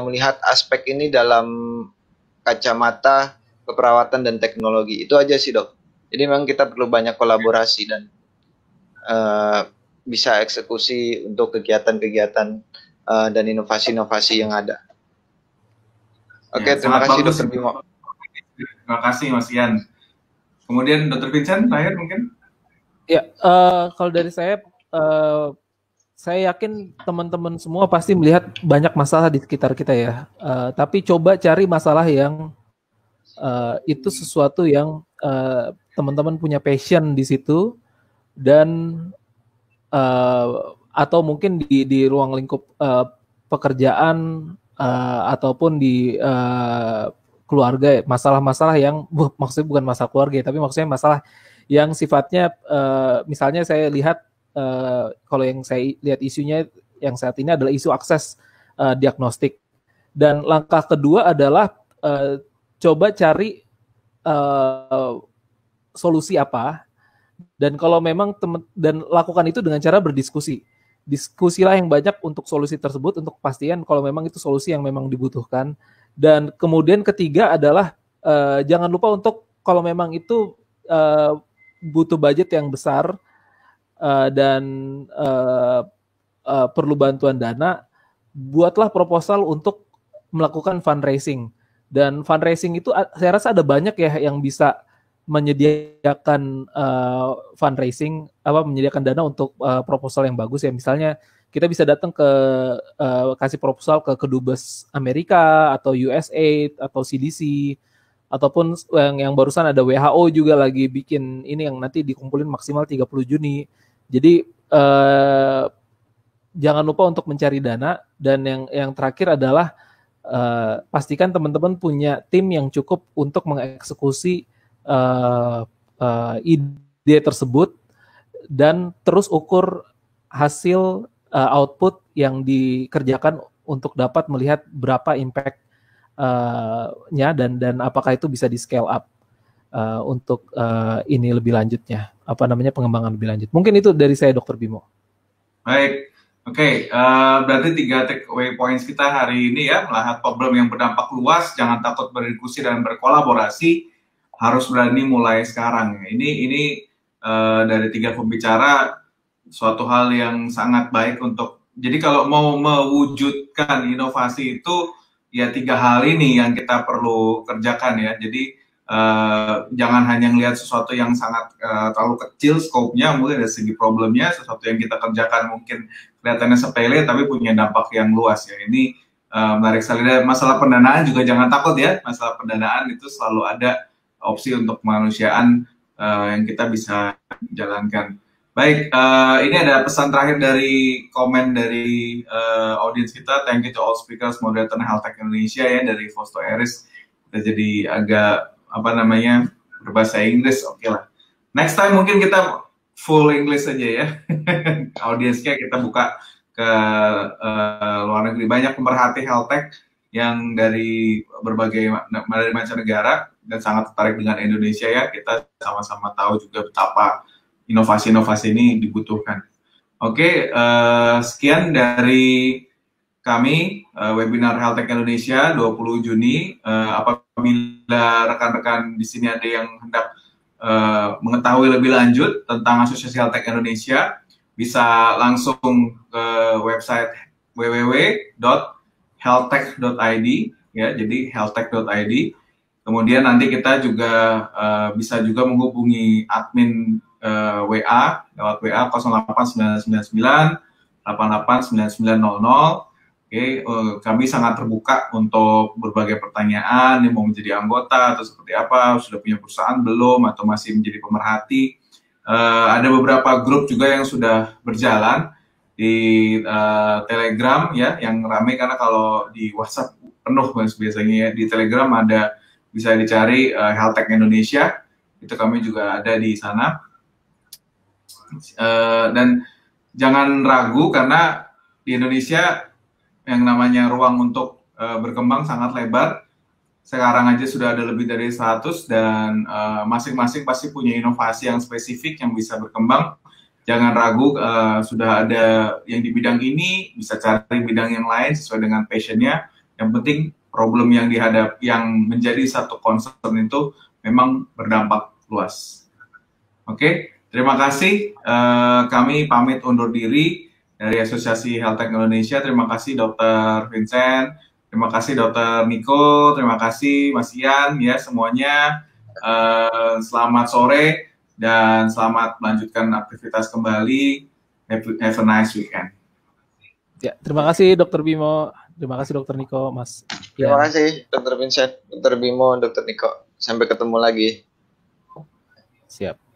S3: melihat aspek ini dalam kacamata keperawatan dan teknologi. Itu aja sih dok. Jadi memang kita perlu banyak kolaborasi dan bisa eksekusi untuk kegiatan-kegiatan dan inovasi-inovasi yang ada. Oke, terima kasih Dr. Bimo.
S1: Terima kasih Mas Ian. Kemudian Dr. Vincent, terakhir mungkin?
S4: Ya, kalau dari saya yakin teman-teman semua pasti melihat banyak masalah di sekitar kita ya. Tapi coba cari masalah yang itu sesuatu yang teman-teman punya passion di situ, dan atau mungkin di ruang lingkup pekerjaan ataupun di keluarga, masalah-masalah yang maksudnya bukan masalah keluarga, tapi maksudnya masalah yang sifatnya misalnya saya lihat kalau yang saya lihat isunya yang saat ini adalah isu akses diagnostik, dan langkah kedua adalah coba cari solusi apa, dan kalau memang dan lakukan itu dengan cara berdiskusi. Diskusilah yang banyak untuk solusi tersebut, untuk kepastian kalau memang itu solusi yang memang dibutuhkan. Dan kemudian ketiga adalah jangan lupa untuk kalau memang itu butuh budget yang besar dan perlu bantuan dana, buatlah proposal untuk melakukan fundraising. Dan fundraising itu saya rasa ada banyak ya yang bisa menyediakan fundraising, menyediakan dana untuk proposal yang bagus ya. Misalnya kita bisa datang ke kasih proposal ke Kedubes Amerika atau USAID atau CDC, ataupun yang barusan ada WHO juga lagi bikin ini yang nanti dikumpulin maksimal 30 Juni. Jadi jangan lupa untuk mencari dana, dan yang terakhir adalah pastikan teman-teman punya tim yang cukup untuk mengeksekusi ide tersebut, dan terus ukur hasil output yang dikerjakan untuk dapat melihat berapa impact-nya dan apakah itu bisa di scale up untuk ini lebih lanjutnya, pengembangan lebih lanjut. Mungkin itu dari saya Dr. Bimo.
S1: Baik, Oke, berarti 3 takeaway points kita hari ini ya, melihat problem yang berdampak luas, jangan takut berdiskusi dan berkolaborasi, harus berani mulai sekarang. Ini dari 3 pembicara suatu hal yang sangat baik untuk. Jadi kalau mau mewujudkan inovasi itu ya 3 hal ini yang kita perlu kerjakan ya. Jadi jangan hanya melihat sesuatu yang sangat terlalu kecil skopnya, mungkin dari segi problemnya, sesuatu yang kita kerjakan mungkin kelihatannya sepele tapi punya dampak yang luas ya. Ini menarik sekali. Dan masalah pendanaan juga jangan takut ya. Masalah pendanaan itu selalu ada opsi untuk kemanusiaan yang kita bisa jalankan. Baik, ini ada pesan terakhir dari komen dari audiens kita. Thank you to all speakers, moderator Health Tech Indonesia ya, dari Fausto Eris. Kita jadi agak berbahasa Inggris, oke lah. Next time mungkin kita full English aja ya. Audiensnya kita buka ke luar negeri. Banyak pemerhati health tech yang dari berbagai mancanegara dan sangat tertarik dengan Indonesia ya. Kita sama-sama tahu juga betapa inovasi-inovasi ini dibutuhkan. Oke, sekian dari kami webinar Health Tech Indonesia 20 Juni. Apabila rekan-rekan di sini ada yang hendak mengetahui lebih lanjut tentang Asosiasi Health Tech Indonesia, bisa langsung ke website www.healthtech.id ya, jadi healthtech.id. Kemudian nanti kita juga bisa juga menghubungi admin WA lewat WA 08999 889900. Oke, kami sangat terbuka untuk berbagai pertanyaan, yang mau menjadi anggota atau seperti apa, sudah punya perusahaan belum, atau masih menjadi pemerhati. Ada beberapa grup juga yang sudah berjalan di Telegram ya, yang ramai karena kalau di WhatsApp penuh biasanya ya. Di Telegram ada, bisa dicari Health Tech Indonesia, itu kami juga ada di sana. Dan jangan ragu karena di Indonesia yang namanya ruang untuk berkembang sangat lebar. Sekarang aja sudah ada lebih dari 100 dan masing-masing pasti punya inovasi yang spesifik yang bisa berkembang. Jangan ragu, sudah ada yang di bidang ini, bisa cari bidang yang lain sesuai dengan passionnya. Yang penting problem yang yang menjadi satu concern itu memang berdampak luas. Oke, terima kasih. Kami pamit undur diri dari Asosiasi Health Tech Indonesia. Terima kasih Dr. Vincent, terima kasih Dr. Niko, terima kasih Mas Ian ya semuanya. Selamat sore dan selamat melanjutkan aktivitas kembali. Have a nice weekend.
S4: Ya, terima kasih Dr. Bimo, terima kasih Dr. Niko, Mas.
S3: Terima kasih Dr. Vincent, Dr. Bimo, Dr. Niko. Sampai ketemu lagi.
S4: Siap.